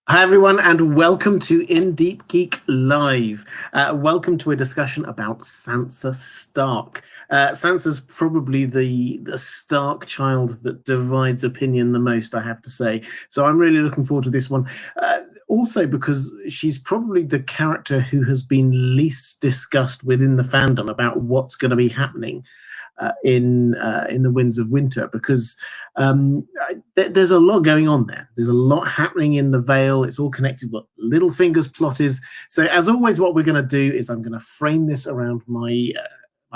Hi everyone, and welcome to Deep Geek Live. Welcome to a discussion about Sansa Stark. Sansa's probably the Stark child that divides opinion the most, I have to say. So I'm really looking forward to this one. Also because she's probably the character who has been least discussed within the fandom about what's going to be happening in the Winds of Winter, because there's a lot going on there. There's a lot happening in the Vale. It's all connected what Littlefinger's plot is. So as always, what we're going to do is I'm going to frame this around my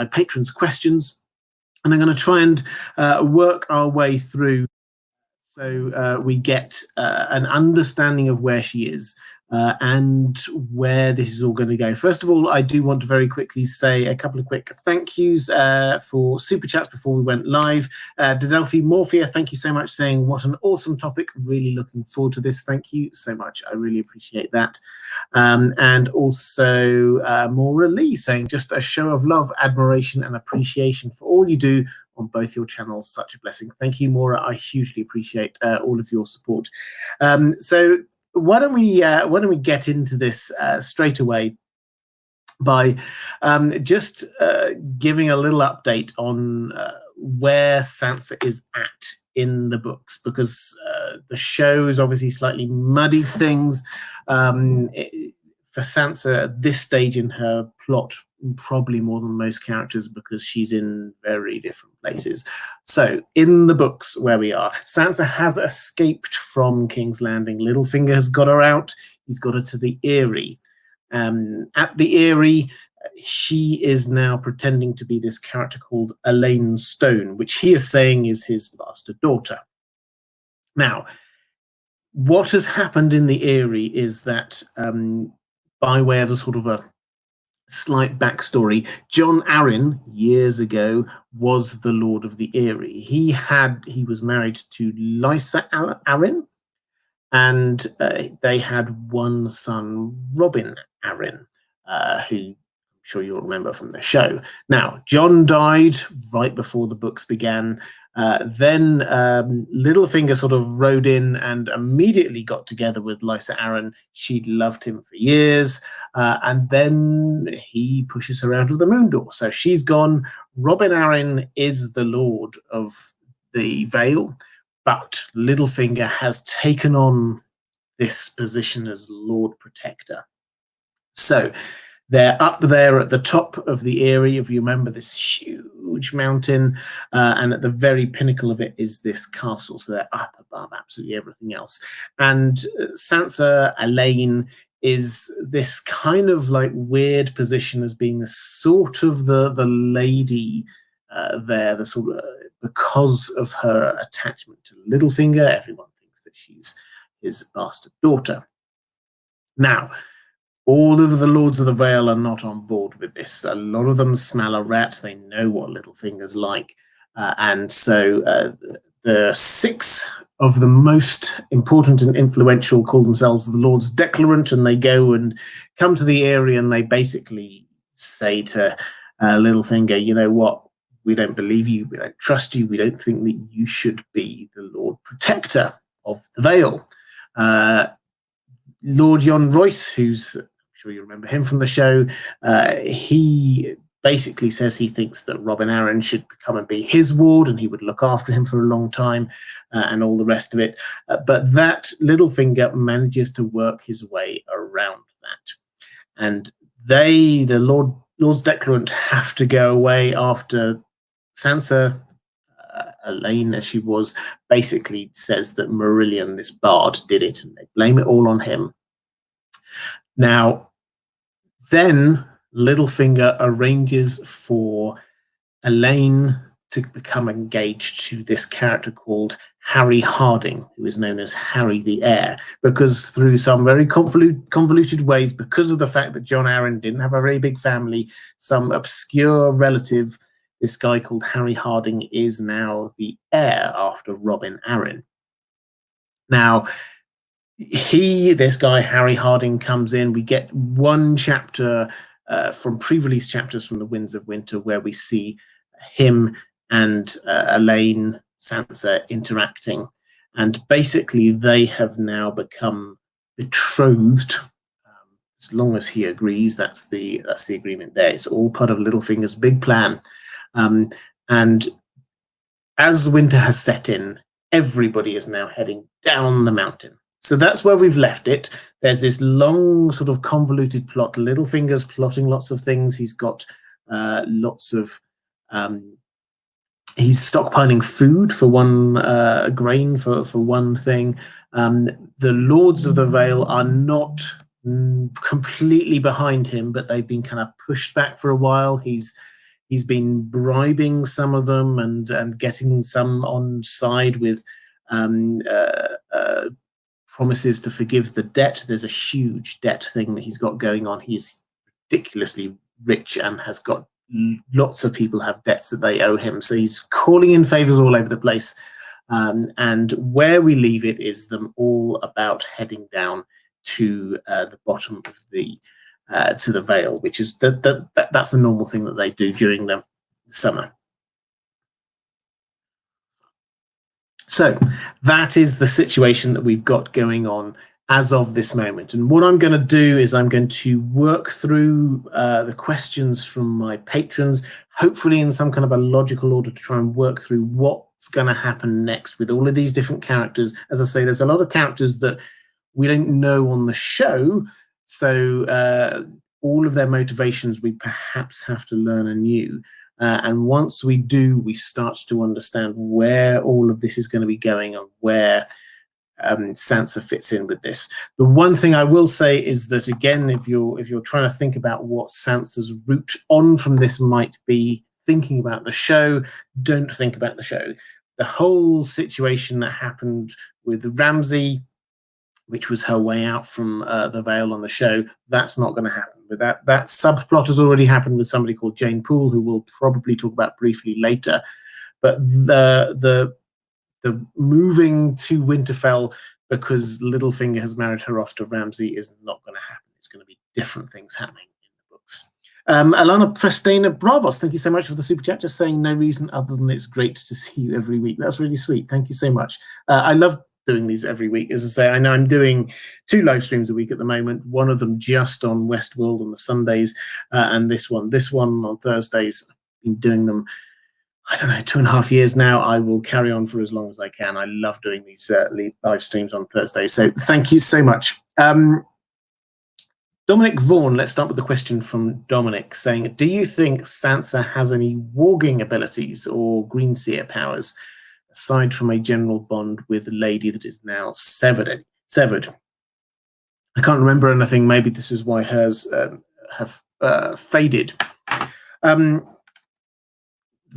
patrons' questions, and I'm going to try and work our way through so we get an understanding of where she is and where this is all going to go. First of all, I do want to very quickly say a couple of quick thank yous for super chats before we went live. Didelphi Morphia, thank you so much, saying what an awesome topic. Really looking forward to this. Thank you so much. I really appreciate that. And also Maura Lee saying just a show of love, admiration, and appreciation for all you do on both your channels. Such a blessing. Thank you, Maura. I hugely appreciate all of your support. So why don't we get into this straight away by just giving a little update on where Sansa is at in the books, because the show has obviously slightly muddied things for Sansa at this stage in her plot, probably more than most characters, because she's in very different places. So in the books where we are, Sansa has escaped from King's Landing. Littlefinger has got her out. He's got her to the Eyrie. At the Eyrie, she is now pretending to be this character called Elaine Stone, which he is saying is his bastard daughter. Now, what has happened in the Eyrie is that, by way of a sort of a slight backstory, Jon Arryn years ago was the Lord of the Eyrie. He was married to Lysa Arryn, and they had one son, Robin Arryn, who I'm sure you'll remember from the show. Now, Jon died right before the books began. Then Littlefinger sort of rode in and immediately got together with Lysa Arryn. She'd loved him for years, and then he pushes her out of the moon door. So she's gone. Robin Arryn is the Lord of the Vale, but Littlefinger has taken on this position as Lord Protector. So they're up there at the top of the Eyrie, if you remember, this huge mountain, and at the very pinnacle of it is this castle. So they're up above absolutely everything else. And Sansa, Elaine, is this kind of like weird position as being the sort of the lady there, the sort of, because of her attachment to Littlefinger. Everyone thinks that she's his bastard daughter. Now, all of the Lords of the Vale are not on board with this. A lot of them smell a rat. They know what Littlefinger's like. And so the 6 of the most important and influential call themselves the Lords Declarant, and they go and come to the area and they basically say to Littlefinger, you know what, we don't believe you, we don't trust you, we don't think that you should be the Lord Protector of the Vale. Lord Jon Royce, who's, I'm sure you remember him from the show, he basically says he thinks that Robin Arryn should come and be his ward, and he would look after him for a long time, and all the rest of it. But that Littlefinger manages to work his way around that. And the Lords Declarant, have to go away after Sansa, Elaine as she was, basically says that Marillion, this bard, did it, and they blame it all on him. Now, then Littlefinger arranges for Elaine to become engaged to this character called Harry Harding, who is known as Harry the Heir, because through some very convoluted ways, because of the fact that Jon Arryn didn't have a very big family, some obscure relative, this guy called Harry Harding, is now the heir after Robin Arryn. Now, this guy, Harry Harding, comes in. We get one chapter from pre-release chapters from the Winds of Winter where we see him and Elaine, Sansa, interacting. And basically, they have now become betrothed. As long as he agrees, that's the agreement there. It's all part of Littlefinger's big plan. And as winter has set in, everybody is now heading down the mountain. So that's where we've left it. There's this long, sort of convoluted plot. Littlefinger's plotting lots of things. He's got lots of... he's stockpiling food for one, grain for one thing. The Lords of the Vale are not completely behind him, but they've been kind of pushed back for a while. He's been bribing some of them and getting some on side with promises to forgive the debt. There's a huge debt thing that he's got going on. He's ridiculously rich and has got lots of people have debts that they owe him. So he's calling in favors all over the place. And where we leave it is them all about heading down to the bottom of the to the Vale, which is that's a normal thing that they do during the summer. So that is the situation that we've got going on as of this moment. And what I'm going to do is I'm going to work through the questions from my patrons, hopefully in some kind of a logical order, to try and work through what's going to happen next with all of these different characters. As I say, there's a lot of characters that we don't know on the show, so all of their motivations we perhaps have to learn anew. And once we do, we start to understand where all of this is going to be going and where Sansa fits in with this. The one thing I will say is that, again, if you're trying to think about what Sansa's route on from this might be, thinking about the show, don't think about the show. The whole situation that happened with Ramsay, which was her way out from the Vale on the show, that's not going to happen. But that subplot has already happened with somebody called Jane Poole, who we'll probably talk about briefly later. But the moving to Winterfell because Littlefinger has married her off to Ramsay is not going to happen. It's going to be different things happening in the books. Alana Prestina Bravos, thank you so much for the super chat. Just saying, no reason other than it's great to see you every week. That's really sweet. Thank you so much. I love doing these every week. As I say, I know I'm doing 2 live streams a week at the moment, one of them just on Westworld on the Sundays, and this one on Thursdays. I've been doing them, I don't know, 2.5 years now. I will carry on for as long as I can. I love doing these live streams on Thursdays, so thank you so much. Dominic Vaughan, let's start with the question from Dominic, saying, do you think Sansa has any warging abilities or green seer powers, aside from a general bond with a lady that is now severed? I can't remember anything. Maybe this is why hers have faded. The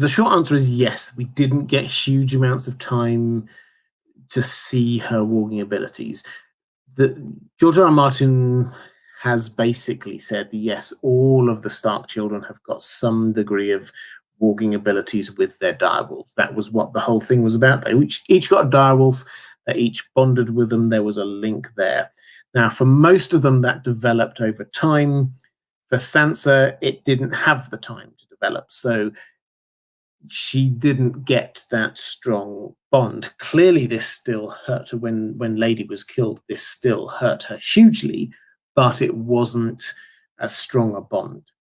short answer is yes. We didn't get huge amounts of time to see her warging abilities. George R. R. Martin has basically said, yes, all of the Stark children have got some degree of warging abilities with their direwolves. That was what the whole thing was about. They each got a direwolf. They each bonded with them. There was a link there. Now, for most of them, that developed over time. For Sansa, it didn't have the time to develop, so she didn't get that strong bond. Clearly, this still hurt her when Lady was killed. This still hurt her hugely, but it wasn't as strong a bond.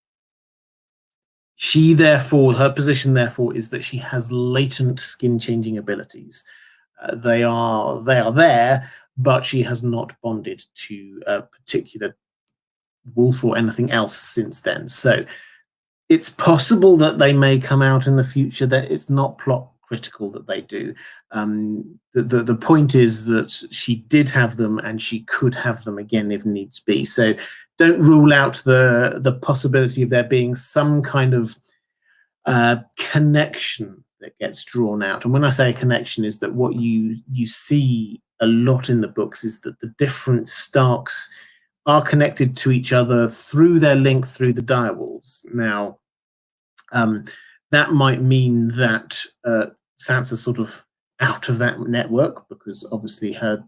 She, therefore, her position, therefore, is that she has latent skin-changing abilities. They are there, but she has not bonded to a particular wolf or anything else since then. So it's possible that they may come out in the future. That it's not plot critical that they do. The point is that she did have them, and she could have them again if needs be. So don't rule out the possibility of there being some kind of connection that gets drawn out. And when I say a connection, is that what you see a lot in the books is that the different Starks are connected to each other through their link through the direwolves. Now, that might mean that Sansa's sort of out of that network because obviously her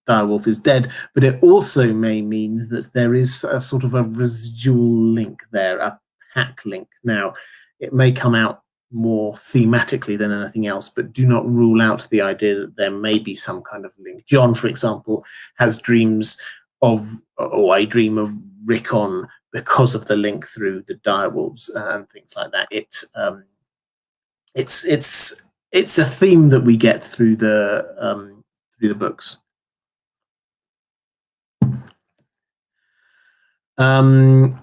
direwolf is dead, but it also may mean that there is a sort of a residual link there, a pack link. Now, it may come out more thematically than anything else, but do not rule out the idea that there may be some kind of link. John, for example, has dreams or I dream of Rickon because of the link through the direwolves and things like that. It's a theme that we get through the books. Kraken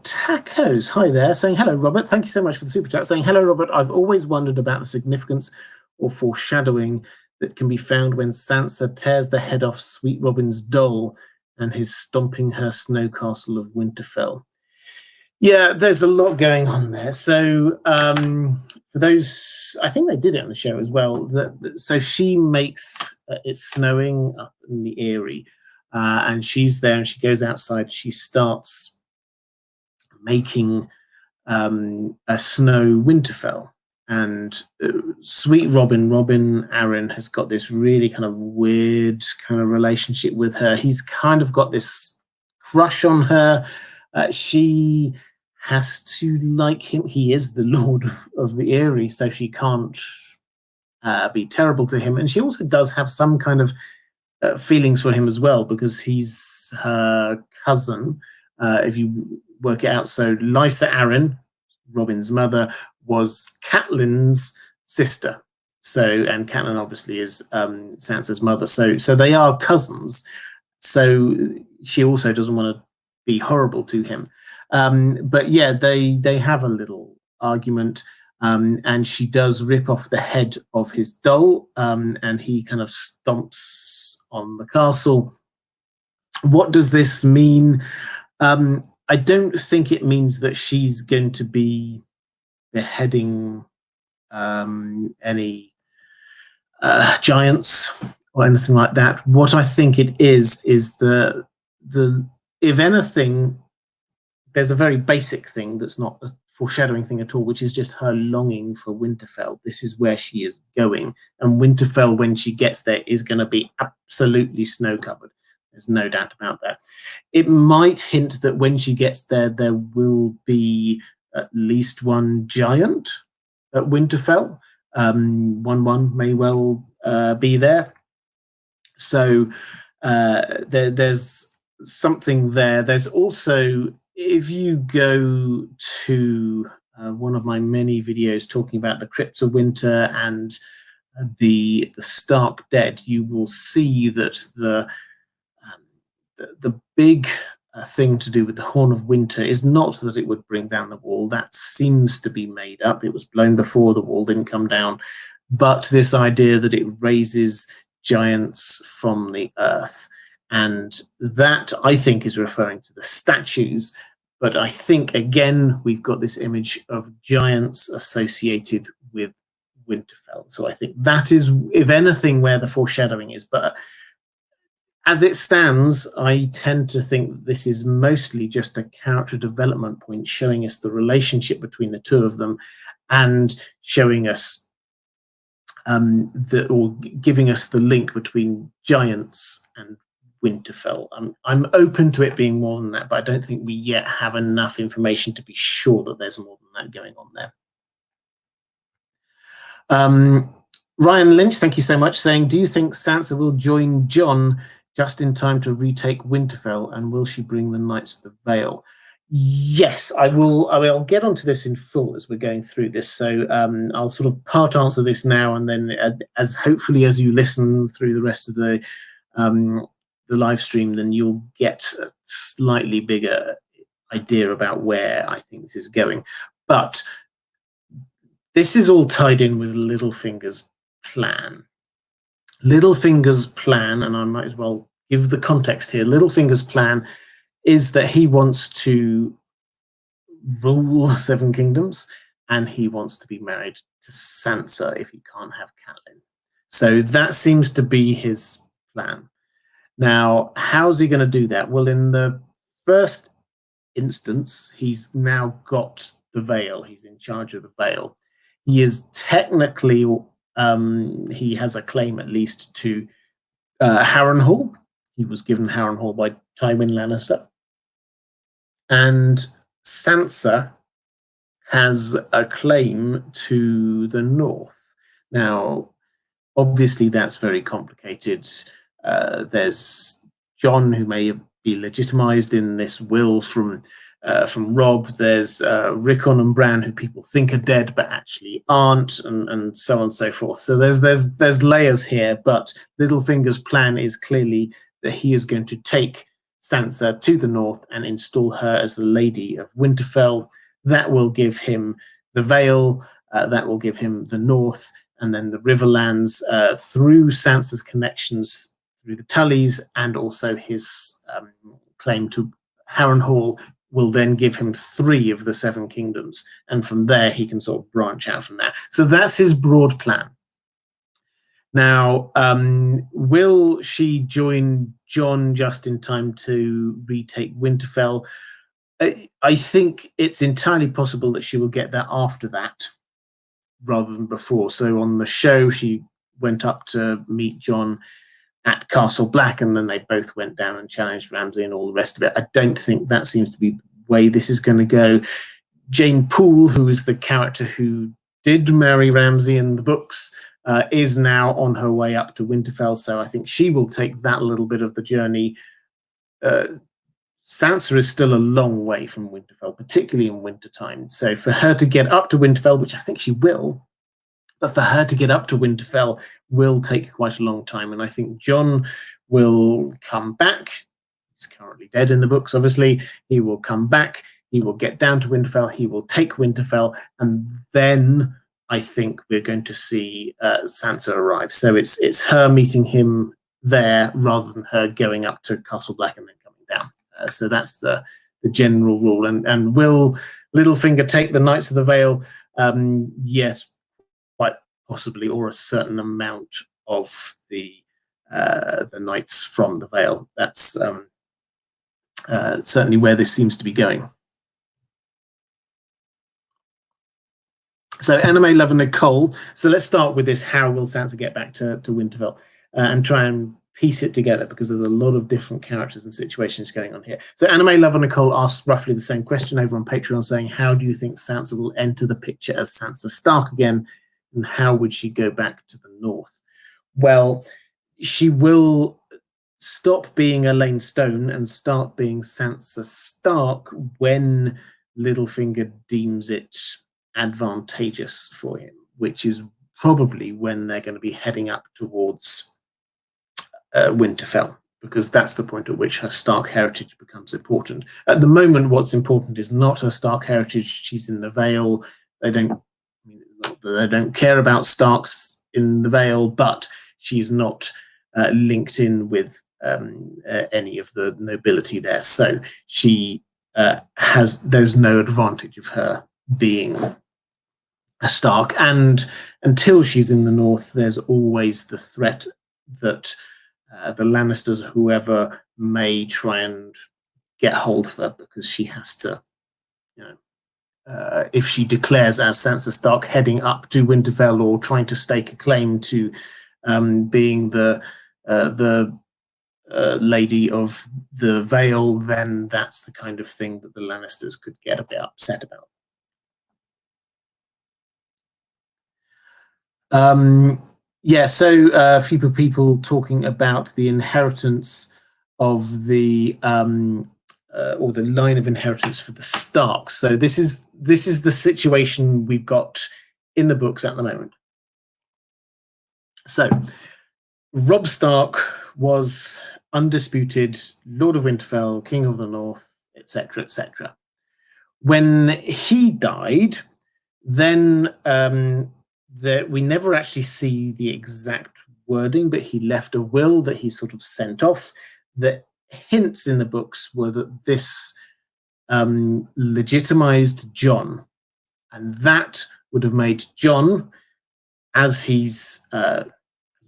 Tacos, hi there, saying hello, Robert. Thank you so much for the super chat. Saying hello, Robert. I've always wondered about the significance or foreshadowing that can be found when Sansa tears the head off Sweet Robin's doll and his stomping her snow castle of Winterfell. Yeah, there's a lot going on there. So for those, I think they did it on the show as well. So she makes it's snowing up in the Eyrie, and she's there and she goes outside. She starts making a snow Winterfell. And Sweet Robin Arryn has got this really kind of weird kind of relationship with her. He's kind of got this crush on her. She has to like him. He is the Lord of the Eyrie, so she can't be terrible to him. And she also does have some kind of feelings for him as well, because he's her cousin, if you work it out. So Lysa Arryn, Robin's mother, was Catelyn's sister. So, and Catelyn obviously is Sansa's mother. So they are cousins. So she also doesn't want to be horrible to him. But yeah, they have a little argument, and she does rip off the head of his doll, and he kind of stomps on the castle. What does this mean? I don't think it means that she's going to be beheading any giants or anything like that. What I think it is the if anything, there's a very basic thing that's not a foreshadowing thing at all, which is just her longing for Winterfell. This is where she is going, and Winterfell, when she gets there, is going to be absolutely snow covered. There's no doubt about that. It might hint that when she gets there, there will be at least one giant at Winterfell. 1-1 may well be there. So there's something there. There's also, if you go to one of my many videos talking about the Crypts of Winter and the Stark Dead, you will see that the big thing to do with the Horn of Winter is not that it would bring down the wall. That seems to be made up. It was blown before the wall didn't come down. But this idea that it raises giants from the earth. And that, I think, is referring to the statues. But I think, again, we've got this image of giants associated with Winterfell. So I think that is, if anything, where the foreshadowing is. But as it stands, I tend to think this is mostly just a character development point, showing us the relationship between the two of them and showing us or giving us the link between giants and Winterfell. I'm open to it being more than that, but I don't think we yet have enough information to be sure that there's more than that going on there. Ryan Lynch, thank you so much, saying, do you think Sansa will join Jon just in time to retake Winterfell, and will she bring the Knights of the Vale? Yes, I will. I'll get onto this in full as we're going through this. So I'll sort of part answer this now, and then as hopefully as you listen through the rest of the live stream, then you'll get a slightly bigger idea about where I think this is going. But this is all tied in with Littlefinger's plan. Littlefinger's plan, and I might as well give the context here. Littlefinger's plan is that he wants to rule 7 kingdoms, and he wants to be married to Sansa if he can't have Catelyn. So that seems to be his plan. Now, how's he going to do that? Well, in the first instance, he's now got the Vale. He's in charge of the Vale. He is technically, he has a claim at least to Harrenhal. He was given Harrenhal by Tywin Lannister. And Sansa has a claim to the north. Now, Obviously, that's very complicated. There's Jon, who may be legitimized in this will from Robb. There's Rickon and Bran, who people think are dead but actually aren't, and so on and so forth. So there's layers here, but Littlefinger's plan is clearly that he is going to take Sansa to the north and install her as the Lady of Winterfell. That will give him the Vale, that will give him the north, and then the Riverlands through Sansa's connections through the Tullys, and also his claim to Harrenhal will then give him 3 of the 7 kingdoms. And from there, he can sort of branch out from there. So that's his broad plan. Now, will she join Jon just in time to retake Winterfell? I think it's entirely possible that she will get there after that rather than before. So on the show, she went up to meet Jon at Castle Black, and then they both went down and challenged Ramsay and all the rest of it. I don't think that seems to be the way this is going to go. Jane Poole, who is the character who did marry Ramsay in the books, is now on her way up to Winterfell, so I think she will take that little bit of the journey. Sansa is still a long way from Winterfell, particularly in wintertime. So for her to get up to Winterfell, which I think she will, but for her to get up to Winterfell will take quite a long time. And I think Jon will come back. He's currently dead in the books, obviously. He will come back. He will get down to Winterfell. He will take Winterfell. And then I think we're going to see Sansa arrive. So it's her meeting him there rather than her going up to Castle Black and then coming down. So that's the general rule. And will Littlefinger take the Knights of the Vale? Yes, quite possibly, or a certain amount of the Knights from the Vale. That's certainly where this seems to be going. So anime lover Nicole. So let's start with this. How will Sansa get back to Winterfell? And try and piece it together, because there's a lot of different characters and situations going on here. So anime lover Nicole asked roughly the same question over on Patreon, saying, how do you think Sansa will enter the picture as Sansa Stark again? And how would she go back to the north? Well, she will stop being Elaine Stone and start being Sansa Stark when Littlefinger deems it advantageous for him, which is probably when they're going to be heading up towards Winterfell, because that's the point at which her Stark heritage becomes important. At the moment, what's important is not her Stark heritage. She's in the Vale. They don't care about Starks in the Vale, but she's not linked in with any of the nobility there. So she there's no advantage of her being a Stark. And until she's in the north, there's always the threat that the Lannisters, whoever, may try and get hold of her, because she has to, if she declares as Sansa Stark heading up to Winterfell or trying to stake a claim to being the Lady of the Vale, then that's the kind of thing that the Lannisters could get a bit upset about. So a few people talking about the inheritance of the or the line of inheritance for the Starks. So this is the situation we've got in the books at the moment. So Robb Stark was undisputed Lord of Winterfell, King of the North, etc., etc. When he died, then we never actually see the exact wording, but he left a will that he sort of sent off. The hints in the books were that this legitimized Jon, and that would have made Jon, as he's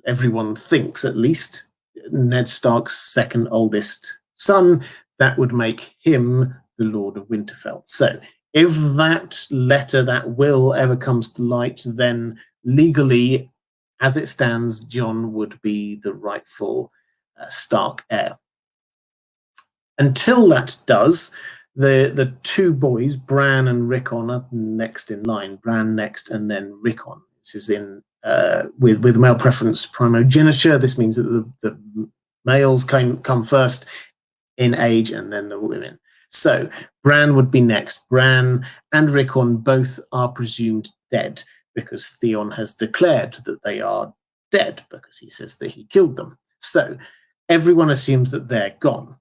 everyone thinks at least, Ned Stark's second oldest son. That would make him the Lord of Winterfell. So if that letter, that will, ever comes to light, then legally, as it stands, Jon would be the rightful Stark heir. Until that does, the two boys, Bran and Rickon, are next in line. Bran next, and then Rickon. This is in with male preference primogeniture. This means that the males come first in age, and then the women. So Bran would be next. Bran and Rickon both are presumed dead because Theon has declared that they are dead because he says that he killed them. So everyone assumes that they're gone.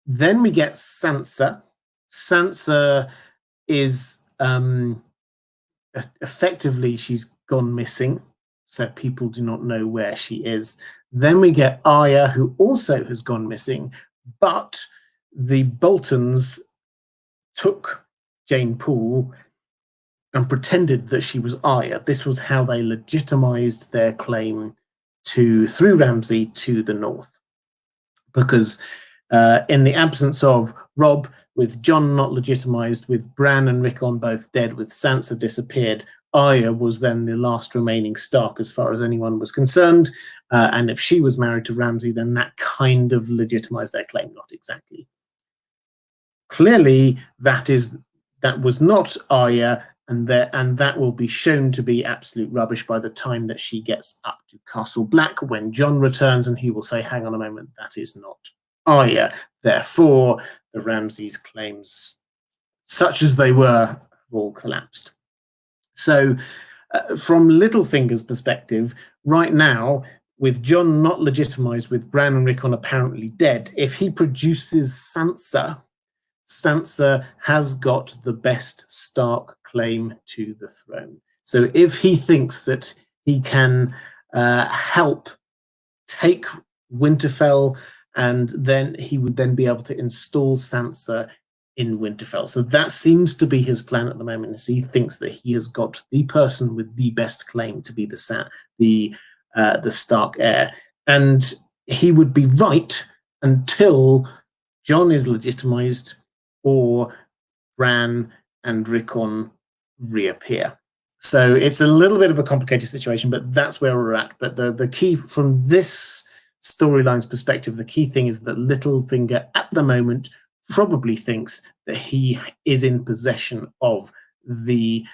Then we get Sansa. Sansa is effectively, she's gone missing, so people do not know where she is. Then we get Arya, who also has gone missing, but the Boltons took Jane Poole and pretended that she was Arya. This was how they legitimized their claim through Ramsay to the north. Because in the absence of Robb, with Jon not legitimized, with Bran and Rickon both dead, with Sansa disappeared, Arya was then the last remaining Stark as far as anyone was concerned. And if she was married to Ramsay, then that kind of legitimized their claim. Not exactly. Clearly, that was not Arya, and that will be shown to be absolute rubbish by the time that she gets up to Castle Black when Jon returns, and he will say, hang on a moment, that is not Arya. Therefore, the Ramsay's claims, such as they were, have all collapsed. So from Littlefinger's perspective, right now, with Jon not legitimized, with Bran and Rickon apparently dead, if he produces Sansa, Sansa has got the best Stark claim to the throne. So if he thinks that he can help take Winterfell, and then he would then be able to install Sansa in Winterfell. So that seems to be his plan at the moment, is he thinks that he has got the person with the best claim to be the Stark heir. And he would be right until Jon is legitimized or Bran and Rickon reappear. So it's a little bit of a complicated situation, but that's where we're at. But the key from this storyline's perspective, the key thing is that Littlefinger at the moment probably thinks that he is in possession of the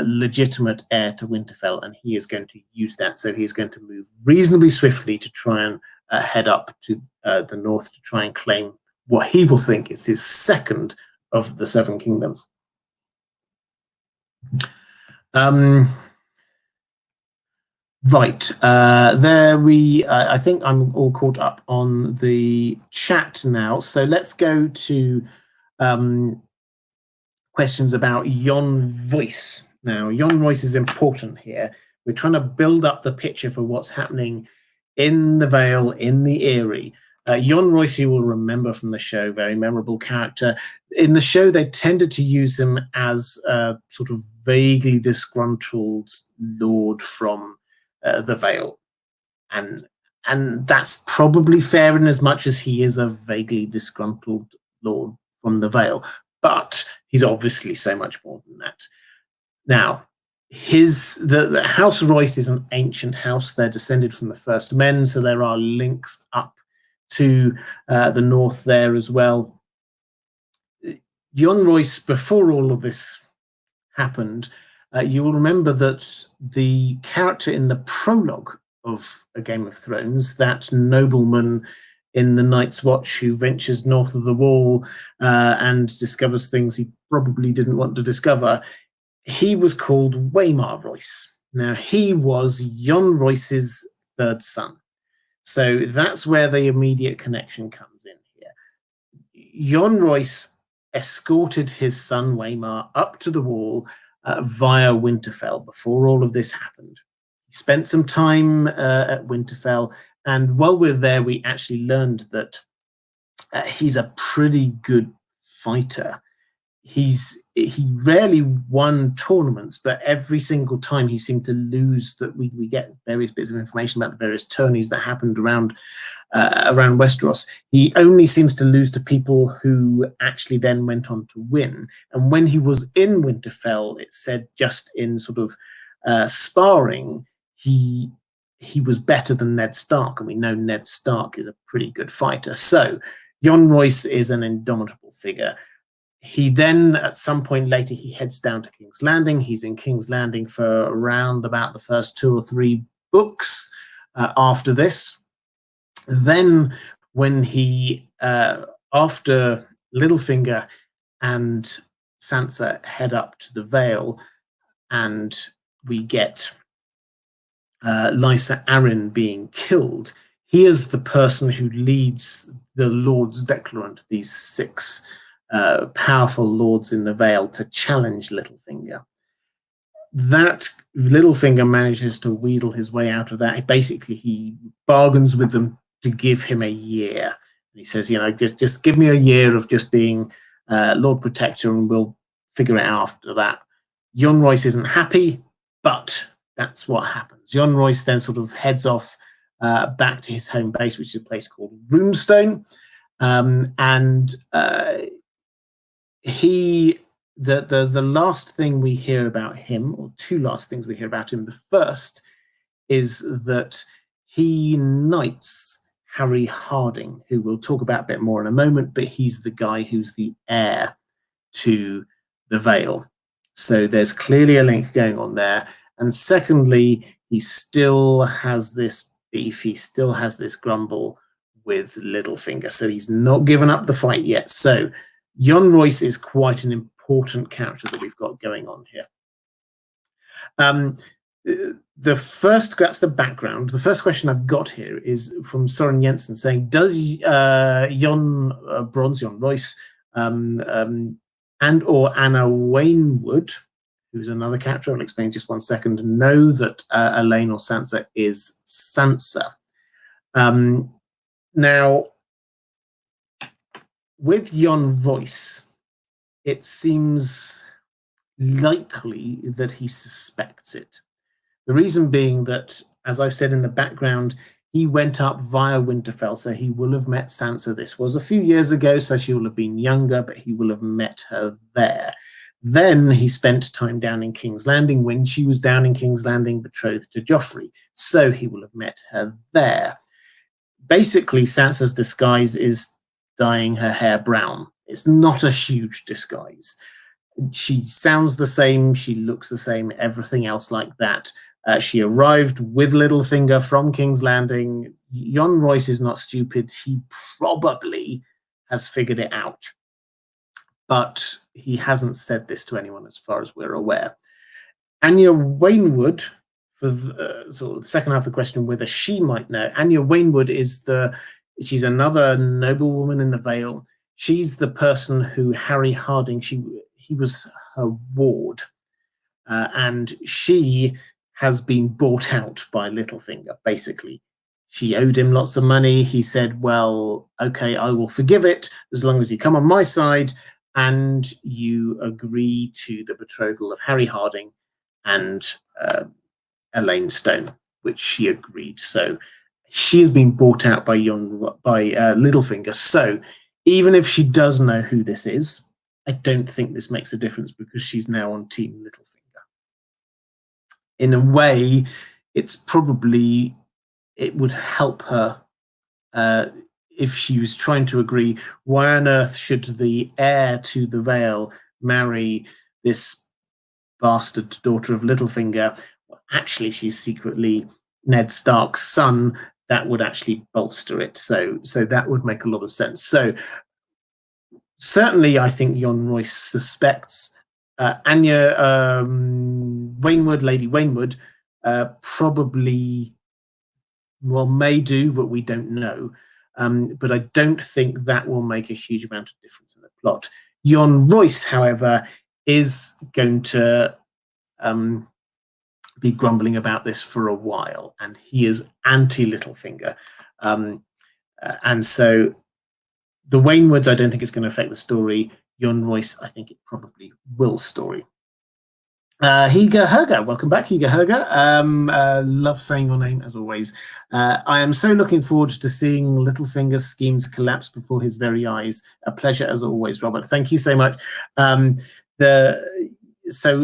legitimate heir to Winterfell, and he is going to use that. So he's going to move reasonably swiftly to try and head up to the north to try and claim what he will think is his second of the Seven Kingdoms. Right, I think I'm all caught up on the chat now. So let's go to questions about Jon Royce. Now, Jon Royce is important here. We're trying to build up the picture for what's happening in the Vale, in the Eyrie. Jon Royce, you will remember from the show, very memorable character. In the show, they tended to use him as a sort of vaguely disgruntled lord from the Vale. And that's probably fair in as much as he is a vaguely disgruntled lord from the Vale. But he's obviously so much more than that. Now, the House Royce is an ancient house. They're descended from the First Men, so there are links up to the north there as well. Jon Royce, before all of this happened, you will remember that the character in the prologue of A Game of Thrones, that nobleman in the Night's Watch who ventures north of the Wall and discovers things he probably didn't want to discover, he was called Waymar Royce. Now, he was Jon Royce's third son. So that's where the immediate connection comes in here. Jon Royce escorted his son Waymar up to the Wall via Winterfell before all of this happened. He spent some time at Winterfell, and while we're there, we actually learned that he's a pretty good fighter. He rarely won tournaments, but every single time he seemed to lose. That we get various bits of information about the various tourneys that happened around Westeros. He only seems to lose to people who actually then went on to win. And when he was in Winterfell, it said just in sort of sparring, he was better than Ned Stark, and we know Ned Stark is a pretty good fighter. So Jon Royce is an indomitable figure. He then, at some point later, he heads down to King's Landing. He's in King's Landing for around about the first 2 or 3 books after this. Then when he, after Littlefinger and Sansa head up to the Vale, and we get Lysa Arryn being killed, he is the person who leads the Lords Declarant, these 6 powerful lords in the Vale, to challenge Littlefinger. That Littlefinger manages to wheedle his way out of that. Basically, he bargains with them to give him a year. He says, just give me a year of just being Lord Protector, and we'll figure it out after that. Jon Royce isn't happy, but that's what happens. Jon Royce then sort of heads off back to his home base, which is a place called Runestone, and the last thing we hear about him, or 2 last things we hear about him, the first is that he knights Harry Harding, who we'll talk about a bit more in a moment, but he's the guy who's the heir to the Vale. So there's clearly a link going on there. And secondly, he still has this beef, he still has this grumble with Littlefinger. So he's not given up the fight yet. So Jon Royce is quite an important character that we've got going on here. That's the background. The first question I've got here is from Soren Jensen saying, does Jon Royce and or Anna Wainwood, who's another character, I'll explain in just 1 second, know that Elaine or Sansa is Sansa? Now, with Jon Royce, it seems likely that he suspects it. The reason being that, as I've said in the background, he went up via Winterfell, so he will have met Sansa. This was a few years ago, so she will have been younger, but he will have met her there. Then he spent time down in King's Landing when she was down in King's Landing betrothed to Joffrey, so he will have met her there. Basically, Sansa's disguise is dyeing her hair brown. It's not a huge disguise. She sounds the same, she looks the same, everything else like that. She arrived with Littlefinger from King's Landing. Jon Royce is not stupid. He probably has figured it out, but he hasn't said this to anyone as far as we're aware. Anya Wainwood, for the second half of the question, whether she might know. Anya Wainwood she's another noblewoman in the Vale. She's the person who Harry Harding, he was her ward, and she has been bought out by Littlefinger, basically. She owed him lots of money. He said, well, okay, I will forgive it as long as you come on my side and you agree to the betrothal of Harry Harding and Elaine Stone, which she agreed. So she has been bought out by Littlefinger. So even if she does know who this is, I don't think this makes a difference because she's now on Team Littlefinger. In a way, it would help her if she was trying to agree, why on earth should the heir to the Vale marry this bastard daughter of Littlefinger? Well, actually, she's secretly Ned Stark's son. That would actually bolster it. So that would make a lot of sense. So certainly, I think Jon Royce suspects. Anya Wainwood, Lady Wainwood, probably, well, may do, but we don't know. But I don't think that will make a huge amount of difference in the plot. Jon Royce, however, is going to be grumbling about this for a while, and he is anti-Littlefinger. And so the Wainwoods, I don't think it's going to affect the story. Jon Royce, I think it probably will story. Higa Herga, welcome back, Higa Herga. Love saying your name as always. I am so looking forward to seeing Littlefinger's schemes collapse before his very eyes. A pleasure as always, Robert. Thank you so much. So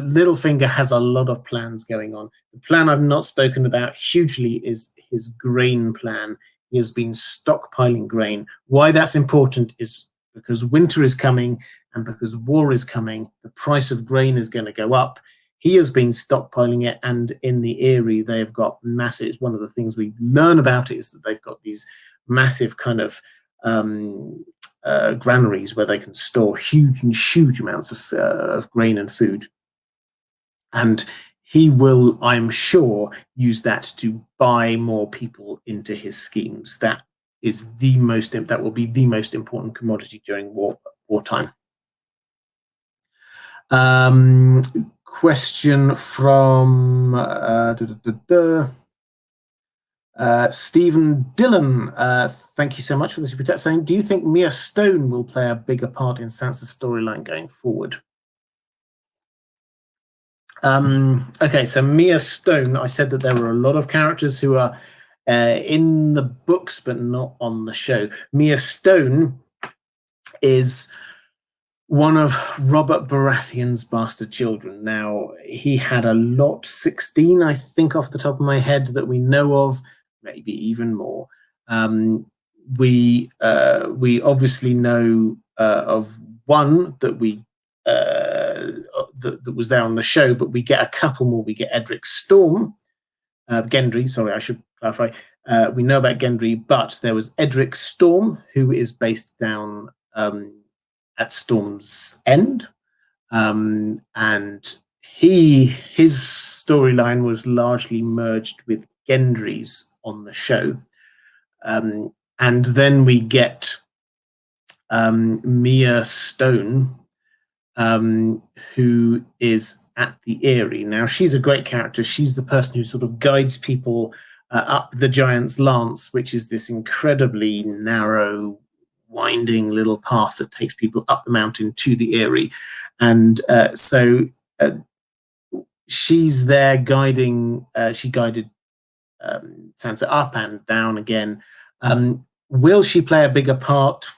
Littlefinger has a lot of plans going on. The plan I've not spoken about hugely is his grain plan. He has been stockpiling grain. Why that's important is because winter is coming and because war is coming, the price of grain is going to go up. He has been stockpiling it, and in the Eyrie, they've got massive. One of the things we learn about it is that they've got these massive kind of granaries where they can store huge amounts of grain and food. And he will, I'm sure, use that to buy more people into his schemes. That will be the most important commodity during wartime. Question from Stephen Dillon. Thank you so much for the super chat, saying, do you think Mia Stone will play a bigger part in Sansa's storyline going forward? Okay, so Mia Stone, I said that there were a lot of characters who are in the books but not on the show. Mia Stone is one of Robert Baratheon's bastard children. Now, he had a lot, 16, I think, off the top of my head, that we know of, maybe even more. We obviously know of one that that was there on the show, but we get a couple more. We get Edric Storm, Gendry. Sorry, I should clarify. We know about Gendry, but there was Edric Storm, who is based down at Storm's End, and his storyline was largely merged with Gendry's on the show, and then we get Mia Stone, who is at the Eyrie. Now, she's a great character. She's the person who sort of guides people up the Giant's Lance, which is this incredibly narrow, winding little path that takes people up the mountain to the Eyrie. And so she's there guiding, she guided Sansa up and down again. Will she play a bigger part?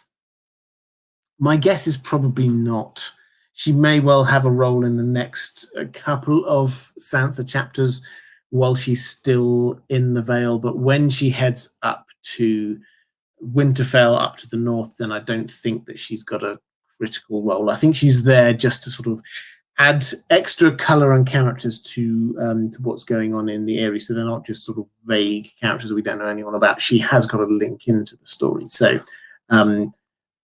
My guess is probably not. She may well have a role in the next couple of Sansa chapters while she's still in the Vale, but when she heads up to Winterfell, up to the north, then I don't think that she's got a critical role. I think she's there just to sort of add extra color and characters to what's going on in the Eyrie, so they're not just sort of vague characters that we don't know anyone about. She has got a link into the story, so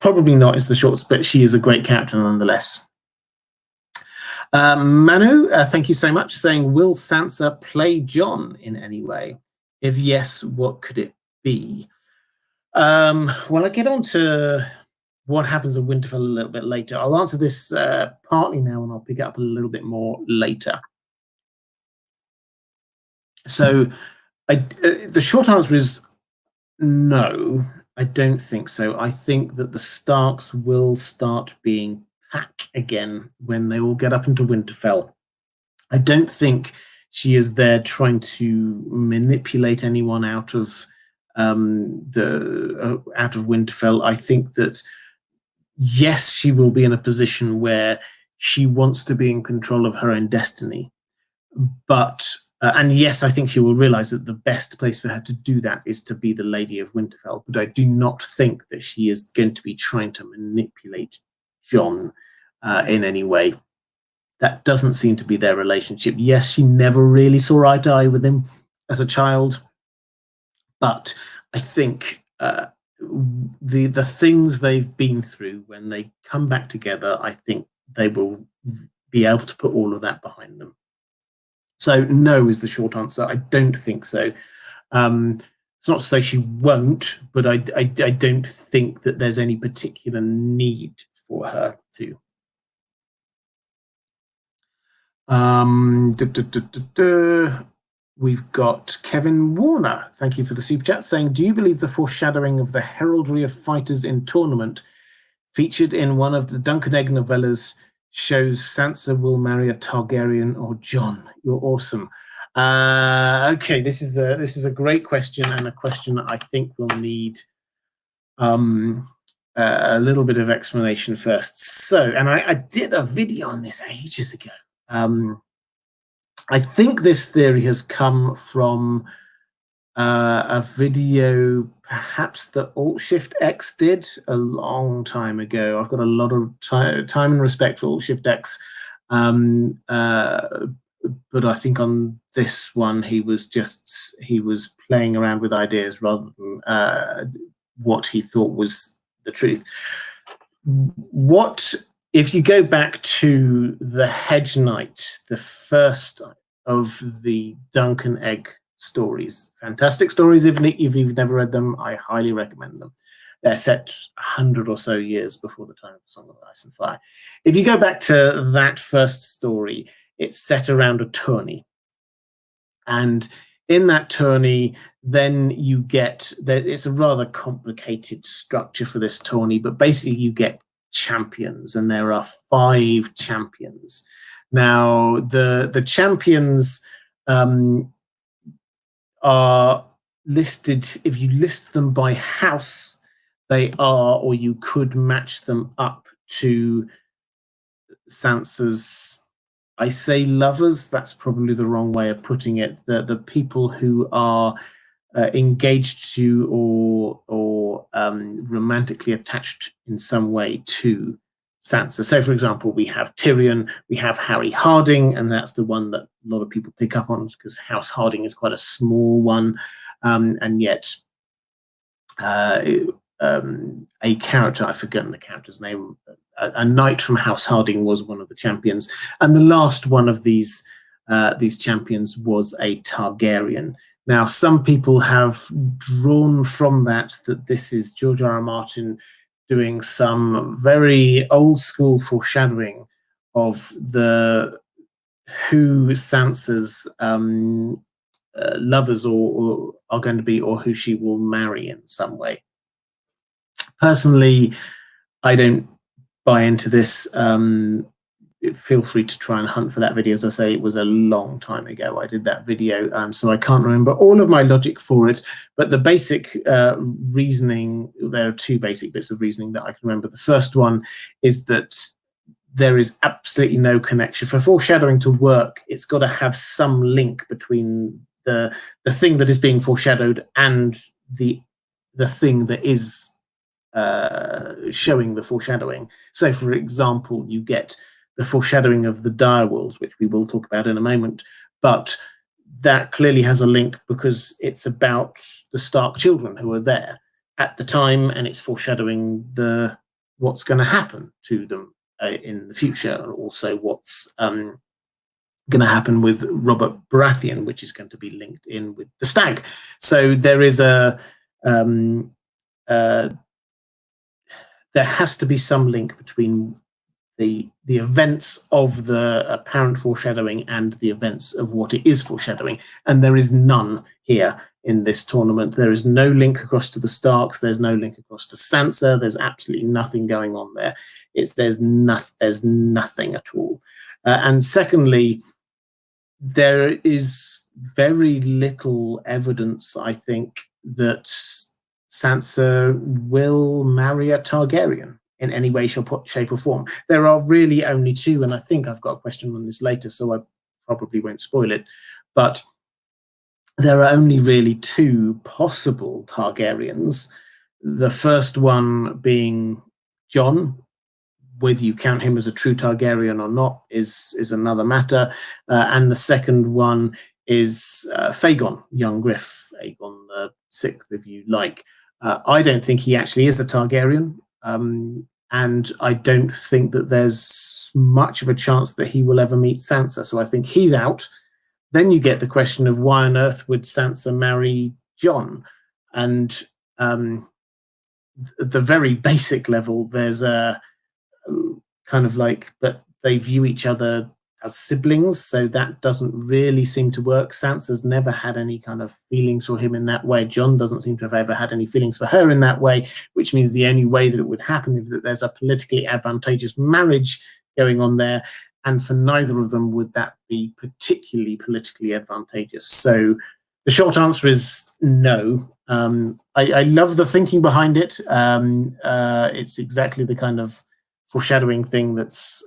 probably not is the short, but she is a great character nonetheless. Manu, thank you so much, saying, will Sansa play Jon in any way? If yes, what could it be? Well, I'll get on to what happens in Winterfell a little bit later. I'll answer this partly now, and I'll pick it up a little bit more later. So the short answer is no, I don't think so. I think that the Starks will start being pack again when they all get up into Winterfell. I don't think she is there trying to manipulate anyone out of Winterfell. I think that yes, she will be in a position where she wants to be in control of her own destiny, but and yes, I think she will realize that the best place for her to do that is to be the Lady of Winterfell. But I do not think that she is going to be trying to manipulate Jon in any way. That doesn't seem to be their relationship. Yes, she never really saw eye to eye with him as a child, but I think the things they've been through, when they come back together, I think they will be able to put all of that behind them. So no is the short answer. I don't think so. It's not to say she won't, but I don't think that there's any particular need for her to. We've got Kevin Warner. Thank you for the super chat, saying, do you believe the foreshadowing of the heraldry of fighters in tournament featured in one of the Duncan Egg novellas shows Sansa will marry a Targaryen or Jon? You're awesome. Okay, this is a great question, and a question that I think will need a little bit of explanation first. So, and I did a video on this ages ago. I think this theory has come from a video perhaps that Alt-Shift-X did a long time ago. I've got a lot of time and respect for Alt-Shift-X. But I think on this one, he was playing around with ideas rather than what he thought was the truth. What if you go back to the Hedge Knight, the first of the Dunk and Egg stories? Fantastic stories. If you've never read them, I highly recommend them. They're set 100 or so years before the time of Song of Ice and Fire. If you go back to that first story, it's set around a tourney. And in that tourney, then you get, it's a rather complicated structure for this tourney, but basically you get champions, and there are 5 champions. Now, the champions are listed, if you list them by house, they are, or you could match them up to Sansa's, I say lovers, that's probably the wrong way of putting it, the people who are engaged to or romantically attached in some way to Sansa. So, for example, we have Tyrion, we have Harry Harding, and that's the one that a lot of people pick up on because House Harding is quite a small one, and yet a character, I've forgotten the character's name, a knight from House Harding was one of the champions, and the last one of these champions was a Targaryen. Now, some people have drawn from that this is George R.R. Martin doing some very old school foreshadowing of who Sansa's lovers or are going to be, or who she will marry in some way. Personally, I don't buy into this. Feel free to try and hunt for that video. As I say, it was a long time ago I did that video, so I can't remember all of my logic for it, but the basic reasoning, there are 2 basic bits of reasoning that I can remember. The first one is that there is absolutely no connection. For foreshadowing to work, it's got to have some link between the thing that is being foreshadowed and the thing that is showing the foreshadowing. So, for example, you get the foreshadowing of the direwolves, which we will talk about in a moment, but that clearly has a link because it's about the Stark children who are there at the time, and it's foreshadowing what's going to happen to them in the future, and also what's going to happen with Robert Baratheon, which is going to be linked in with the Stag. So there is there has to be some link between the events of the apparent foreshadowing and the events of what it is foreshadowing, and there is none here in this tournament. There is no link across to the Starks, there's no link across to Sansa, there's absolutely nothing going on there. There's nothing at all. And secondly, there is very little evidence, I think, that Sansa will marry a Targaryen in any way, shape or form. There are really only 2, and I think I've got a question on this later, so I probably won't spoil it, but there are only really 2 possible Targaryens. The first one being Jon. Whether you count him as a true Targaryen or not is another matter. And the second one is Fagon, young Griff, Aegon the Sixth, if you like. I don't think he actually is a Targaryen, and I don't think that there's much of a chance that he will ever meet Sansa, so I think he's out. Then you get the question of why on earth would Sansa marry Jon? And at the very basic level, there's a kind of like, but they view each other as siblings, so that doesn't really seem to work. Sansa's never had any kind of feelings for him in that way. Jon doesn't seem to have ever had any feelings for her in that way, which means the only way that it would happen is that there's a politically advantageous marriage going on there, and for neither of them would that be particularly politically advantageous. So the short answer is no. I love the thinking behind it. It's exactly the kind of foreshadowing thing that's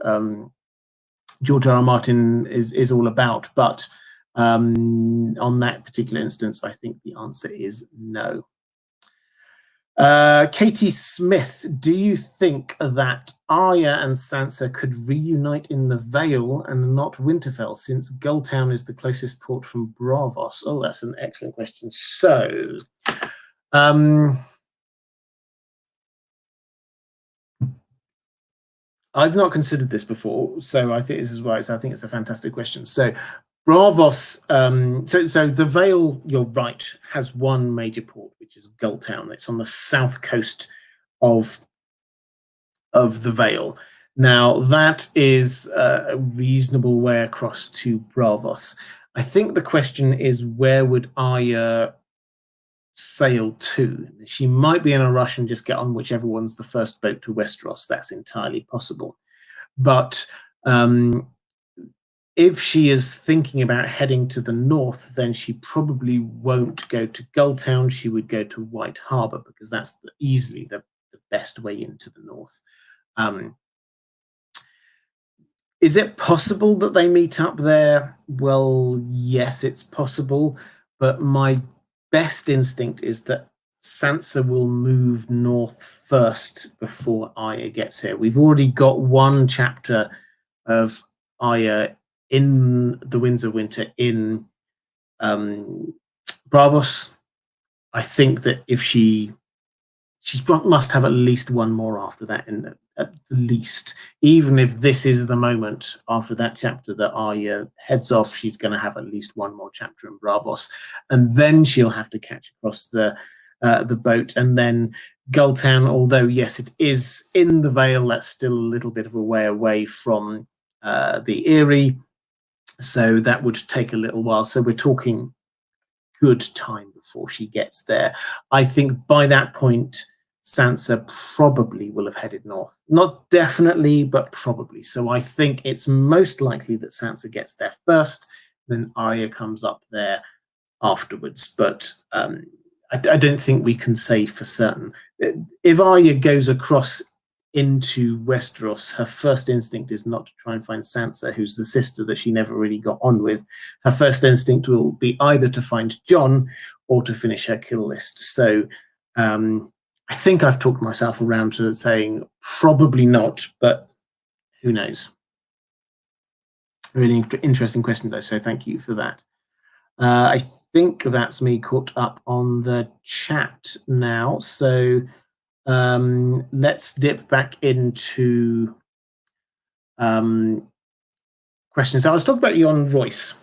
George R.R. Martin is all about, but On that particular instance, I think the answer is no. Katie Smith, do you think that Arya and Sansa could reunite in the Vale and not Winterfell, since Gulltown is the closest port from Braavos? Oh, that's an excellent question. So, I've not considered this before, so I think this is why. I think it's a fantastic question. So, Braavos. So the Vale, you're right, has one major port, which is Gulltown. It's on the south coast of the Vale. Now that is a reasonable way across to Braavos. I think the question is, where would Arya sail to? She might be in a rush and just get on whichever one's the first boat to Westeros. That's entirely possible. But if she is thinking about heading to the north, then she probably won't go to Gulltown. She would go to White Harbour, because that's easily the best way into the north. Is it possible that they meet up there? Well, yes, it's possible. But my best instinct is that Sansa will move north first before Arya gets here. We've already got one chapter of Arya in the Winds of Winter in Braavos. I think that if she must have at least one more after that, at the least. Even if this is the moment after that chapter that Arya heads off, she's going to have at least one more chapter in Braavos, and then she'll have to catch across the boat, and then Gulltown. Although yes, it is in the Vale, that's still a little bit of a way away from the Eyrie, so that would take a little while. So we're talking good time before she gets there. I think by that point, Sansa probably will have headed north. Not definitely, but probably. So I think it's most likely that Sansa gets there first, then Arya comes up there afterwards. But I don't think we can say for certain. If Arya goes across into Westeros, her first instinct is not to try and find Sansa, who's the sister that she never really got on with. Her first instinct will be either to find Jon or to finish her kill list. So I think I've talked myself around to saying probably not, but who knows? Really interesting questions, though, so thank you for that. I think that's me caught up on the chat now. So let's dip back into questions. So I was talking about Jon Royce.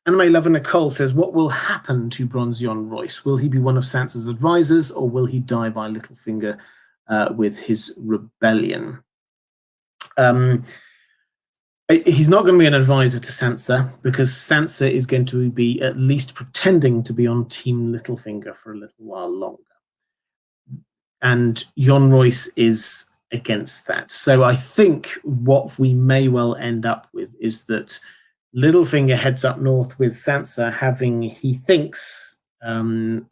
Anime Lover Nicole says, what will happen to Bronze Jon Royce? Will he be one of Sansa's advisors, or will he die by Littlefinger with his rebellion? He's not going to be an advisor to Sansa, because Sansa is going to be at least pretending to be on Team Littlefinger for a little while longer. And Jon Royce is against that. So I think what we may well end up with is that Littlefinger heads up north with Sansa, having, he thinks,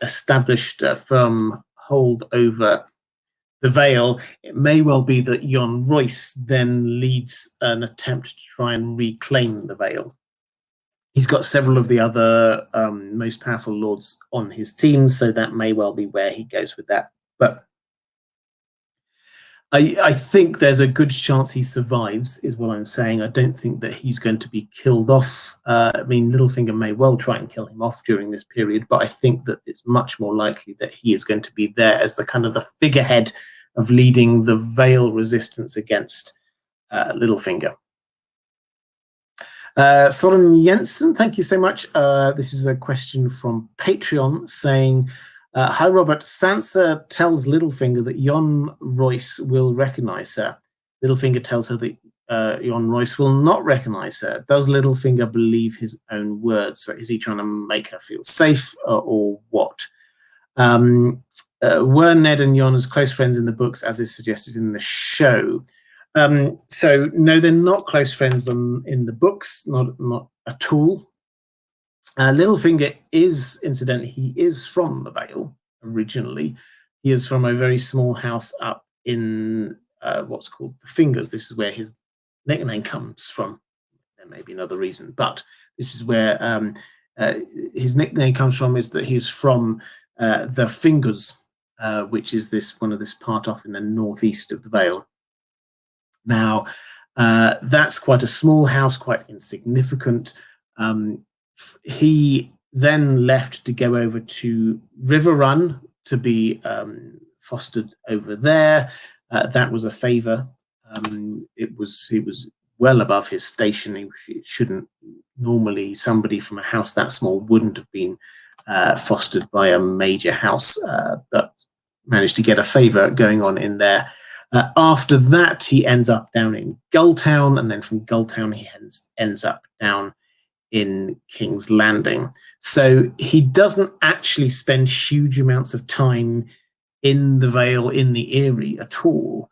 established a firm hold over the Vale. It may well be that Jon Royce then leads an attempt to try and reclaim the Vale. He's got several of the other most powerful lords on his team, so that may well be where he goes with that. But I think there's a good chance he survives, is what I'm saying. I don't think that he's going to be killed off. I mean, Littlefinger may well try and kill him off during this period, but I think that it's much more likely that he is going to be there as the kind of the figurehead of leading the Vale resistance against Littlefinger. Solomon Jensen, thank you so much. This is a question from Patreon saying, hi, Robert. Sansa tells Littlefinger that Jon Royce will recognize her. Littlefinger tells her that Jon Royce will not recognize her. Does Littlefinger believe his own words? So is he trying to make her feel safe, or what? Were Ned and Jon as close friends in the books as is suggested in the show? So no, they're not close friends in the books, not at all. Littlefinger is, incidentally, he is from the Vale originally. He is from a very small house up in what's called the Fingers. This is where his nickname comes from. There may be another reason, but this is where his nickname comes from, is that he's from the Fingers, which is this part off in the northeast of the Vale. Now, that's quite a small house, quite insignificant. He then left to go over to River Run to be fostered over there. That was a favor. He was well above his station. It shouldn't normally, somebody from a house that small wouldn't have been fostered by a major house, but managed to get a favor going on in there. After that, he ends up down in Gulltown, and then from Gulltown, he ends up down in King's Landing. So he doesn't actually spend huge amounts of time in the Vale, in the Eyrie at all.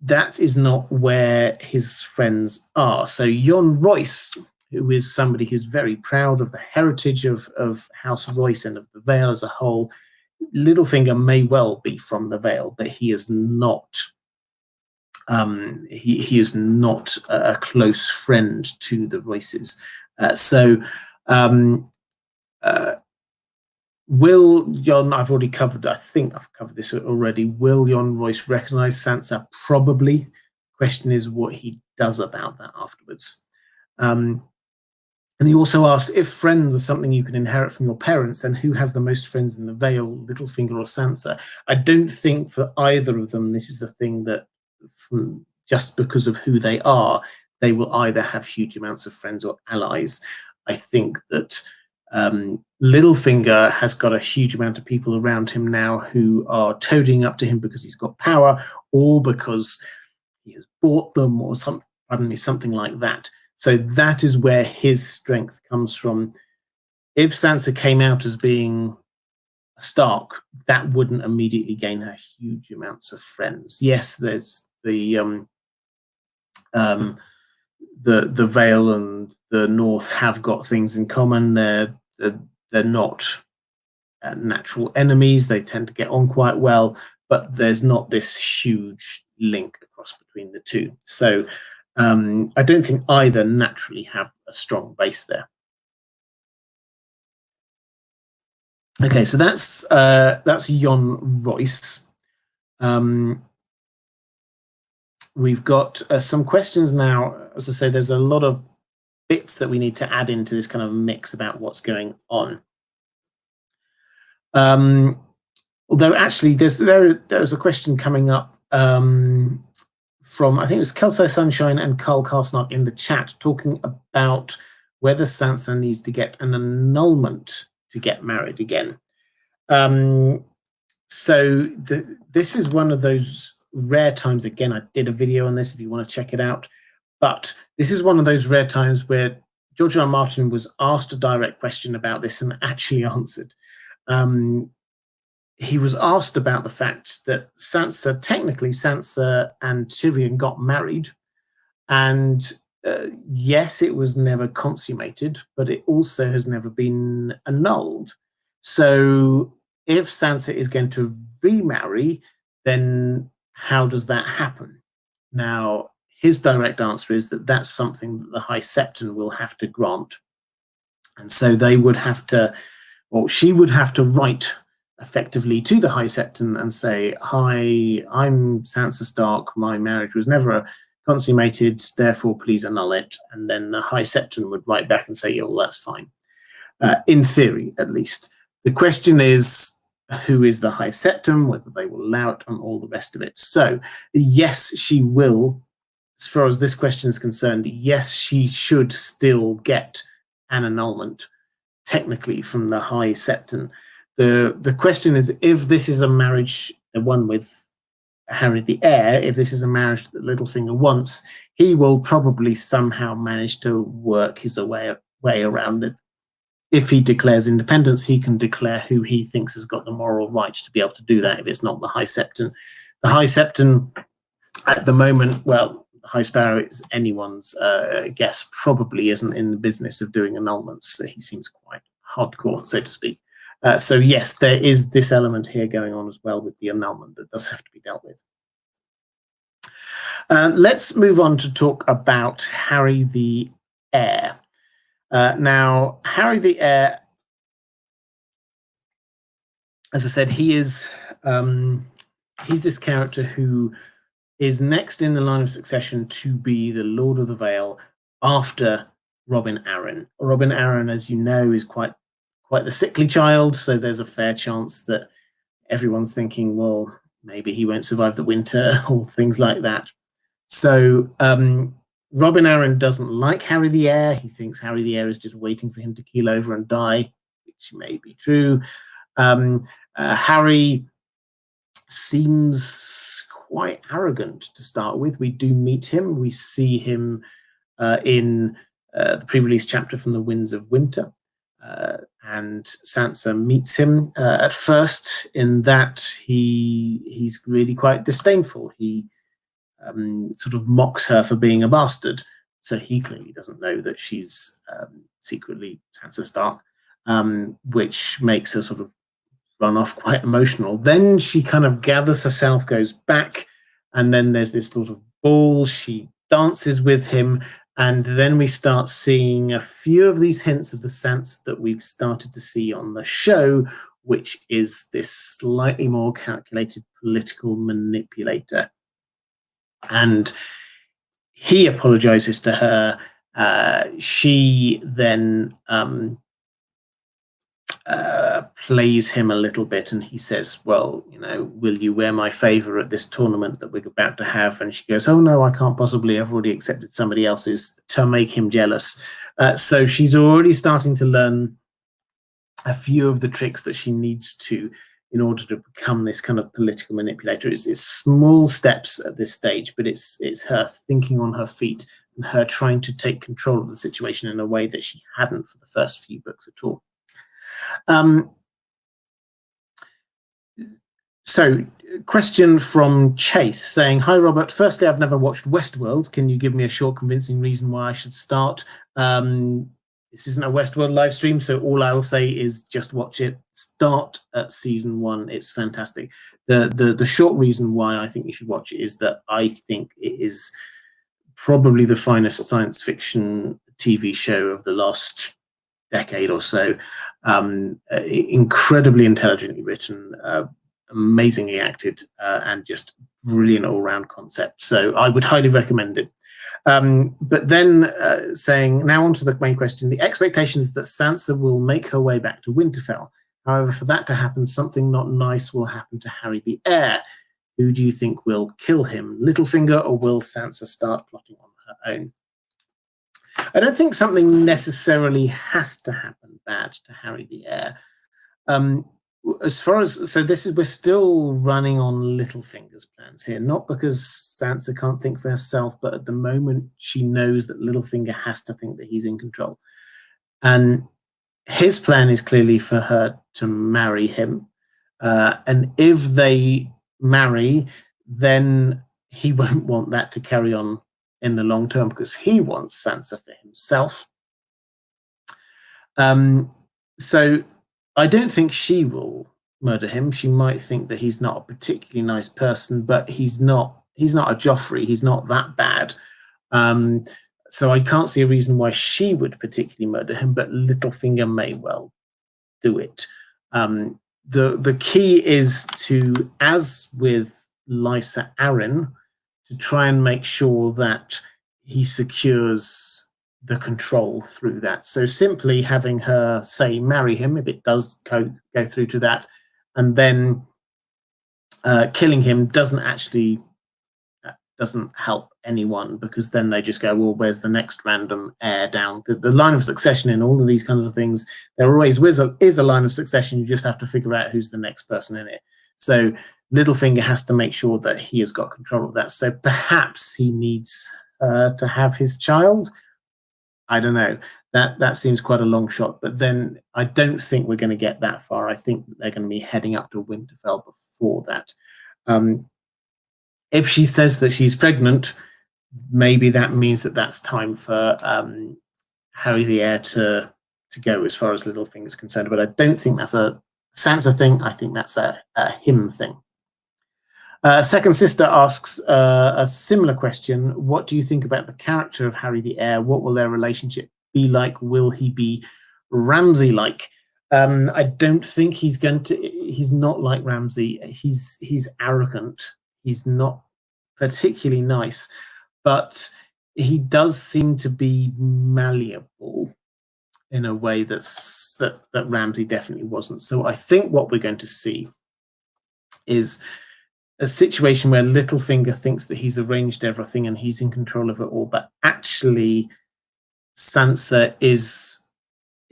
That is not where his friends are. So Jon Royce, who is somebody who's very proud of the heritage of House Royce and of the Vale as a whole, Littlefinger may well be from the Vale, but he is not. He is not a close friend to the Royces. Will Jon, I've already covered, I think I've covered this already. Will Jon Royce recognize Sansa? Probably. Question is what he does about that afterwards. And he also asks, if friends are something you can inherit from your parents, then who has the most friends in the Vale, Littlefinger or Sansa? I don't think for either of them this is a thing that, just because of who they are, they will either have huge amounts of friends or allies. I think that Littlefinger has got a huge amount of people around him now who are toadying up to him because he's got power, or because he has bought them, or something like that. So that is where his strength comes from. If Sansa came out as being a Stark, that wouldn't immediately gain her huge amounts of friends. Yes, there's the Vale and the North have got things in common. They're not natural enemies. They tend to get on quite well, but there's not this huge link across between the two. So I don't think either naturally have a strong base there. Okay, so that's Jon Royce. We've got some questions now. As I say, there's a lot of bits that we need to add into this kind of mix about what's going on. Although actually, there's a question coming up from, I think it was Kelso Sunshine and Carl Carsnock in the chat, talking about whether Sansa needs to get an annulment to get married again. So this is one of those rare times. Again, I did a video on this if you want to check it out. But this is one of those rare times where George R. R. Martin was asked a direct question about this and actually answered. He was asked about the fact that technically Sansa and Tyrion got married, and yes, it was never consummated, but it also has never been annulled. So if Sansa is going to remarry, then how does that happen? Now, his direct answer is that that's something that the High Septon will have to grant. And so they would have to, or she would have to write effectively to the High Septon and say, hi, I'm Sansa Stark, my marriage was never consummated, therefore please annul it. And then the High Septon would write back and say, yeah, well, that's fine. In theory, at least. The question is, who is the High Septon, whether they will allow it, and all the rest of it. So yes, she will. As far as this question is concerned, yes, she should still get an annulment, technically, from the High Septon. The question is, if this is a marriage, the one with Harry the Heir, if this is a marriage that Littlefinger wants, he will probably somehow manage to work his way around it. If he declares independence, he can declare who he thinks has got the moral right to be able to do that if it's not the High Septon. The High Septon, at the moment, well, High Sparrow is anyone's guess, probably isn't in the business of doing annulments. So he seems quite hardcore, so to speak. So yes, there is this element here going on as well with the annulment that does have to be dealt with. Let's move on to talk about Harry the Heir. Now, Harry the Heir, as I said, he's this character who is next in the line of succession to be the Lord of the Vale after Robin Arryn. Robin Arryn, as you know, is quite the sickly child, so there's a fair chance that everyone's thinking, well, maybe he won't survive the winter or things like that. So Robin Arryn doesn't like Harry the Heir. He thinks Harry the Heir is just waiting for him to keel over and die, which may be true. Harry seems quite arrogant to start with. We do meet him. We see him in the pre-release chapter from the Winds of Winter. And Sansa meets him at first in that he's really quite disdainful. He sort of mocks her for being a bastard. So he clearly doesn't know that she's secretly Sansa Stark, which makes her sort of run off quite emotional. Then she kind of gathers herself, goes back, and then there's this sort of ball. She dances with him, and then we start seeing a few of these hints of the Sansa that we've started to see on the show, which is this slightly more calculated political manipulator. And he apologizes to her. She then plays him a little bit, and he says, well, you know, will you wear my favor at this tournament that we're about to have? And she goes, oh no, I can't possibly, I've already accepted somebody else's, to make him jealous. So she's already starting to learn a few of the tricks that she needs to in order to become this kind of political manipulator. It's small steps at this stage, but it's her thinking on her feet and her trying to take control of the situation in a way that she hadn't for the first few books at all. So, question from Chase saying, hi, Robert. Firstly, I've never watched Westworld. Can you give me a short, convincing reason why I should start? This isn't a Westworld live stream, so all I will say is just watch it. Start at season 1. It's fantastic. The short reason why I think you should watch it is that I think it is probably the finest science fiction TV show of the last decade or so. Incredibly intelligently written, amazingly acted, and just brilliant all-round concept. So I would highly recommend it. But then saying, now on to the main question, the expectation is that Sansa will make her way back to Winterfell. However, for that to happen, something not nice will happen to Harry the Heir. Who do you think will kill him, Littlefinger, or will Sansa start plotting on her own? I don't think something necessarily has to happen bad to Harry the Heir. As far as, so this is, we're still running on Littlefinger's plans here, not because Sansa can't think for herself, but at the moment she knows that Littlefinger has to think that he's in control. And his plan is clearly for her to marry him. And if they marry, then he won't want that to carry on in the long term because he wants Sansa for himself. So I don't think she will murder him. She might think that he's not a particularly nice person, but he's not a Joffrey. He's not that bad. So I can't see a reason why she would particularly murder him, but Littlefinger may well do it. The key is to, as with Lysa Arryn, to try and make sure that he secures the control through that. So simply having her say marry him, if it does go through to that, and then killing him doesn't help anyone, because then they just go, well, where's the next random heir down? The line of succession in all of these kinds of things, there always is a line of succession. You just have to figure out who's the next person in it. So Littlefinger has to make sure that he has got control of that. So perhaps he needs to have his child. I don't know. That seems quite a long shot, but then I don't think we're going to get that far. I think that they're going to be heading up to Winterfell before that. If she says that she's pregnant, maybe that means that that's time for Harry the Heir to go as far as Littlefinger is concerned. But I don't think that's a Sansa thing. I think that's a him thing. Second Sister asks a similar question. What do you think about the character of Harry the Heir? What will their relationship be like? Will he be Ramsay-like? I don't think he's going to. He's not like Ramsay. He's arrogant. He's not particularly nice, but he does seem to be malleable in a way that Ramsay definitely wasn't. So I think what we're going to see is a situation where Littlefinger thinks that he's arranged everything and he's in control of it all, but actually Sansa is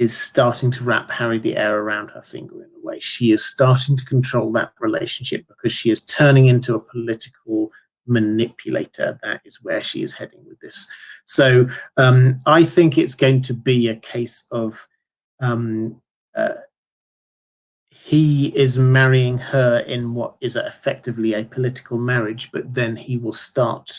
starting to wrap Harry the Heir around her finger in a way. She is starting to control that relationship because she is turning into a political manipulator. That is where she is heading with this. So I think it's going to be a case of he is marrying her in what is effectively a political marriage, but then he will start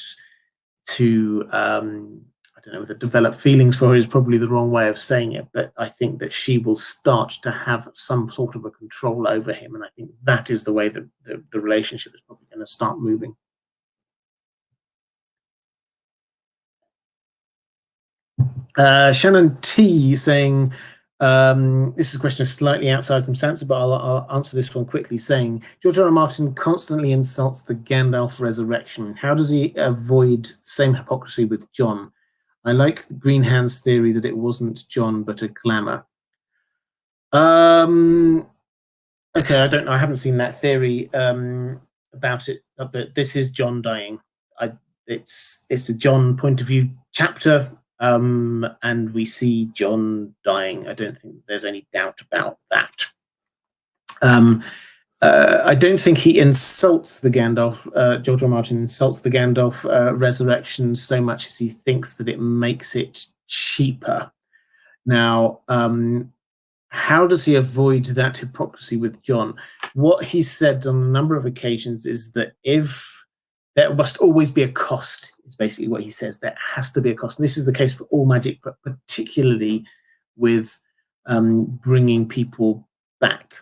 to, I don't know, whether develop feelings for her is probably the wrong way of saying it, but I think that she will start to have some sort of a control over him. And I think that is the way that the relationship is probably going to start moving. Shannon T saying, this is a question slightly outside from Sansa, but I'll answer this one quickly, saying, George R.R. Martin constantly insults the Gandalf resurrection. How does he avoid same hypocrisy with Jon? I like the Green Hand's theory that it wasn't Jon, but a glamour. Okay, I don't know. I haven't seen that theory about it, but this is Jon dying. It's a Jon point of view chapter. And we see Jon dying. I don't think there's any doubt about that. I don't think he insults the Gandalf, George R. Martin insults the Gandalf resurrection so much as he thinks that it makes it cheaper. Now, how does he avoid that hypocrisy with Jon? What he said on a number of occasions is that if there must always be a cost, is basically what he says. There has to be a cost. And this is the case for all magic, but particularly with bringing people back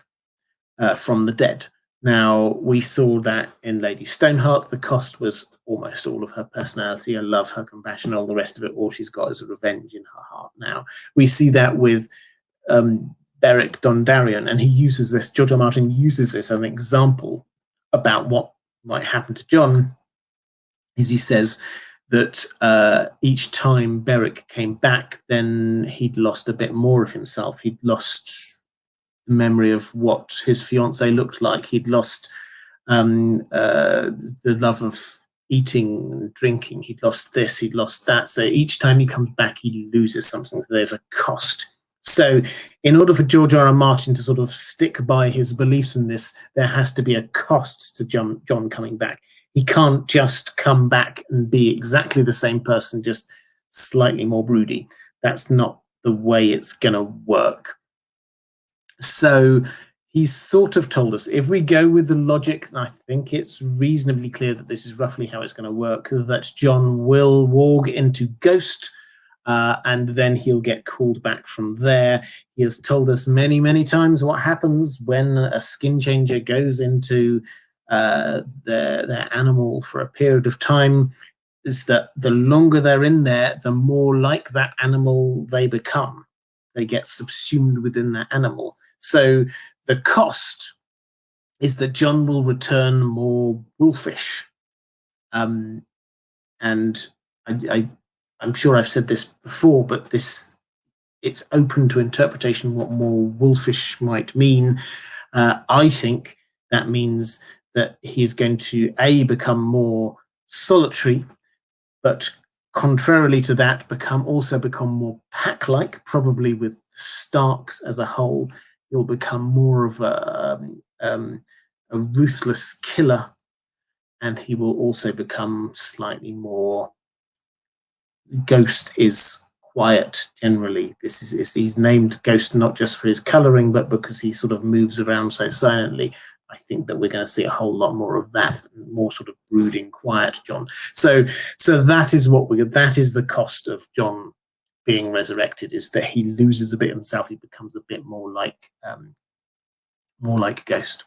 from the dead. Now, we saw that in Lady Stoneheart. The cost was almost all of her personality, her love, her compassion, all the rest of it. All she's got is a revenge in her heart now. We see that with Beric Dondarrion, and he uses this, George R. Martin uses this as an example about what might happen to Jon, is he says that each time Beric came back, then he'd lost a bit more of himself. He'd lost the memory of what his fiancée looked like. He'd lost the love of eating and drinking. He'd lost this, he'd lost that. So each time he comes back, he loses something. So there's a cost. So in order for George R. R. Martin to sort of stick by his beliefs in this, there has to be a cost to Jon coming back. He can't just come back and be exactly the same person, just slightly more broody. That's not the way it's going to work. So he's sort of told us, if we go with the logic, and I think it's reasonably clear that this is roughly how it's going to work, that Jon will warg into Ghost, and then he'll get called back from there. He has told us many, many times what happens when a skin changer goes into their animal for a period of time, is that the longer they're in there, the more like that animal they become. They get subsumed within that animal. So the cost is that Jon will return more wolfish. And I'm sure I've said this before, but it's open to interpretation what more wolfish might mean. I think that means that he is going to become more solitary, but contrarily to that, become more pack-like, probably with the Starks as a whole. He'll become more of a ruthless killer, and he will also become slightly more. Ghost is quiet generally. He's named Ghost not just for his colouring, but because he sort of moves around so silently. I think that we're going to see a whole lot more of that, more sort of brooding, quiet Jon. So that is that is the cost of Jon being resurrected, is that he loses a bit of himself. He becomes a bit more like Ghost.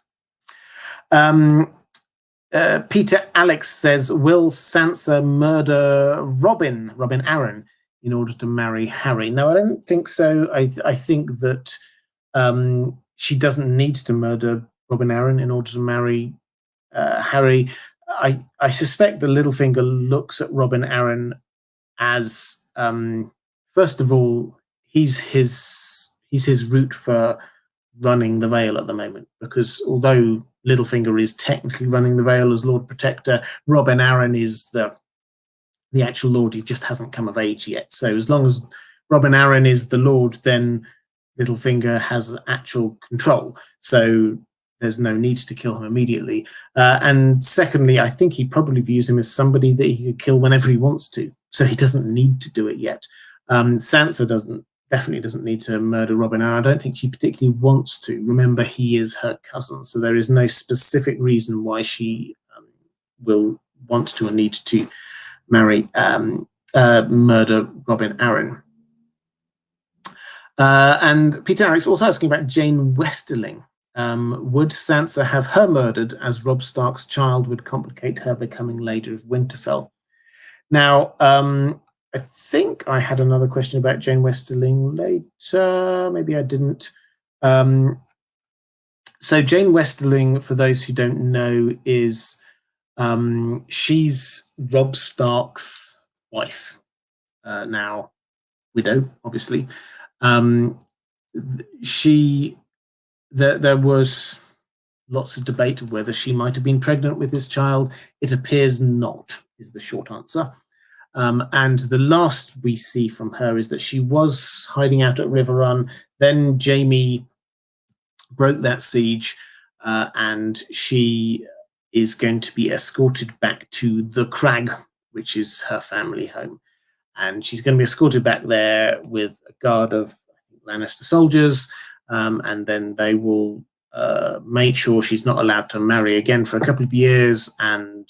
Peter Alex says, will Sansa murder Robin Arryn, in order to marry Harry? No, I don't think so. I think that she doesn't need to murder Robin Arryn in order to marry Harry. I suspect that Littlefinger looks at Robin Arryn as, first of all, he's his route for running the Vale at the moment, because although Littlefinger is technically running the Vale as Lord Protector, Robin Arryn is the actual Lord. He just hasn't come of age yet. So as long as Robin Arryn is the Lord, then Littlefinger has actual control. So there's no need to kill him immediately. And secondly, I think he probably views him as somebody that he could kill whenever he wants to. So he doesn't need to do it yet. Sansa definitely doesn't need to murder Robin, and I don't think she particularly wants to. Remember, he is her cousin, so there is no specific reason why she will want to or need to murder Robin Arryn. And Peter Alex also asking about Jane Westerling. Would Sansa have her murdered, as Robb Stark's child would complicate her becoming Lady of Winterfell? Now, I think I had another question about Jane Westerling later. Maybe I didn't. So Jane Westerling, for those who don't know, is she's Robb Stark's wife, now widow, obviously. There was lots of debate of whether she might have been pregnant with this child. It appears not, is the short answer. And the last we see from her is that she was hiding out at River Run. Then Jaime broke that siege, and she is going to be escorted back to the Crag, which is her family home. And she's going to be escorted back there with a guard of Lannister soldiers, and then they will make sure she's not allowed to marry again for a couple of years, and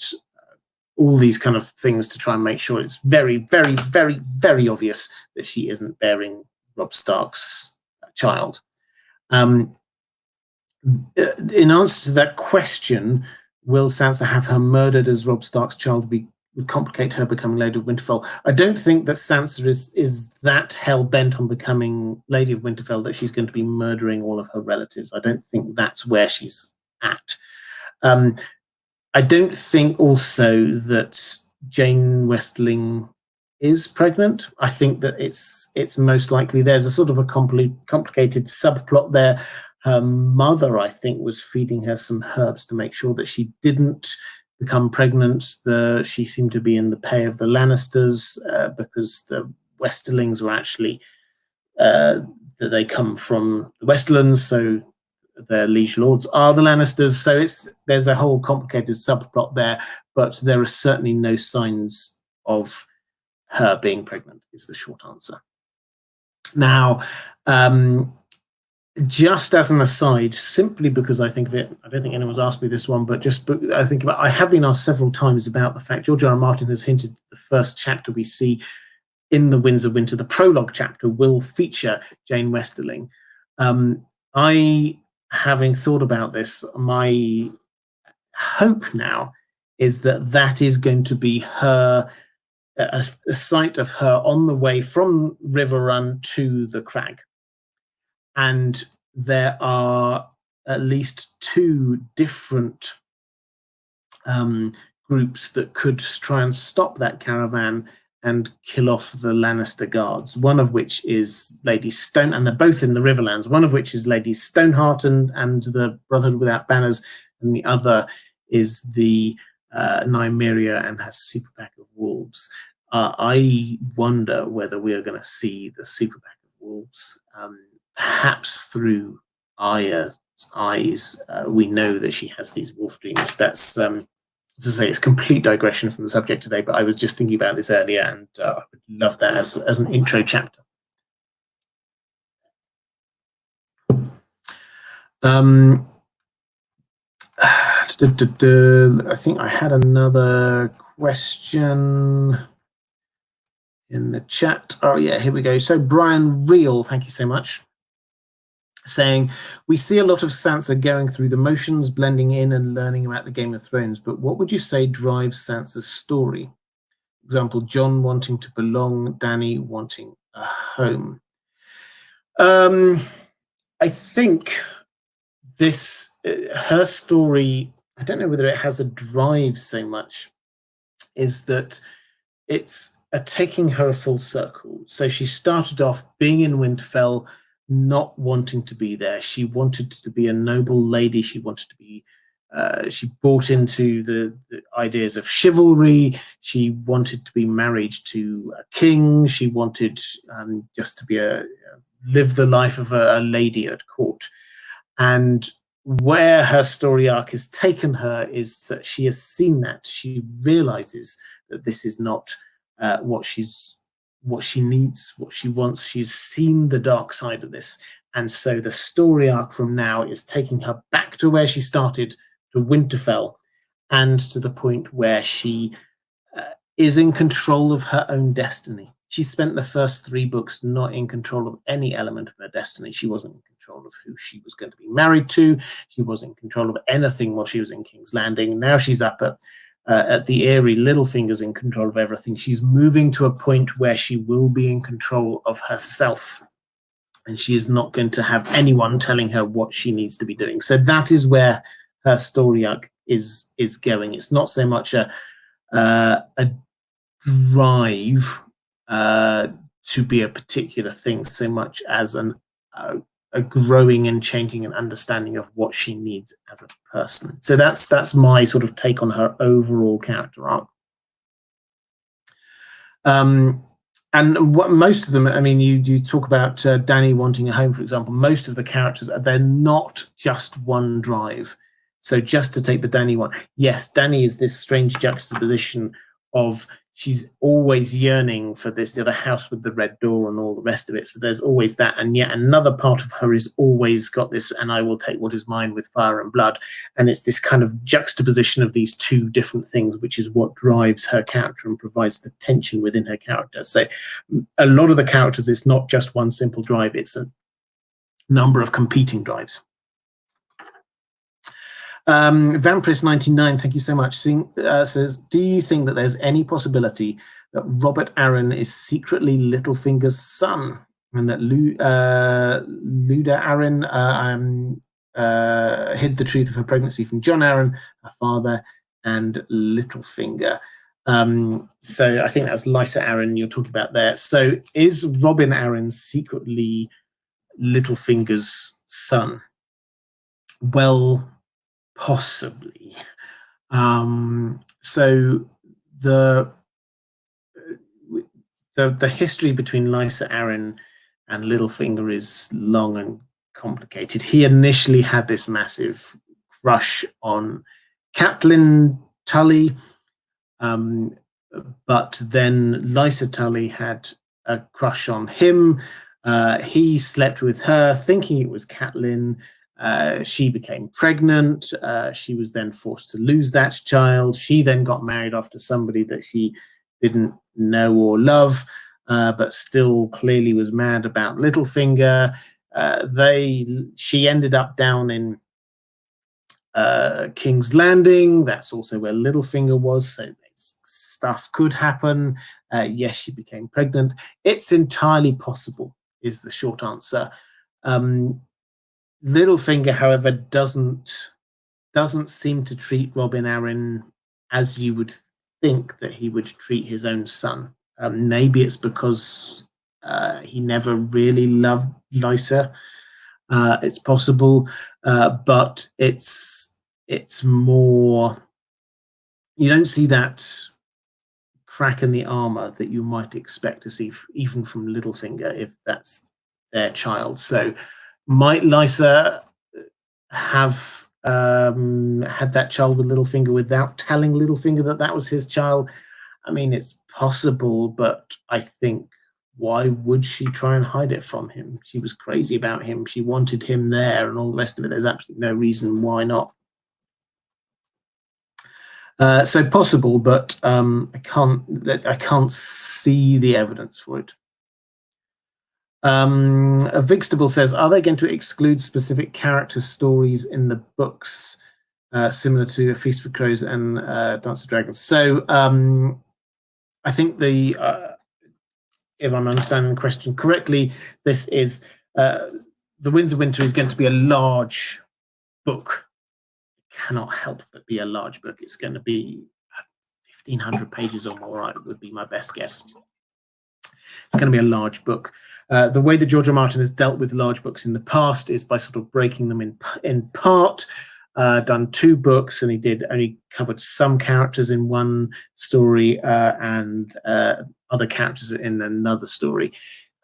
all these kind of things to try and make sure it's very, very, very, very obvious that she isn't bearing Robb Stark's child. In answer to that question, will Sansa have her murdered as Robb Stark's child would complicate her becoming Lady of Winterfell? I don't think that Sansa is that hell-bent on becoming Lady of Winterfell that she's going to be murdering all of her relatives. I don't think that's where she's at. I don't think also that Jane Westerling is pregnant. I think that it's most likely there's a sort of a complicated subplot there. Her mother, I think, was feeding her some herbs to make sure that she didn't become pregnant. She seemed to be in the pay of the Lannisters, because the Westerlings were actually that they come from the Westerlands, so their liege lords are the Lannisters. So there's a whole complicated subplot there, but there are certainly no signs of her being pregnant, is the short answer. Now, just as an aside, simply because I think of it, I don't think anyone's asked me this one, but I have been asked several times about the fact George R. R. Martin has hinted the first chapter we see in the Winds of Winter, the prologue chapter, will feature Jane Westerling. Having thought about this, my hope now is that is going to be a sight of her on the way from River Run to the Crag. And there are at least two different groups that could try and stop that caravan and kill off the Lannister guards, one of which is Lady Stone, and they're both in the Riverlands, one of which is Lady Stoneheart and the Brotherhood Without Banners, and the other is the Nymeria and her super pack of wolves. I wonder whether we are going to see the super pack of wolves, perhaps through Arya's eyes. We know that she has these wolf dreams. That's as I say, it's complete digression from the subject today, but I was just thinking about this earlier, and I would love that as an intro chapter. I think I had another question in the chat. Oh yeah, here we go. So Brian Reel, thank you so much. saying, we see a lot of Sansa going through the motions, blending in and learning about the Game of Thrones, but what would you say drives Sansa's story? For example, Jon wanting to belong, Dany wanting a home. I think her story, I don't know whether it has a drive so much, is that it's taking her a full circle. So she started off being in Winterfell, not wanting to be there. She wanted to be a noble lady. She wanted to be. She bought into the ideas of chivalry. She wanted to be married to a king. She wanted just to be live the life of a lady at court. And where her story arc has taken her is that she has seen that. She realizes that this is not what she needs, what she wants. She's seen the dark side of this. And so the story arc from now is taking her back to where she started, to Winterfell, and to the point where she is in control of her own destiny. She spent the first 3 books not in control of any element of her destiny. She wasn't in control of who she was going to be married to. She wasn't in control of anything while she was in King's Landing. Now she's up at the Eyrie. Littlefinger's in control of everything. She's moving to a point where she will be in control of herself. And she is not going to have anyone telling her what she needs to be doing. So that is where her story arc is going. It's not so much a drive to be a particular thing so much as a growing and changing and understanding of what she needs as a person. So that's my sort of take on her overall character arc. And what most of them, I mean, you talk about Dany wanting a home, for example. Most of the characters, they're not just one drive. So just to take the Dany one, yes, Dany is this strange juxtaposition of she's always yearning for this, the house with the red door and all the rest of it. So there's always that. And yet another part of her is always got this, and I will take what is mine with fire and blood. And it's this kind of juxtaposition of these two different things, which is what drives her character and provides the tension within her character. So a lot of the characters, it's not just one simple drive, it's a number of competing drives. Vampirist99, thank you so much. Says, do you think that there's any possibility that Robert Arryn is secretly Littlefinger's son, and that Luda Arryn hid the truth of her pregnancy from Jon Arryn, her father, and Littlefinger? So I think that's Lysa Arryn you're talking about there. So is Robin Arryn secretly Littlefinger's son? Well, possibly. So the history between Lysa Arryn and Littlefinger is long and complicated. He initially had this massive crush on Catelyn Tully, but then Lysa Tully had a crush on him. He slept with her, thinking it was Catelyn. She became pregnant. She was then forced to lose that child. She then got married off to somebody that she didn't know or love, but still clearly was mad about Littlefinger. She ended up down in King's Landing. That's also where Littlefinger was, so stuff could happen. Yes, she became pregnant. It's entirely possible, is the short answer. Littlefinger, however, doesn't seem to treat Robin Arryn as you would think that he would treat his own son. Maybe it's because he never really loved Lysa. It's possible, but it's more. You don't see that crack in the armor that you might expect to see even from Littlefinger if that's their child. So might Lysa have had that child with Littlefinger without telling Littlefinger that that was his child? I mean, it's possible, but I think, why would she try and hide it from him? She was crazy about him. She wanted him there and all the rest of it. There's absolutely no reason why not. So possible, but I can't see the evidence for it. Vigstable says, are they going to exclude specific character stories in the books, similar to A Feast for Crows and Dance of Dragons? So I think if I'm understanding the question correctly, this is The Winds of Winter is going to be a large book. It cannot help but be a large book. It's going to be 1,500 pages or more, would be my best guess. It's going to be a large book. The way that George R. Martin has dealt with large books in the past is by sort of breaking them in part. Done 2 books, and he only covered some characters in one story and other characters in another story.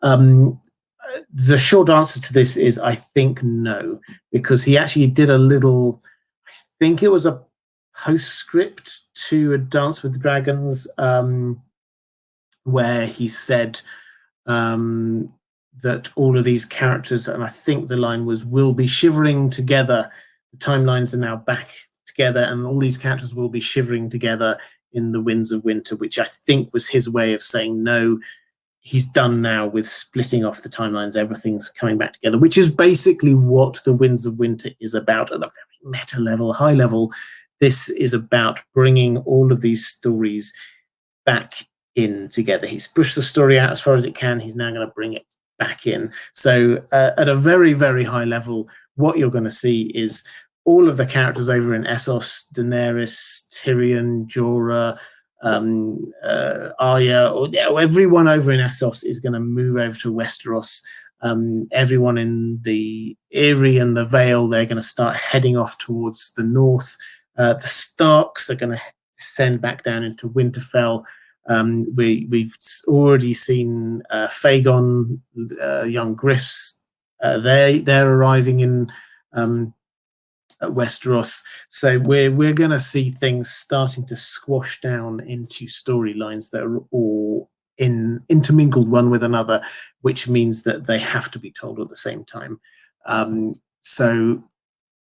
The short answer to this is, I think, no, because he actually did a little, I think it was a postscript to A Dance with Dragons, where he said that all of these characters, and I think the line was, will be shivering together. The timelines are now back together, and all these characters will be shivering together in the Winds of Winter, which I think was his way of saying, no, he's done now with splitting off the timelines. Everything's coming back together, which is basically what the Winds of Winter is about at a very meta level, high level. This is about bringing all of these stories back in together. He's pushed the story out as far as it can. He's now going to bring it back in. So at a very, very high level, what you're going to see is all of the characters over in Essos, Daenerys, Tyrion, Jorah, Arya, or everyone over in Essos is going to move over to Westeros. Everyone in the Eyrie and the Vale, they're going to start heading off towards the north. The Starks are going to descend back down into Winterfell. We've already seen Fagon, young Griffs. They're arriving in Westeros. So we're going to see things starting to squash down into storylines that are all intermingled one with another, which means that they have to be told at the same time. So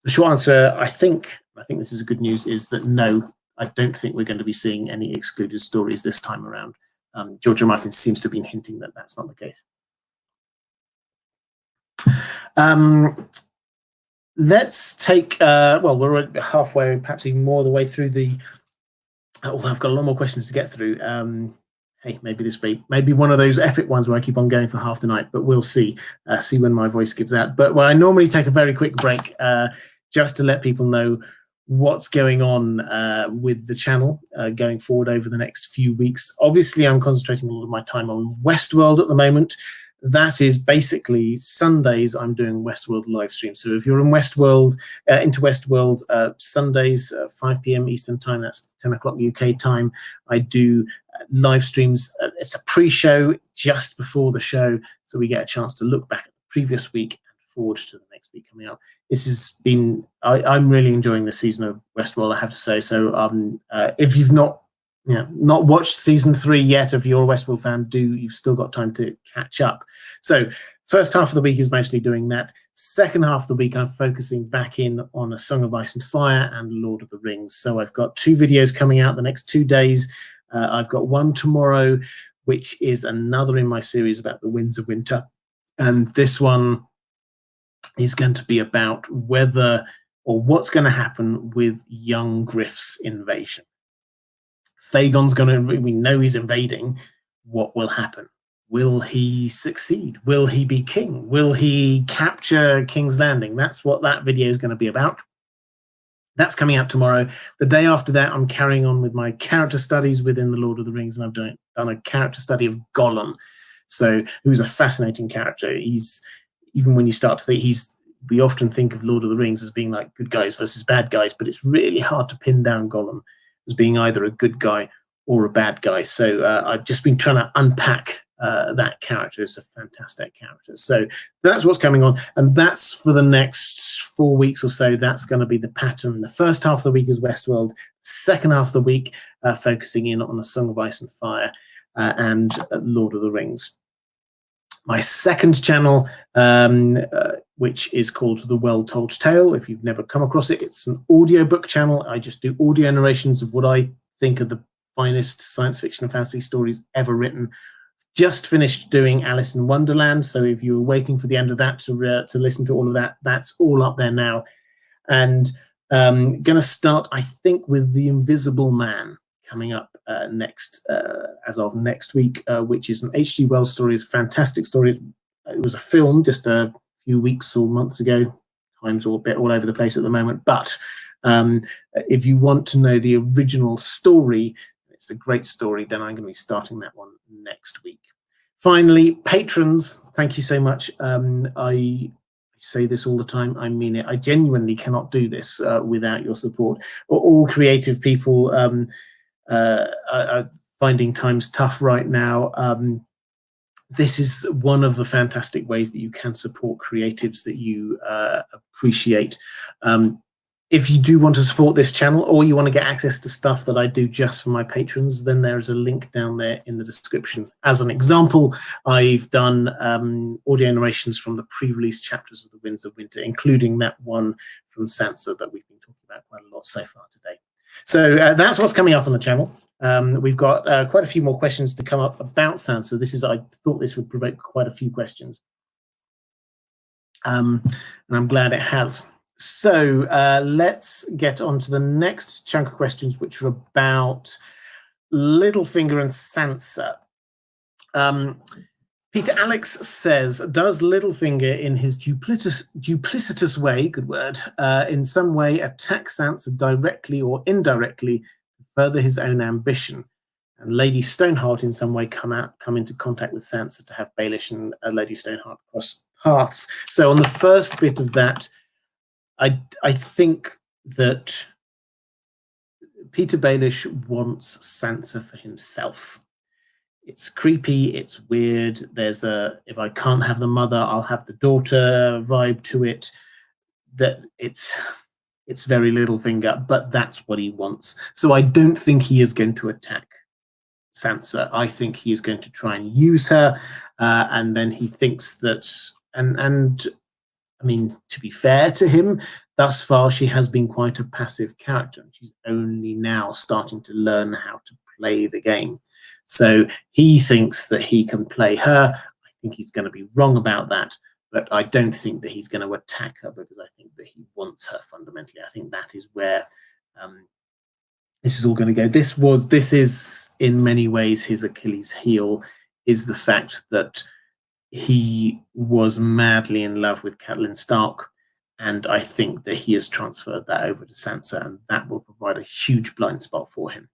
the short answer, I think this is good news, is that no, I don't think we're going to be seeing any excluded stories this time around. George R. Martin seems to have been hinting that that's not the case. Let's take, well, we're halfway, perhaps even more of the way through although I've got a lot more questions to get through. Hey, maybe this may be one of those epic ones where I keep on going for half the night, but we'll see when my voice gives out. But I normally take a very quick break just to let people know what's going on with the channel going forward over the next few weeks. Obviously, I'm concentrating a lot of my time on Westworld at the moment. That is basically Sundays I'm doing Westworld live stream. So if you're in Westworld, into Westworld, Sundays, 5 p.m. Eastern time, that's 10 o'clock UK time, I do live streams. It's a pre-show just before the show, so we get a chance to look back at the previous week and forward to the next week coming up. This has been, I'm really enjoying this season of Westworld, I have to say. So if you've not watched season 3 yet, if you're a Westworld fan, you've still got time to catch up. So first half of the week is mostly doing that. Second half of the week, I'm focusing back in on A Song of Ice and Fire and Lord of the Rings. So I've got 2 videos coming out the next 2 days. I've got one tomorrow, which is another in my series about the Winds of Winter. And this one is going to be about what's going to happen with young Griff's invasion. Fagon's we know he's invading. What will happen? Will he succeed? Will he be king? Will he capture King's Landing? That's what that video is going to be about. That's coming out tomorrow. The day after that, I'm carrying on with my character studies within the Lord of the Rings, and I've done a character study of Gollum, who's a fascinating character. He's, even when you start to think, we often think of Lord of the Rings as being like good guys versus bad guys, but it's really hard to pin down Gollum as being either a good guy or a bad guy. So I've just been trying to unpack that character. It's a fantastic character. So that's what's coming on, and that's for the next 4 weeks or so. That's going to be the pattern. The first half of the week is Westworld. Second half of the week, focusing in on A Song of Ice and Fire and Lord of the Rings. My second channel, which is called The Well-Told Tale. If you've never come across it, it's an audiobook channel. I just do audio narrations of what I think are the finest science fiction and fantasy stories ever written. just finished doing Alice in Wonderland, so if you were waiting for the end of that to listen to all of that, that's all up there now. And going to start, I think, with The Invisible Man coming up next, as of next week, which is an H.G. Wells story. It's a fantastic story. It was a film just a few weeks or months ago. Time's all a bit all over the place at the moment. But if you want to know the original story, it's a great story, then I'm going to be starting that one next week. Finally, patrons, thank you so much. I say this all the time, I mean it. I genuinely cannot do this without your support. All creative people are finding times tough right now. This is one of the fantastic ways that you can support creatives that you appreciate. If you do want to support this channel, or you want to get access to stuff that I do just for my patrons, then there's a link down there in the description. As an example, I've done audio narrations from the pre-release chapters of The Winds of Winter, including that one from Sansa that we've been talking about quite a lot so far today. So that's what's coming up on the channel. We've got quite a few more questions to come up about Sansa. I thought this would provoke quite a few questions. And I'm glad it has. So let's get on to the next chunk of questions, which are about Littlefinger and Sansa. Peter Alex says, does Littlefinger, in his duplicitous way, good word, in some way attack Sansa directly or indirectly to further his own ambition? And Lady Stoneheart in some way come into contact with Sansa to have Baelish and Lady Stoneheart cross paths. So on the first bit of that, I think that Peter Baelish wants Sansa for himself. It's creepy, it's weird. There's if I can't have the mother, I'll have the daughter vibe to it. That it's very Littlefinger, but that's what he wants. So I don't think he is going to attack Sansa. I think he is going to try and use her, and then he thinks that, and I mean, to be fair to him, thus far she has been quite a passive character, and she's only now starting to learn how to play the game. So he thinks that he can play her. I think he's going to be wrong about that, but I don't think that he's going to attack her, because I think that he wants her fundamentally. I think that is where this is all going to go. This is in many ways his Achilles heel, is the fact that he was madly in love with Catelyn Stark, and I think that he has transferred that over to Sansa, and that will provide a huge blind spot for him.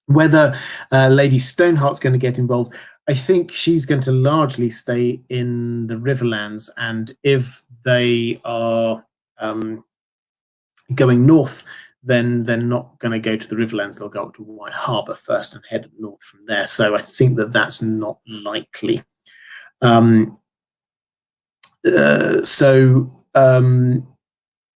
Whether Lady Stoneheart's going to get involved, I think she's going to largely stay in the Riverlands, and if they are going north, then they're not going to go to the Riverlands. They'll go up to White Harbour first and head north from there. So I think that that's not likely.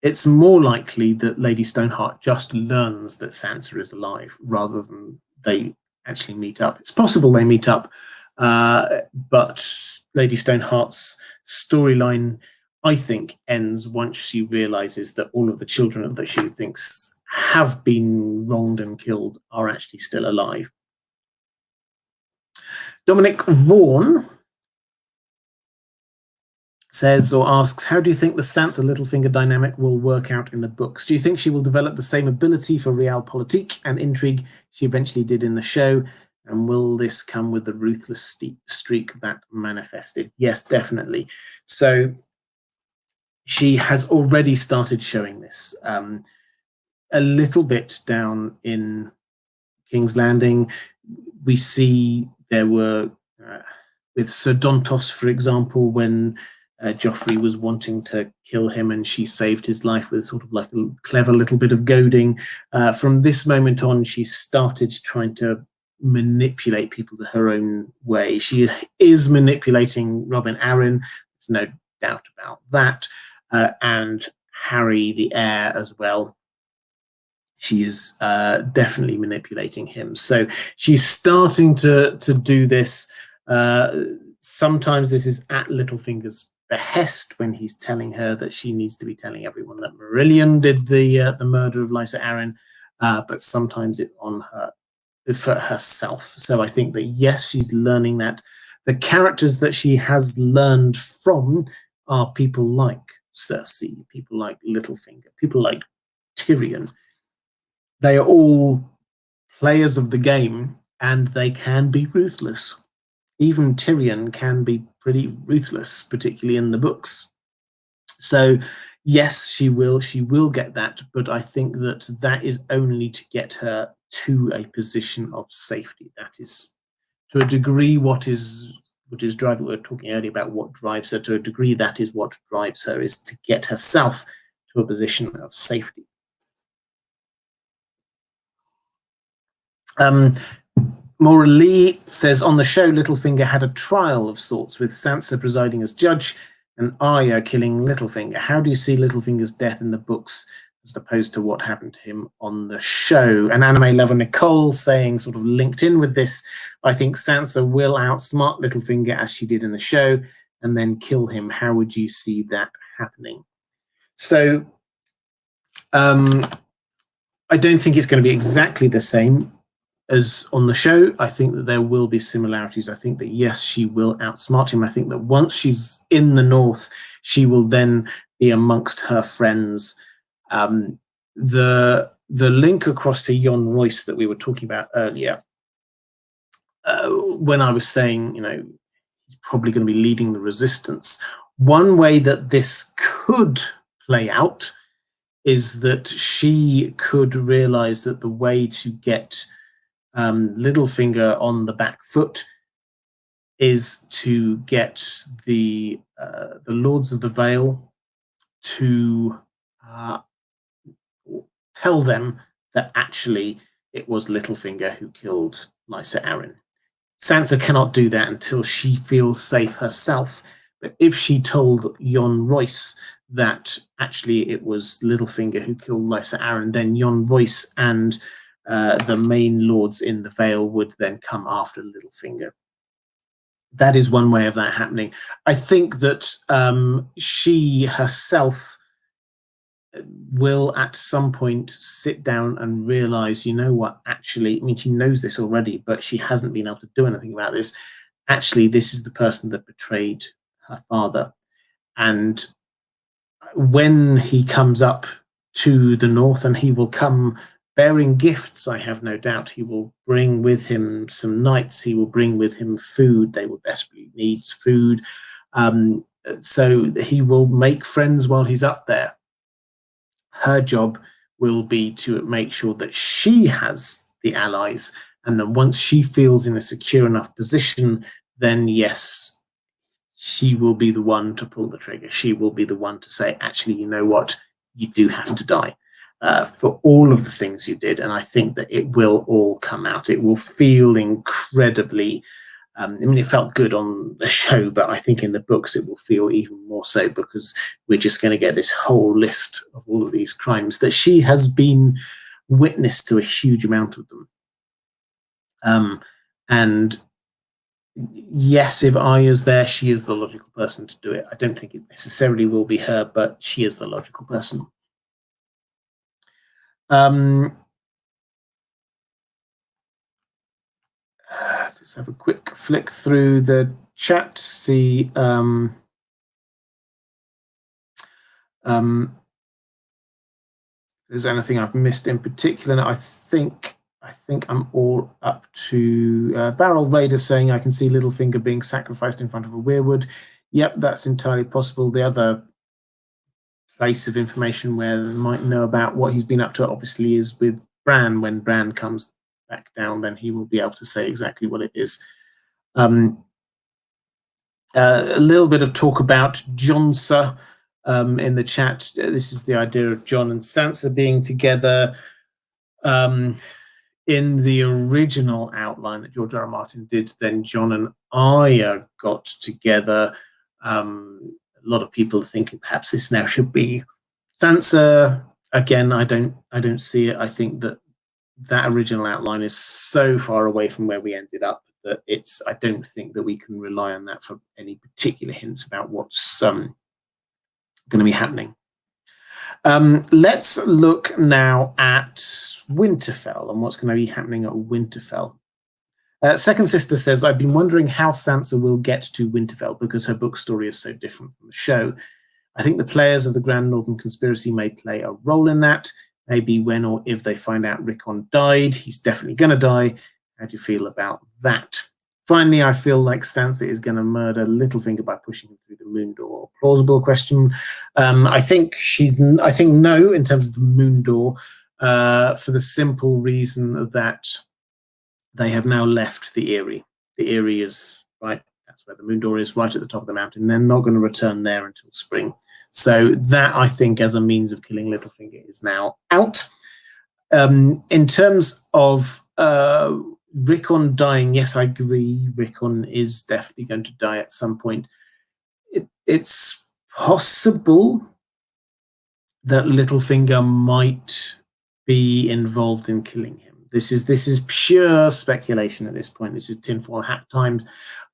It's more likely that Lady Stoneheart just learns that Sansa is alive rather than they actually meet up. It's possible they meet up, but Lady Stoneheart's storyline, I think, ends once she realizes that all of the children that she thinks have been wronged and killed are actually still alive. Dominic Vaughan says or asks, how do you think the Sansa Littlefinger dynamic will work out in the books? Do you think she will develop the same ability for realpolitik and intrigue she eventually did in the show? And will this come with the ruthless streak that manifested? Yes, definitely. So she has already started showing this. A little bit down in King's Landing, we see there were, with Sir Dontos, for example, when Joffrey was wanting to kill him and she saved his life with sort of like a clever little bit of goading. From this moment on, she started trying to manipulate people to her own way. She is manipulating Robin Arryn, there's no doubt about that, and Harry the heir as well. She is definitely manipulating him. So she's starting to do this. Sometimes this is at Littlefinger's behest, when he's telling her that she needs to be telling everyone that Marillion did the murder of Lysa Arryn, but sometimes it's on her for herself. So I think that, yes, she's learning that. The characters that she has learned from are people like Cersei, people like Littlefinger, people like Tyrion. They are all players of the game, and they can be ruthless. Even Tyrion can be pretty ruthless, particularly in the books. So yes, she will get that, but I think that that is only to get her to a position of safety. That is, to a degree, what is driving. We were talking earlier about what drives her. To a degree, that is what drives her, is to get herself to a position of safety. Maura Lee says, on the show, Littlefinger had a trial of sorts, with Sansa presiding as judge and Arya killing Littlefinger. How do you see Littlefinger's death in the books as opposed to what happened to him on the show? And anime lover Nicole saying, sort of linked in with this, I think Sansa will outsmart Littlefinger as she did in the show and then kill him. How would you see that happening? So I don't think it's going to be exactly the same as on the show. I think that there will be similarities. I think that, yes, she will outsmart him. I think that once she's in the North, she will then be amongst her friends. The link across to Jon Royce that we were talking about earlier, when I was saying, he's probably going to be leading the resistance. One way that this could play out is that she could realize that the way to get Littlefinger on the back foot is to get the Lords of the Vale to tell them that actually it was Littlefinger who killed Lysa Arryn. Sansa cannot do that until she feels safe herself. But if she told Jon Royce that actually it was Littlefinger who killed Lysa Arryn, then Jon Royce and the main lords in the Vale would then come after Littlefinger. That is one way of that happening. I think that she herself will at some point sit down and realize, what, actually, she knows this already, but she hasn't been able to do anything about this. Actually, this is the person that betrayed her father. And when he comes up to the North, and he will come bearing gifts, I have no doubt. He will bring with him some knights. He will bring with him food. They will desperately need food. So he will make friends while he's up there. Her job will be to make sure that she has the allies, and then once she feels in a secure enough position, then yes, she will be the one to pull the trigger. She will be the one to say, actually, you know what, you do have to die for all of the things you did. And I think that it will all come out. It will feel incredibly, it felt good on the show, but I think in the books it will feel even more so, because we're just going to get this whole list of all of these crimes that she has been witness to, a huge amount of them. And yes, if Arya's there, she is the logical person to do it. I don't think it necessarily will be her, but she is the logical person. Let's have a quick flick through the chat to see if there's anything I've missed in particular. I think I'm all up to Barrel Raider saying, I can see Littlefinger being sacrificed in front of a weirwood. Yep, that's entirely possible. The other place of information where they might know about what he's been up to, obviously, is with Bran. When Bran comes back down, then he will be able to say exactly what it is. A little bit of talk about Jonsa in the chat. This is the idea of Jon and Sansa being together. In the original outline that George R. R. Martin did, then Jon and Arya got together. A lot of people thinking perhaps this now should be Sansa. Again, I don't see it. I think that original outline is so far away from where we ended up that I don't think that we can rely on that for any particular hints about what's going to be happening. Let's look now at Winterfell and what's going to be happening at Winterfell. Second Sister says, I've been wondering how Sansa will get to Winterfell because her book story is so different from the show. I think the players of the Grand Northern Conspiracy may play a role in that. Maybe when or if they find out Rickon died, he's definitely going to die. How do you feel about that? Finally, I feel like Sansa is going to murder Littlefinger by pushing him through the moon door. Plausible question. I think no in terms of the moon door, for the simple reason that they have now left the Eyrie. The Eyrie is right. That's where the moon door is, right at the top of the mountain. They're not going to return there until spring. So that, I think, as a means of killing Littlefinger, is now out. In terms of Rickon dying, yes, I agree. Rickon is definitely going to die at some point. It's possible that Littlefinger might be involved in killing him. This is pure speculation at this point. This is tinfoil hat times,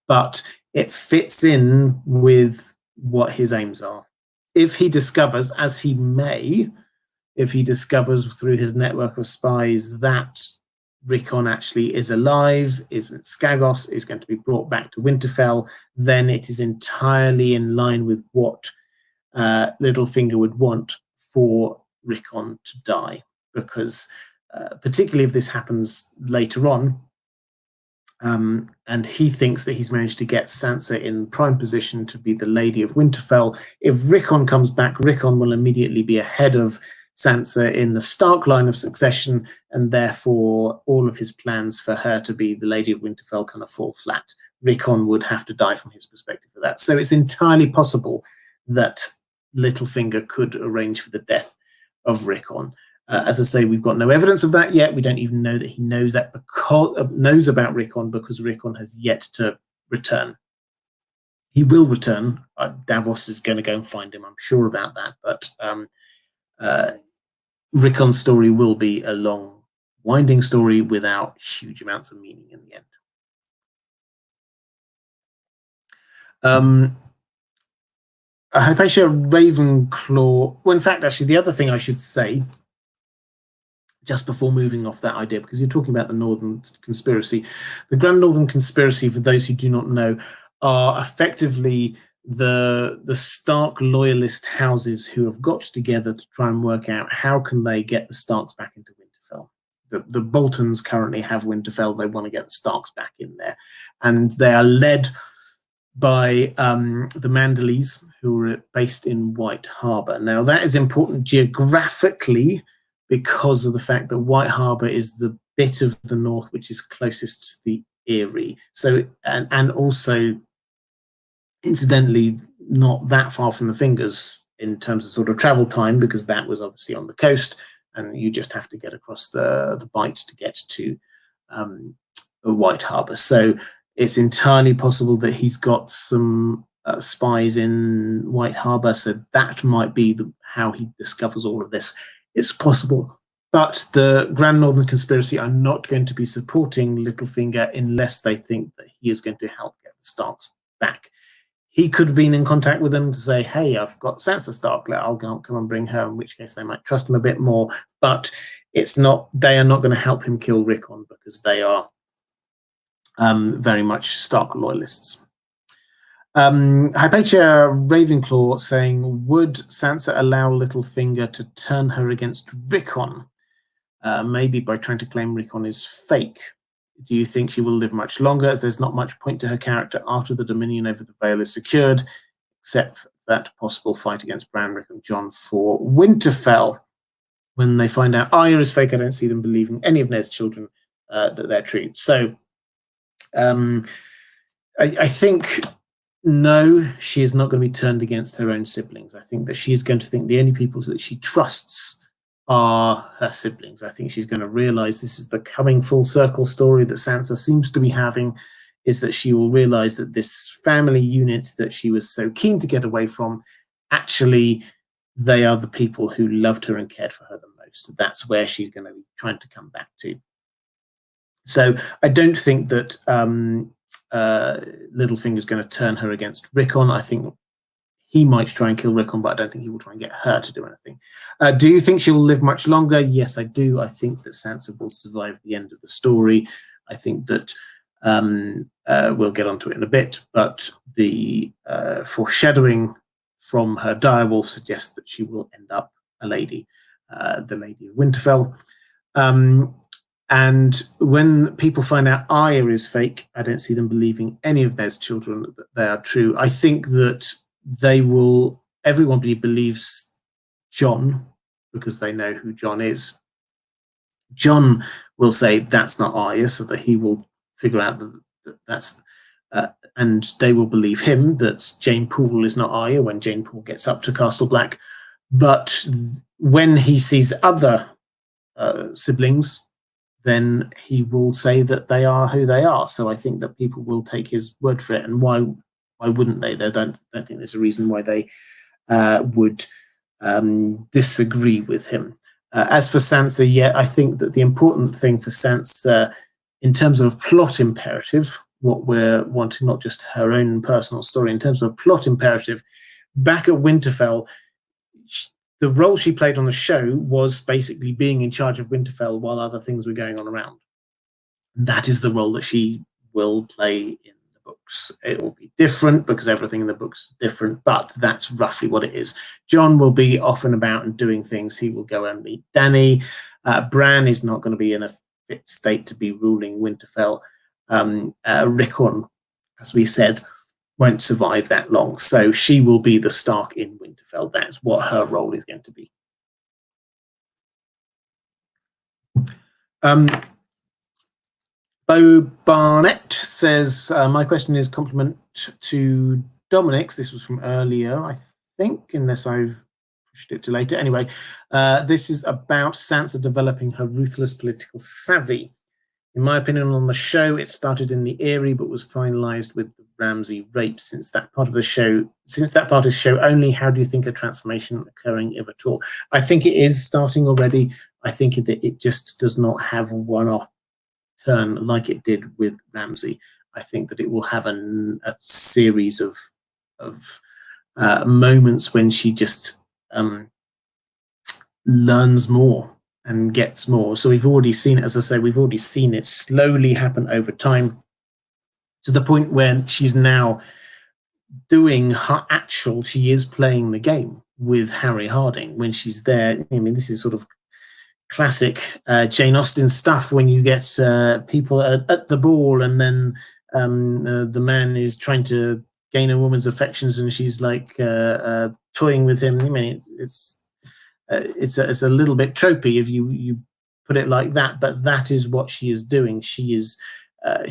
but it fits in with what his aims are. If he discovers, as he may, if he discovers through his network of spies that Rickon actually is alive, is at Skagos, is going to be brought back to Winterfell, then it is entirely in line with what Littlefinger would want for Rickon to die, because particularly if this happens later on, and he thinks that he's managed to get Sansa in prime position to be the Lady of Winterfell. If Rickon comes back, Rickon will immediately be ahead of Sansa in the Stark line of succession, and therefore all of his plans for her to be the Lady of Winterfell kind of fall flat. Rickon would have to die from his perspective for that. So it's entirely possible that Littlefinger could arrange for the death of Rickon. As I say, we've got no evidence of that yet. We don't even know that he knows that knows about Rickon, because Rickon has yet to return. He will return. Davos is going to go and find him. I'm sure about that. But Rickon's story will be a long, winding story without huge amounts of meaning in the end. Hypatia Ravenclaw. Well, in fact, actually, the other thing I should say, just before moving off that idea, because you're talking about the Northern Conspiracy. The Grand Northern Conspiracy, for those who do not know, are effectively the Stark loyalist houses who have got together to try and work out how can they get the Starks back into Winterfell. The Boltons currently have Winterfell. They want to get the Starks back in there. And they are led by the Manderleys, who are based in White Harbour. Now, that is important geographically, because of the fact that White Harbour is the bit of the north which is closest to the Eyrie. So, and also, incidentally, not that far from the Fingers in terms of sort of travel time, because that was obviously on the coast, and you just have to get across the Bight to get to White Harbour. So it's entirely possible that he's got some spies in White Harbour, so that might be how he discovers all of this. It's possible, but the Grand Northern Conspiracy are not going to be supporting Littlefinger unless they think that he is going to help get the Starks back. He could have been in contact with them to say, hey, I've got Sansa Stark, I'll come and bring her, in which case they might trust him a bit more, but it's not. They are not going to help him kill Rickon, because they are very much Stark loyalists. Hypatia Ravenclaw saying, would Sansa allow Littlefinger to turn her against Rickon? Maybe by trying to claim Rickon is fake. Do you think she will live much longer, as there's not much point to her character after the dominion over the Vale is secured, except for that possible fight against Bran, Rick and Jon for Winterfell? When they find out Arya is fake, I don't see them believing any of Ned's children that they're true. So I think... no, she is not going to be turned against her own siblings. I think that she is going to think the only people that she trusts are her siblings. I think she's going to realize this is the coming full circle story that Sansa seems to be having, is that she will realize that this family unit that she was so keen to get away from, actually, they are the people who loved her and cared for her the most. That's where she's going to be trying to come back to. So I don't think that Littlefinger's going to turn her against Rickon. I think he might try and kill Rickon, but I don't think he will try and get her to do anything. Do you think she will live much longer? Yes, I do. I think that Sansa will survive the end of the story. I think that we'll get onto it in a bit, but the foreshadowing from her direwolf suggests that she will end up a lady, the Lady of Winterfell. And when people find out Arya is fake, I don't see them believing any of their children that they are true. I think that everyone believes Jon because they know who Jon is. Jon will say that's not Arya, so that he will figure out that that's, and they will believe him that Jane Poole is not Arya when Jane Poole gets up to Castle Black. But when he sees other siblings, then he will say that they are who they are. So I think that people will take his word for it. And why wouldn't they? They don't think there's a reason why they would disagree with him. As for Sansa, yeah, I think that the important thing for Sansa, in terms of plot imperative, what we're wanting, not just her own personal story, in terms of plot imperative, back at Winterfell, the role she played on the show was basically being in charge of Winterfell while other things were going on around. That is the role that she will play in the books. It will be different because everything in the books is different, but that's roughly what it is. Jon will be off and about and doing things. He will go and meet Dany. Bran is not going to be in a fit state to be ruling Winterfell. Rickon, as we said, won't survive that long. So she will be the Stark in Winterfell. That's what her role is going to be. Bo Barnett says, my question is compliment to Dominic's. This was from earlier, I think, unless I've pushed it to later. Anyway, this is about Sansa developing her ruthless political savvy. In my opinion, on the show, it started in the Eyrie, but was finalized with the Ramsay rape. Since that part is show only, how do you think a transformation occurring, if at all? I think it is starting already. I think that it just does not have a one-off turn like it did with Ramsay. I think that it will have a series of moments when she just learns more and gets more. So we've already seen it, as I say, we've already seen it slowly happen over time to the point where she's now doing her actual, she is playing the game with Harry Harding when she's there. I mean, this is sort of classic Jane Austen stuff when you get people at the ball and then the man is trying to gain a woman's affections and she's like toying with him. I mean, it's a little bit tropey if you put it like that, but that is what she is doing. She is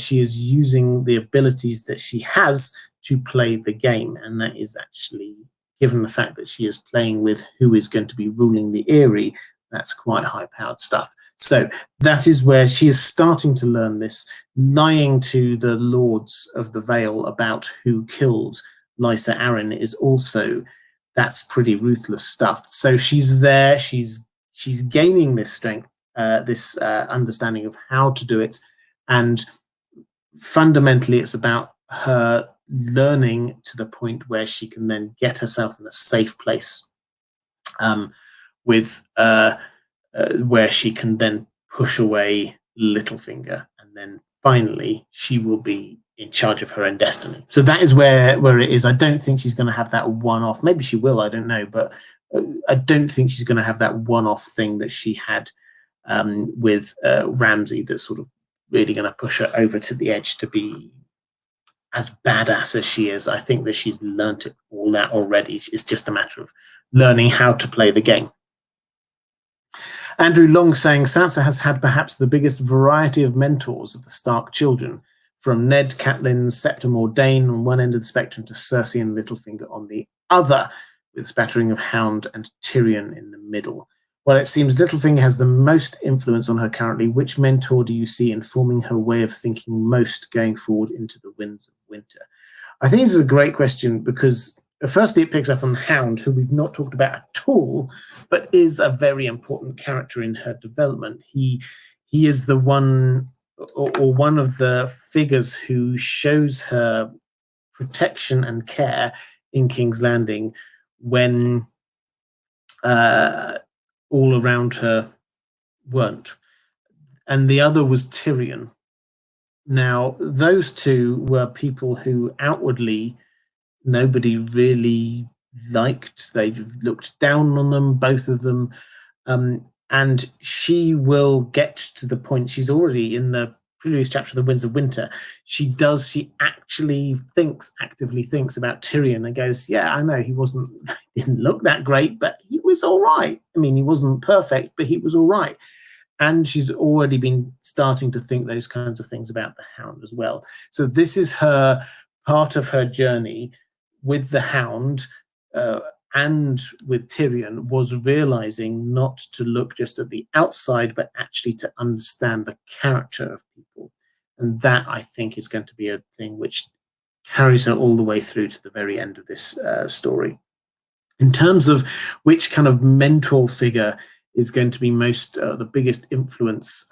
using the abilities that she has to play the game, and that is actually, given the fact that she is playing with who is going to be ruling the Eyrie, that's quite high-powered stuff. So that is where she is starting to learn this, lying to the Lords of the Vale about who killed Lysa Arryn is also, that's pretty ruthless stuff. So she's there, she's gaining this strength, this understanding of how to do it, and fundamentally it's about her learning to the point where she can then get herself in a safe place with where she can then push away Littlefinger, and then finally she will be in charge of her own destiny. So that is where it is. I don't think she's going to have that one-off. Maybe she will, I don't know, but I don't think she's going to have that one-off thing that she had with Ramsay that's sort of really going to push her over to the edge to be as badass as she is. I think that she's learnt it all that already. It's just a matter of learning how to play the game. Andrew Long saying, Sansa has had perhaps the biggest variety of mentors of the Stark children, from Ned, Catelyn, Septim or Dane on one end of the spectrum to Cersei and Littlefinger on the other, with spattering of Hound and Tyrion in the middle. Well, it seems Littlefinger has the most influence on her currently. Which mentor do you see informing her way of thinking most going forward into the Winds of Winter? I think this is a great question because firstly, it picks up on Hound, who we've not talked about at all, but is a very important character in her development. He is the one, or one of the figures who shows her protection and care in King's Landing when all around her weren't. And the other was Tyrion. Now, those two were people who outwardly nobody really liked. They looked down on them, both of them. And she will get to the point, she's already in the previous chapter of The Winds of Winter, she actually actively thinks about Tyrion and goes, yeah, I know he didn't look that great, but he was all right. I mean, he wasn't perfect, but he was all right. And she's already been starting to think those kinds of things about the Hound as well. So this is part of her journey with the Hound and with Tyrion, was realizing not to look just at the outside, but actually to understand the character of people. And that, I think, is going to be a thing which carries her all the way through to the very end of this story. In terms of which kind of mentor figure is going to be the biggest influence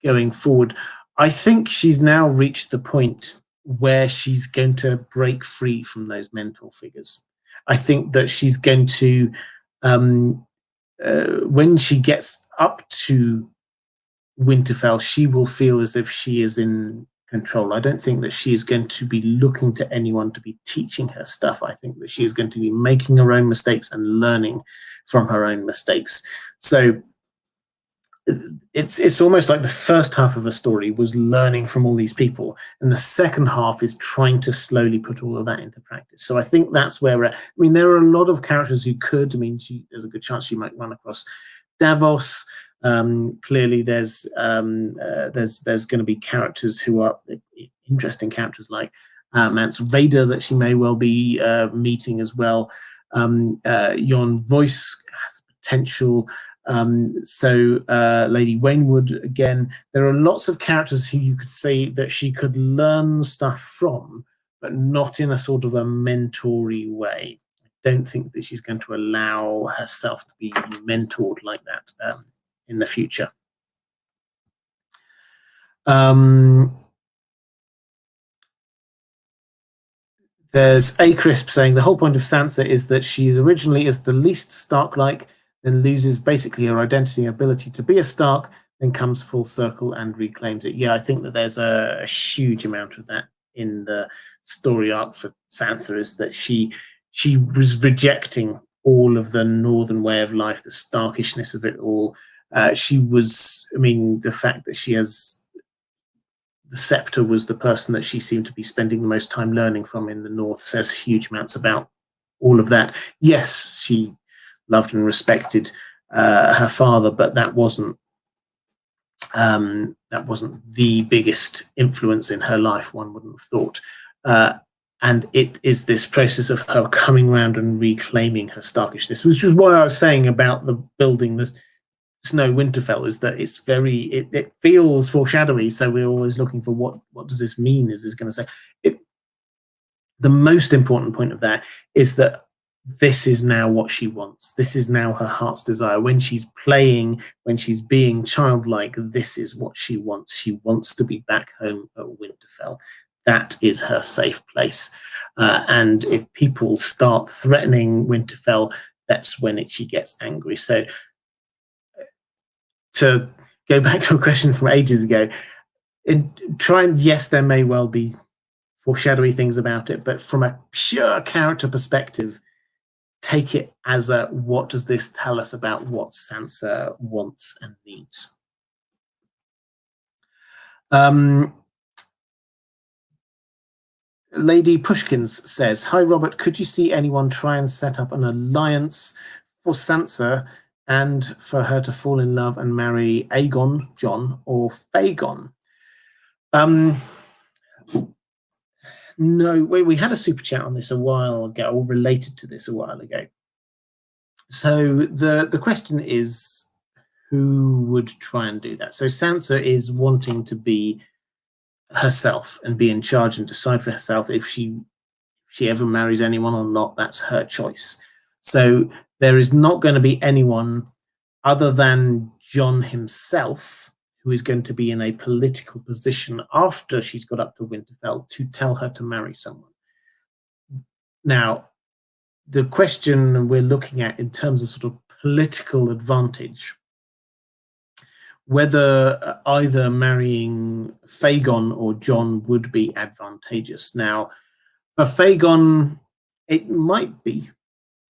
going forward, I think she's now reached the point where she's going to break free from those mentor figures. I think that she's going to, when she gets up to Winterfell, she will feel as if she is in control. I don't think that she is going to be looking to anyone to be teaching her stuff. I think that she is going to be making her own mistakes and learning from her own mistakes. So it's almost like the first half of a story was learning from all these people, and the second half is trying to slowly put all of that into practice. So I think that's where I mean, there are a lot of characters who could. I mean, there's a good chance she might run across Davos. Clearly, there's going to be characters who are interesting characters like Mance Rayder that she may well be meeting as well. Jon Royce has potential. Lady Waynwood, again, there are lots of characters who you could say that she could learn stuff from, but not in a sort of a mentory way. I don't think that she's going to allow herself to be mentored like that in the future. There's A Crisp saying the whole point of Sansa is that she originally is the least Stark-like, then loses basically her identity and ability to be a Stark, then comes full circle and reclaims it. Yeah, I think that there's a huge amount of that in the story arc for Sansa, is that she was rejecting all of the northern way of life, the Starkishness of it all. The fact that she has the scepter was the person that she seemed to be spending the most time learning from in the north, says huge amounts about all of that. Yes, she loved and respected her father, but that wasn't the biggest influence in her life, one wouldn't have thought. And it is this process of her coming around and reclaiming her Starkishness, which is why I was saying about the building this Snow Winterfell, is that it's it feels foreshadowy. So we're always looking for what does this mean? Is this going to say it? The most important point of that is that this is now what she wants. This is now her heart's desire. When she's playing, when she's being childlike, this is what she wants. She wants to be back home at Winterfell. That is her safe place. And if people start threatening Winterfell, that's when she gets angry. So to go back to a question from ages ago, yes, there may well be foreshadowy things about it, but from a pure character perspective, take it as what does this tell us about what Sansa wants and needs? Lady Pushkins says, hi, Robert, could you see anyone try and set up an alliance for Sansa and for her to fall in love and marry Aegon, Jon, or Fagon? No, we had a super chat on this a while ago, or related to this a while ago. So the question is, who would try and do that? So Sansa is wanting to be herself and be in charge and decide for herself if she ever marries anyone or not. That's her choice. So there is not going to be anyone other than Jon himself who is going to be in a political position after she's got up to Winterfell to tell her to marry someone. Now, the question we're looking at in terms of sort of political advantage, whether either marrying Fagon or Jon would be advantageous. Now, for Fagon, it might be.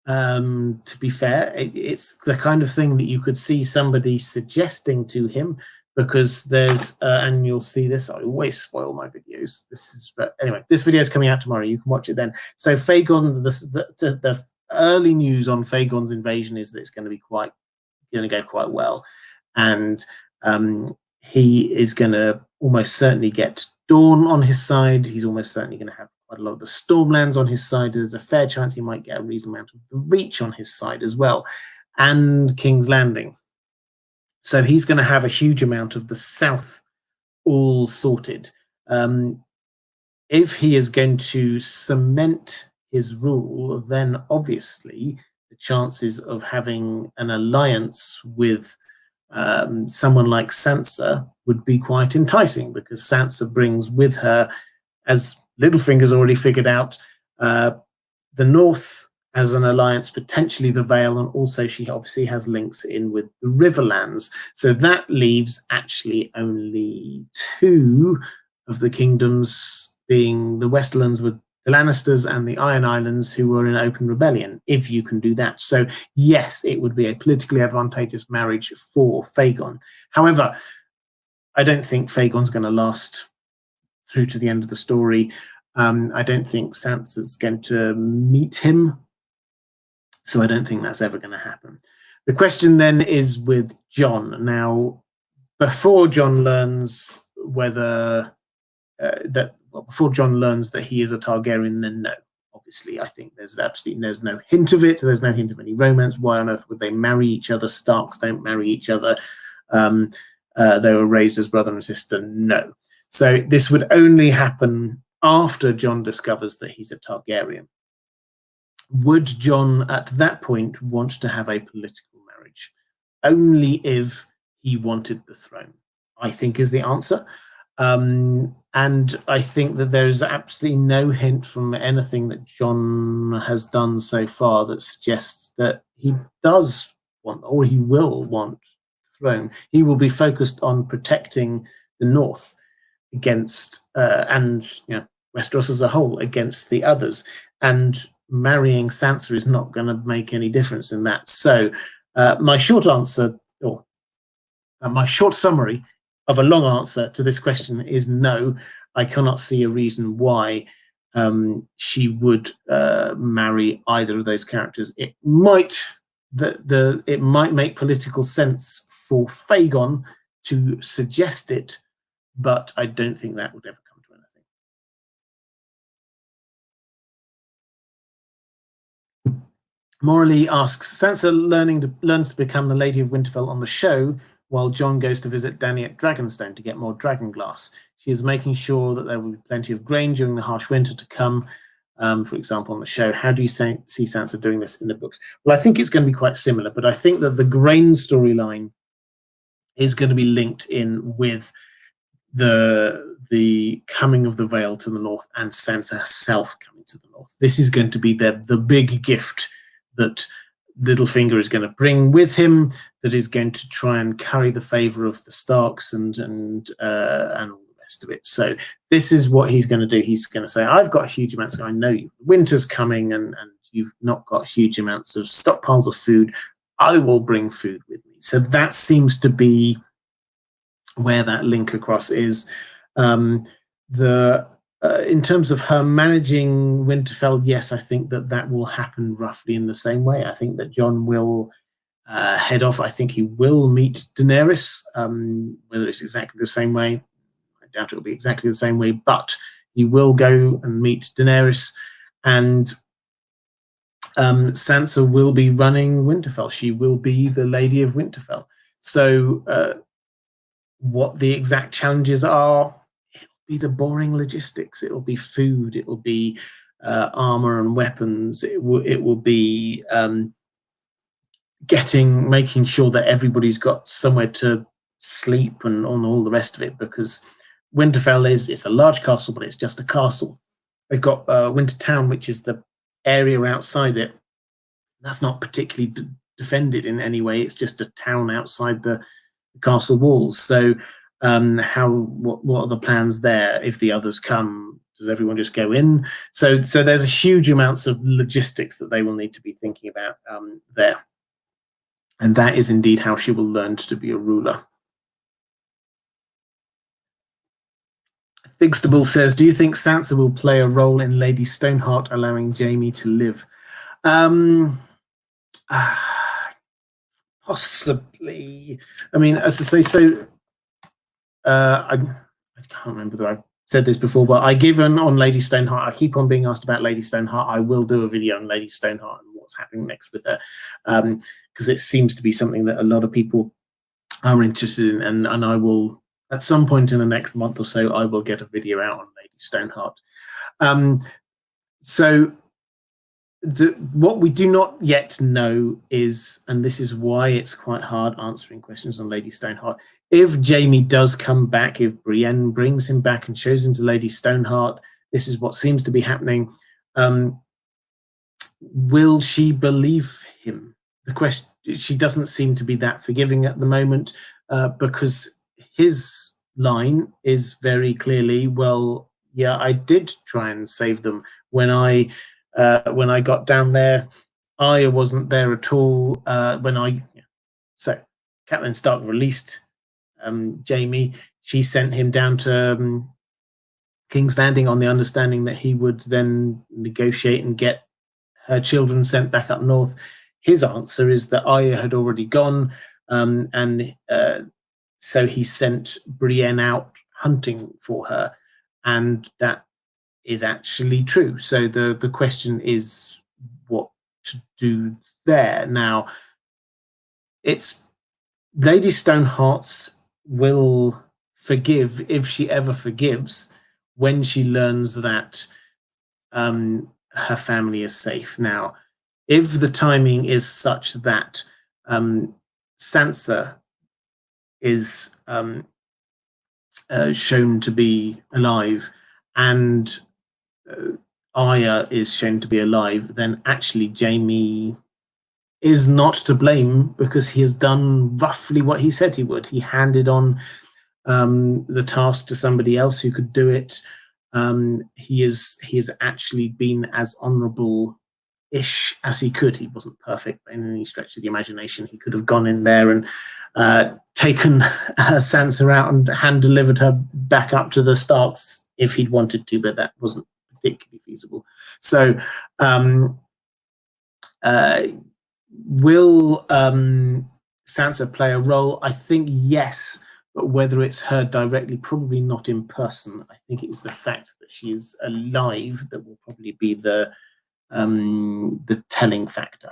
To be fair, it's the kind of thing that you could see somebody suggesting to him, because there's, and you'll see this, I always spoil my videos. But anyway, this video is coming out tomorrow. You can watch it then. So Fagon, the early news on Fagon's invasion is that it's going to go quite well. And he is going to almost certainly get Dawn on his side. He's almost certainly going to have quite a lot of the Stormlands on his side. There's a fair chance he might get a reasonable amount of the Reach on his side as well, and King's Landing. So he's going to have a huge amount of the South all sorted. If he is going to cement his rule, then obviously the chances of having an alliance with someone like Sansa would be quite enticing, because Sansa brings with her, as Littlefinger's already figured out, the North as an alliance, potentially the Vale, and also she obviously has links in with the Riverlands. So that leaves actually only 2 of the kingdoms, being the Westlands with the Lannisters and the Iron Islands, who were in open rebellion, if you can do that. So yes, it would be a politically advantageous marriage for Fagon. However, I don't think Fagon's going to last through to the end of the story. I don't think Sansa's going to meet him, so I don't think that's ever going to happen. The question then is with Jon. Now, before Jon learns whether before Jon learns that he is a Targaryen, then no. Obviously, I think there's no hint of it. There's no hint of any romance. Why on earth would they marry each other? Starks don't marry each other. They were raised as brother and sister. No. So this would only happen after Jon discovers that he's a Targaryen. Would Jon at that point want to have a political marriage? Only if he wanted the throne, I think, is the answer. And I think that there's absolutely no hint from anything that Jon has done so far that suggests that he does want, or he will want, the throne. He will be focused on protecting the North against, and Westeros as a whole, against the others. And marrying Sansa is not going to make any difference in that. So my short answer, or my short summary of a long answer to this question is no. I cannot see a reason why she would marry either of those characters. It might make political sense for Fagon to suggest it, but I don't think that would ever come to anything. Morley asks, Sansa learns to become the Lady of Winterfell on the show, while Jon goes to visit Dany at Dragonstone to get more dragonglass. She is making sure that there will be plenty of grain during the harsh winter to come, for example, on the show. How do you see Sansa doing this in the books? Well, I think it's going to be quite similar, but I think that the grain storyline is going to be linked in with the coming of the Vale to the North and Sansa herself coming to the North. This is going to be the big gift that Littlefinger is going to bring with him, that is going to try and carry the favor of the Starks and all the rest of it. So this is what he's going to do. He's going to say, I've got huge amounts. I know winter's coming and you've not got huge amounts of stockpiles of food. I will bring food with me. So that seems to be where that link across is. In terms of her managing Winterfell, yes, I think that will happen roughly in the same way. I think that Jon will head off. I think he will meet Daenerys, whether it's exactly the same way. I doubt it will be exactly the same way, but he will go and meet Daenerys, and Sansa will be running Winterfell. She will be the Lady of Winterfell. So what the exact challenges are, be the boring logistics. It will be food. It will be armor and weapons. It will be making sure that everybody's got somewhere to sleep and on all the rest of it. Because Winterfell it's a large castle, but it's just a castle. They've got Wintertown, which is the area outside it, that's not particularly defended in any way. It's just a town outside the castle walls. So what are the plans there? If the others come, does everyone just go in? So there's huge amounts of logistics that they will need to be thinking about there. And that is indeed how she will learn to be a ruler. Bigstable says, do you think Sansa will play a role in Lady Stoneheart allowing Jaime to live? Possibly. I mean, as I say, I can't remember that I've said this before, but I keep on being asked about Lady Stoneheart. I will do a video on Lady Stoneheart and what's happening next with her, because it seems to be something that a lot of people are interested in, and I will, at some point in the next month or so, I will get a video out on Lady Stoneheart. So what we do not yet know is, and this is why it's quite hard answering questions on Lady Stoneheart, if Jaime does come back, if Brienne brings him back and shows him to Lady Stoneheart, this is what seems to be happening, will she believe him? The question, she doesn't seem to be that forgiving at the moment, because his line is very clearly, well, yeah, I did try and save them when I got down there. Arya wasn't there at all. So Catelyn Stark released Jaime. She sent him down to King's Landing on the understanding that he would then negotiate and get her children sent back up north. His answer is that Arya had already gone, and so he sent Brienne out hunting for her, and that is actually true. So the question is what to do there. Now, it's Lady Stoneheart will forgive, if she ever forgives, when she learns that her family is safe. Now, if the timing is such that Sansa is shown to be alive and Arya is shown to be alive, then actually Jaime is not to blame, because he has done roughly what he said he would. He handed on the task to somebody else who could do it. He has actually been as honourable-ish as he could. He wasn't perfect by any stretch of the imagination. He could have gone in there and taken Sansa out and hand-delivered her back up to the Starks if he'd wanted to, but that wasn't particularly feasible. So will Sansa play a role? I think yes, but whether it's her directly, probably not in person. I think it is the fact that she is alive that will probably be the telling factor.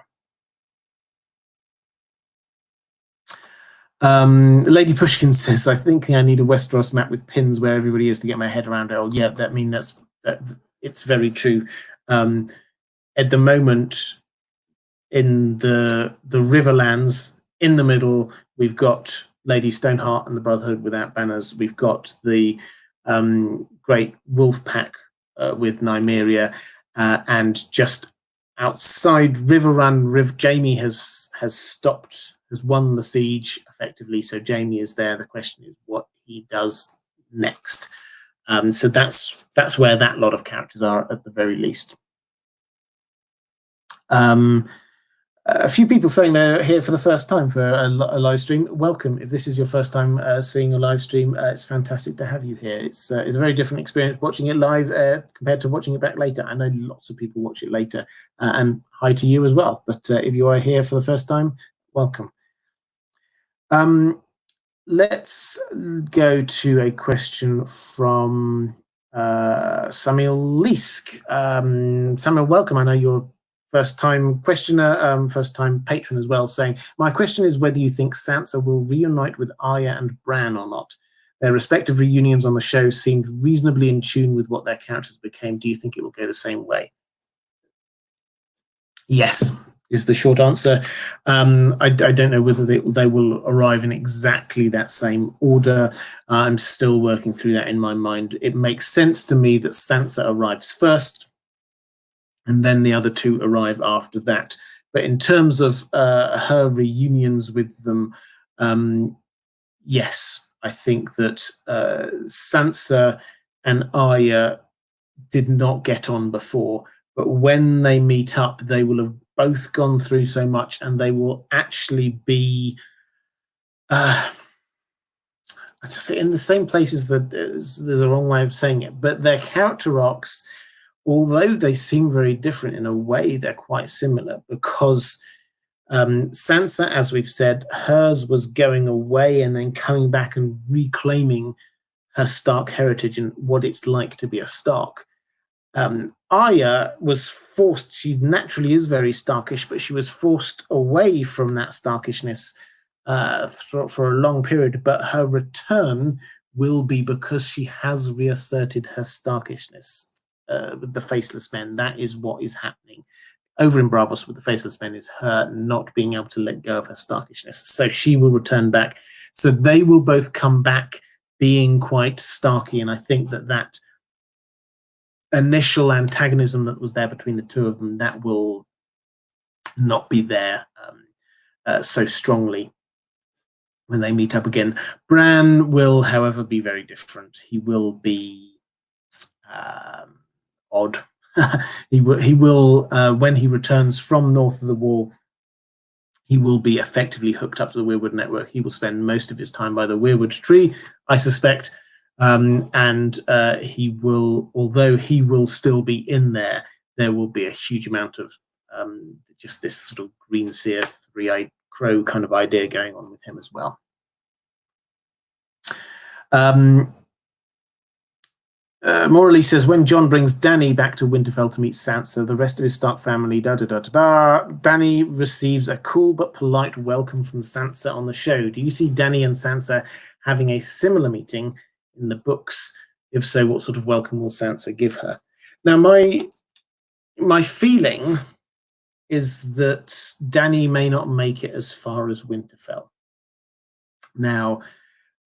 Lady Pushkin says, I think I need a Westeros map with pins where everybody is to get my head around it. Oh, yeah, it's very true. At the moment, in the Riverlands, in the middle, we've got Lady Stoneheart and the Brotherhood without banners. We've got the great wolf pack with Nymeria, and just outside Riverrun, Jaime has won the siege effectively. So Jaime is there. The question is what he does next. So that's where that lot of characters are at the very least. A few people saying they're here for the first time for a live stream. Welcome. If this is your first time seeing a live stream, it's fantastic to have you here. It's a very different experience watching it live compared to watching it back later. I know lots of people watch it later, and hi to you as well. But if you are here for the first time, welcome. Let's go to a question from Samuel Leask. Samuel, welcome. I know you're first-time questioner, first-time patron as well, saying, my question is whether you think Sansa will reunite with Arya and Bran or not. Their respective reunions on the show seemed reasonably in tune with what their characters became. Do you think it will go the same way? Yes, is the short answer. I don't know whether they will arrive in exactly that same order. I'm still working through that in my mind. It makes sense to me that Sansa arrives first, and then the other two arrive after that. But in terms of her reunions with them, yes, I think that Sansa and Arya did not get on before, but when they meet up, they will have both gone through so much, and they will actually be I just say in the same places. That there's a wrong way of saying it, but their character arcs, although they seem very different in a way, they're quite similar, because Sansa, as we've said, hers was going away and then coming back and reclaiming her Stark heritage and what it's like to be a Stark. Arya was forced, she naturally is very Starkish, but she was forced away from that Starkishness for a long period. But her return will be because she has reasserted her Starkishness with the Faceless Men. That is what is happening. Over in Bravos with the Faceless Men is her not being able to let go of her Starkishness. So she will return back. So they will both come back being quite Starky, and I think that initial antagonism that was there between the two of them, that will not be there so strongly when they meet up again. Bran will, however, be very different. He will be odd. he will when he returns from north of the wall, he will be effectively hooked up to the Weirwood network. He will spend most of his time by the Weirwood tree, I suspect. And he will, although he will still be in there, there will be a huge amount of just this sort of green seer, three-eyed crow kind of idea going on with him as well. Morley says, when Jon brings Dany back to Winterfell to meet Sansa, the rest of his Stark family, Dany receives a cool but polite welcome from Sansa on the show. Do you see Dany and Sansa having a similar meeting in the books? If so, what sort of welcome will Sansa give her? Now, my feeling is that Dany may not make it as far as Winterfell. Now,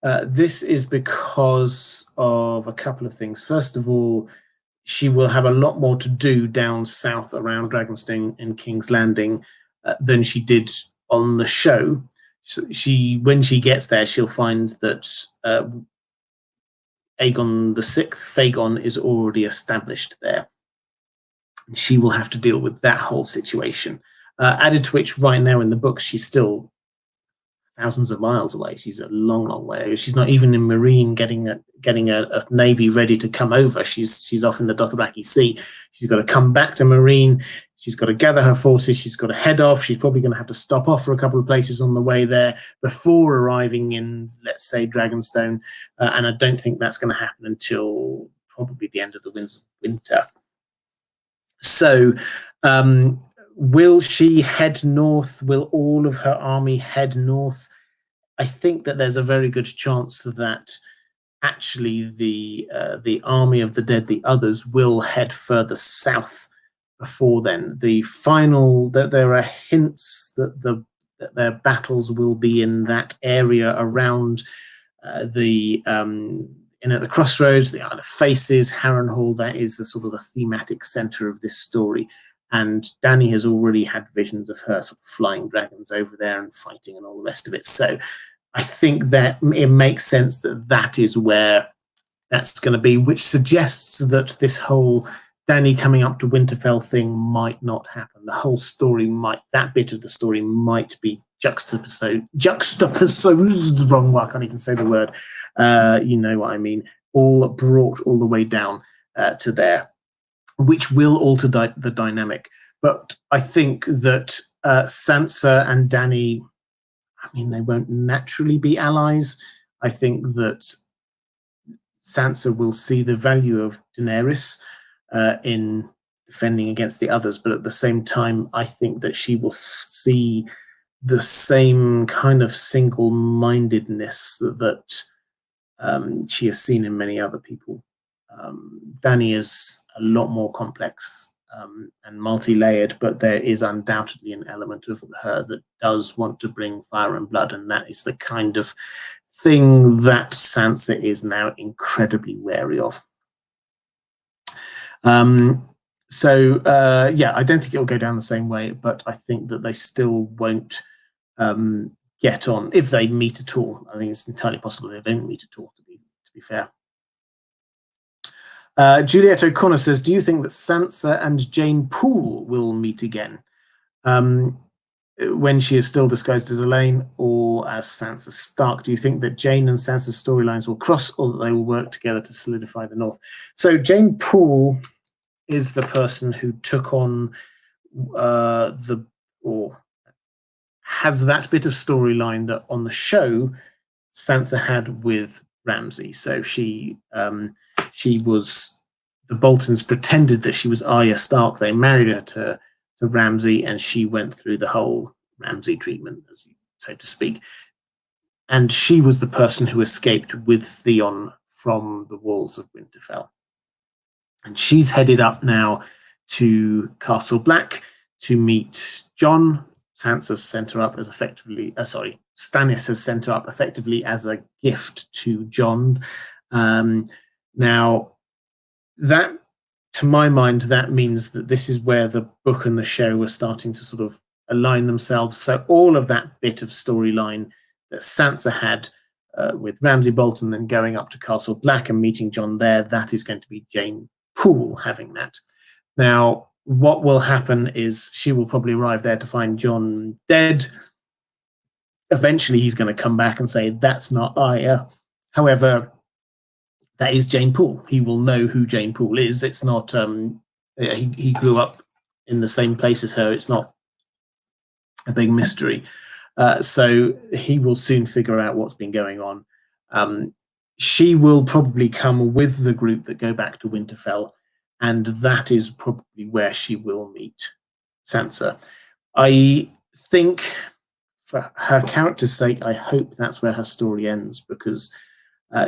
this is because of a couple of things. First of all, she will have a lot more to do down south around Dragonstone and King's Landing than she did on the show. So when she gets there, she'll find that Aegon VI, Fagon, is already established there. She will have to deal with that whole situation. Added to which, right now in the books, she's still thousands of miles away. She's a long, long way. She's not even in Marine getting a navy ready to come over. She's off in the Dothraki Sea. She's got to come back to Marine. She's got to gather her forces. She's got to head off. She's probably going to have to stop off for a couple of places on the way there before arriving in, let's say, Dragonstone. And I don't think that's going to happen until probably the end of the winter. So, will she head north? Will all of her army head north? I think that there's a very good chance that actually the army of the dead, the others, will head further south before then. That there are hints that their battles will be in that area around the crossroads, the Isle of Faces, Harrenhal. That is the sort of the thematic center of this story. And Dany has already had visions of her sort of flying dragons over there and fighting and all the rest of it. So I think that it makes sense that that is where that's going to be, which suggests that this whole Dany coming up to Winterfell thing might not happen. The whole story that bit of the story might be juxtaposed, wrong word, I can't even say the word. You know what I mean. All brought all the way down to there, which will alter the dynamic. But I think that Sansa and Dany, I mean, they won't naturally be allies. I think that Sansa will see the value of Daenerys in defending against the others, but at the same time, I think that she will see the same kind of single-mindedness that she has seen in many other people. Dany is a lot more complex and multi-layered, but there is undoubtedly an element of her that does want to bring fire and blood, and that is the kind of thing that Sansa is now incredibly wary of. So yeah, I don't think it'll go down the same way, but I think that they still won't get on if they meet at all. I think it's entirely possible they don't meet at all. To be fair. Juliet O'Connor says, "Do you think that Sansa and Jane Poole will meet again when she is still disguised as Elaine or as Sansa Stark? Do you think that Jane and Sansa's storylines will cross, or that they will work together to solidify the North?" So Jane Poole is the person who took on or has that bit of storyline that on the show Sansa had with Ramsay. So she was, the Boltons pretended that she was Arya Stark. They married her to Ramsay, and she went through the whole Ramsay treatment, so to speak. And she was the person who escaped with Theon from the walls of Winterfell. And she's headed up now to Castle Black to meet Jon. Sansa's sent her up as effectively, Stannis has sent her up effectively as a gift to Jon. Now, that, to my mind, that means that this is where the book and the show are starting to sort of align themselves. So all of that bit of storyline that Sansa had with Ramsay Bolton, then going up to Castle Black and meeting Jon there, that is going to be Jane Poole having that. Now, what will happen is she will probably arrive there to find Jon dead. Eventually, he's going to come back and say, "That's not Arya." However, that is Jane Poole. He will know who Jane Poole is. It's not, he grew up in the same place as her. It's not a big mystery. So he will soon figure out what's been going on. She will probably come with the group that go back to Winterfell, and that is probably where she will meet Sansa. I think, for her character's sake, I hope that's where her story ends, because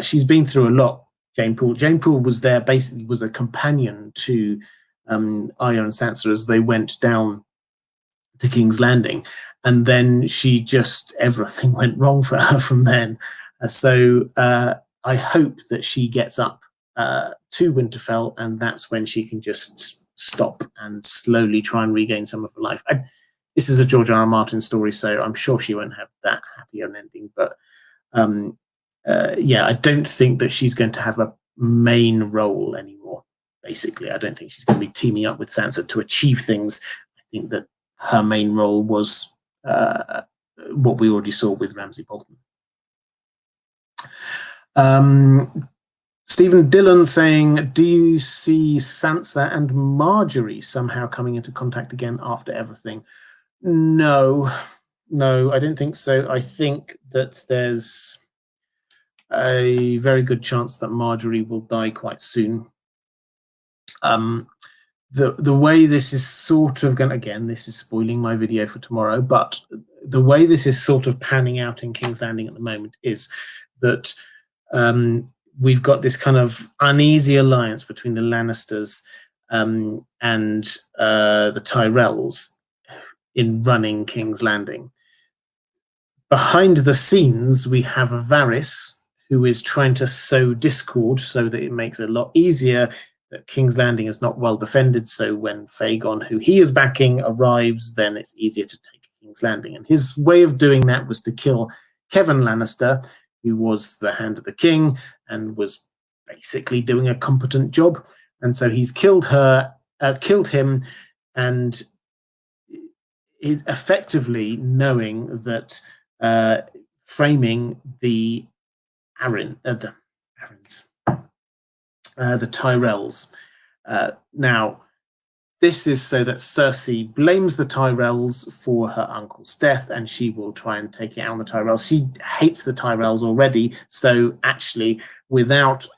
she's been through a lot, Jane Poole. Jane Poole was there, basically was a companion to Arya and Sansa as they went down to King's Landing, and then she just, everything went wrong for her from then. So I hope that she gets up to Winterfell, and that's when she can just stop and slowly try and regain some of her life. This is a George R. R. Martin story, so I'm sure she won't have that happy an ending. But yeah, I don't think that she's going to have a main role anymore. Basically, I don't think she's going to be teaming up with Sansa to achieve things. I think that her main role was what we already saw with Ramsay Bolton. Stephen Dillon saying, "Do you see Sansa and Margaery somehow coming into contact again after everything?" No, I don't think so. I think that there's a very good chance that Margaery will die quite soon. The way this is sort of going, again, this is spoiling my video for tomorrow, but the way this is sort of panning out in King's Landing at the moment is that we've got this kind of uneasy alliance between the Lannisters and the Tyrells in running King's Landing. Behind the scenes, we have Varys, who is trying to sow discord so that it makes it a lot easier that King's Landing is not well defended. So when Fagon, who he is backing, arrives, then it's easier to take King's Landing. And his way of doing that was to kill Kevan Lannister, who was the Hand of the King and was basically doing a competent job. And so he's killed him, and is effectively knowing that framing the the Tyrells. Now, this is so that Cersei blames the Tyrells for her uncle's death, and she will try and take it out on the Tyrells. She hates the Tyrells already, so actually, without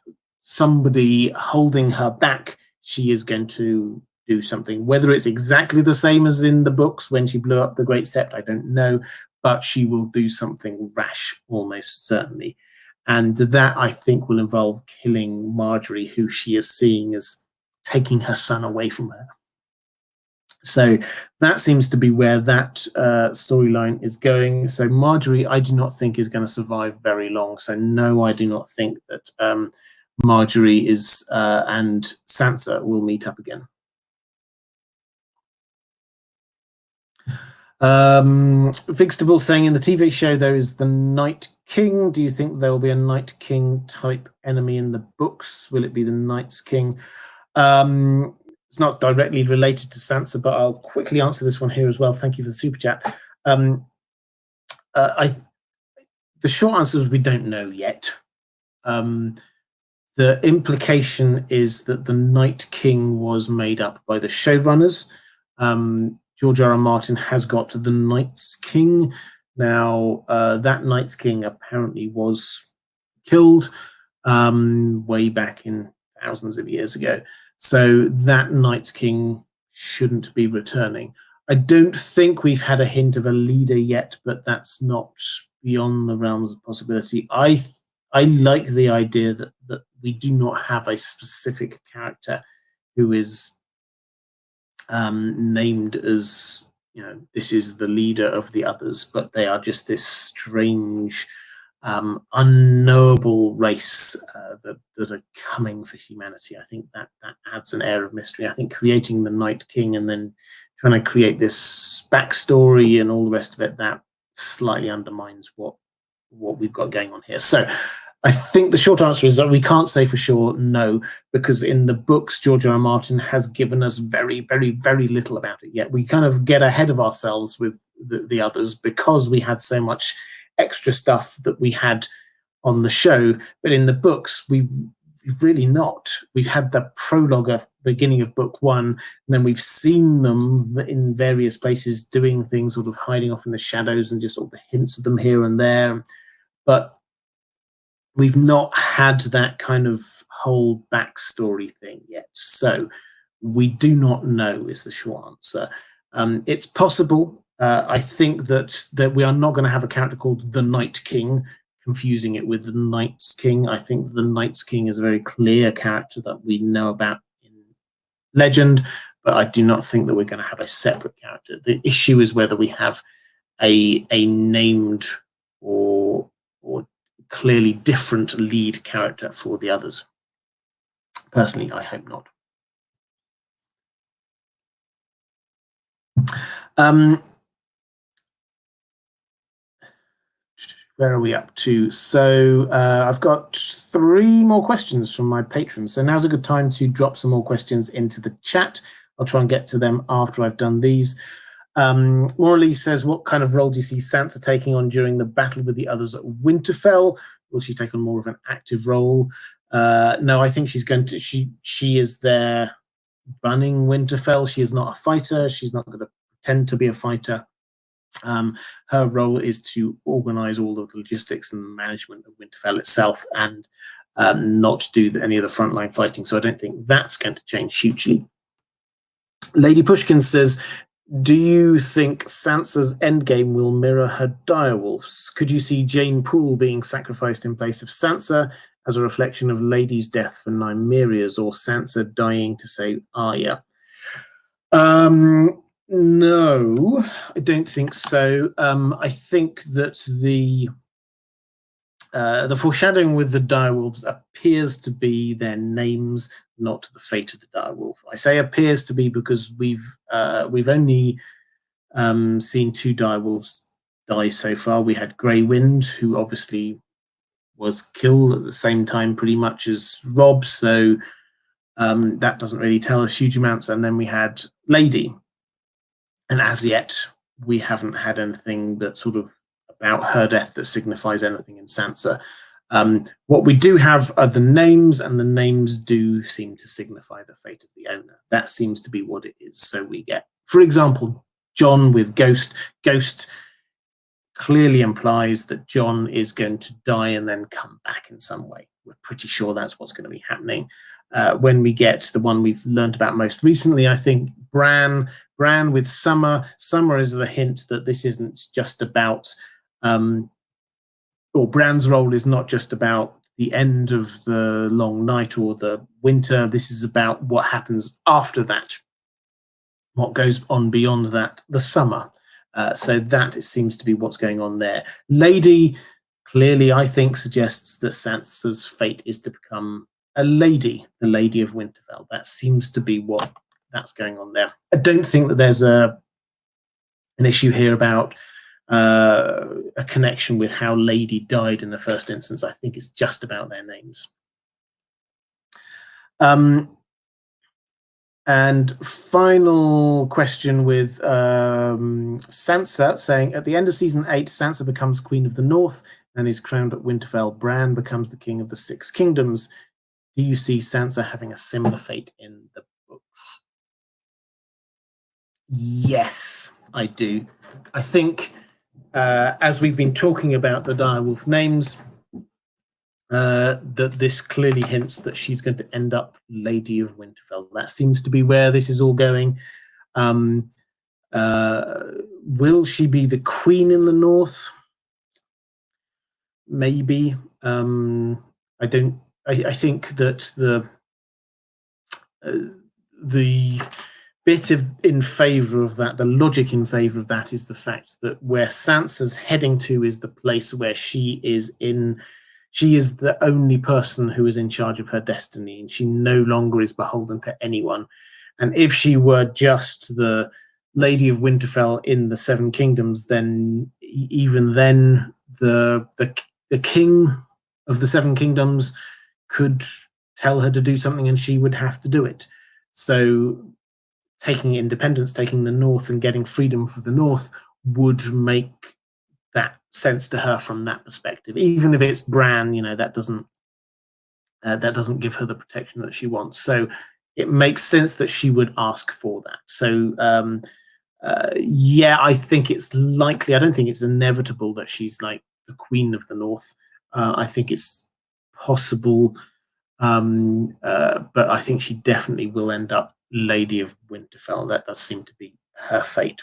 somebody holding her back, she is going to do something. Whether it's exactly the same as in the books when she blew up the Great Sept, I don't know, but she will do something rash, almost certainly. And that, I think, will involve killing Margaery, who she is seeing as taking her son away from her. So that seems to be where that storyline is going. So Margaery, I do not think, is going to survive very long. So no, I do not think that Margaery and Sansa will meet up again. Fixtable saying in the TV show there is the Night King. Do you think there will be a Night King type enemy in the books? Will it be the Night's King? It's not directly related to Sansa, but I'll quickly answer this one here as well. Thank you for the super chat. The short answer is we don't know yet. The implication is that the Night King was made up by the showrunners. George R.R. Martin has got the Night's King. Now, that Night's King apparently was killed way back in thousands of years ago. So that Night's King shouldn't be returning. I don't think we've had a hint of a leader yet, but that's not beyond the realms of possibility. I like the idea that we do not have a specific character who is named as, this is the leader of the others, but they are just this strange, unknowable race that are coming for humanity. I think that adds an air of mystery. I think creating the Night King and then trying to create this backstory and all the rest of it, that slightly undermines what we've got going on here. So I think the short answer is that we can't say for sure no, because in the books, George R. R. Martin has given us very, very, very little about it yet. We kind of get ahead of ourselves with the others because we had so much extra stuff that we had on the show. But in the books, we've really not. We've had the prologue at the beginning of book one, and then we've seen them in various places doing things, sort of hiding off in the shadows and just sort of the hints of them here and there. But we've not had that kind of whole backstory thing yet. So we do not know is the short answer. It's possible. I think that we are not going to have a character called the Night King, confusing it with the Night's King. I think the Night's King is a very clear character that we know about in legend, but I do not think that we're going to have a separate character. The issue is whether we have a named or clearly different lead character for the others. Personally, I hope not. Where are we up to? So I've got 3 more questions from my patrons. So now's a good time to drop some more questions into the chat. I'll try and get to them after I've done these. Morley says, what kind of role do you see Sansa taking on during the battle with the others at Winterfell? Will she take on more of an active role? No, I think she's going to. She is there running Winterfell. She is not a fighter. She's not going to pretend to be a fighter. Her role is to organize all of the logistics and management of Winterfell itself, and not do any of the frontline fighting. So I don't think that's going to change hugely. Lady Pushkin says, do you think Sansa's endgame will mirror her direwolves? Could you see Jane Poole being sacrificed in place of Sansa as a reflection of Lady's death for Nymeria's, or Sansa dying to save Arya? No, I don't think so. I think that the foreshadowing with the direwolves appears to be their names, not the fate of the direwolf. I say appears to be because we've only seen 2 direwolves die so far. We had Grey Wind, who obviously was killed at the same time pretty much as Robb, so that doesn't really tell us huge amounts. And then we had Lady, and as yet we haven't had anything that sort of about her death that signifies anything in Sansa. What we do have are the names, and the names do seem to signify the fate of the owner. That seems to be what it is. So we get, for example, Jon with Ghost. Ghost clearly implies that Jon is going to die and then come back in some way. We're pretty sure that's what's going to be happening. When we get the one we've learned about most recently, I think Bran with Summer. Summer is the hint that this isn't just about, or Bran's role is not just about the end of the long night or the winter. This is about what happens after that, what goes on beyond that, the summer. So that it seems to be what's going on there. Lady clearly, I think, suggests that Sansa's fate is to become a lady, the Lady of Winterfell. That seems to be what that's going on there. I don't think that there's a an issue here about a connection with how Lady died in the first instance. I think it's just about their names. And final question with Sansa saying, at the end of season 8, Sansa becomes Queen of the North and is crowned at Winterfell. Bran becomes the King of the Six Kingdoms. Do you see Sansa having a similar fate in the books? Yes, I do. I think, as we've been talking about the direwolf names, that this clearly hints that she's going to end up Lady of Winterfell. That seems to be where this is all going. Will she be the Queen in the North? Maybe. I think that the bit in favor of that, the logic in favor of that, is the fact that where Sansa's heading to is the place where she is the only person who is in charge of her destiny, and she no longer is beholden to anyone. And if she were just the Lady of Winterfell in the Seven Kingdoms, then even then the king of the Seven Kingdoms could tell her to do something and she would have to do it. So taking independence, taking the North and getting freedom for the North would make that sense to her from that perspective. Even if it's Bran, that doesn't give her the protection that she wants. So it makes sense that she would ask for that. So yeah, I think it's likely. I don't think it's inevitable that she's like the Queen of the North. I think it's possible, but I think she definitely will end up Lady of Winterfell. That does seem to be her fate.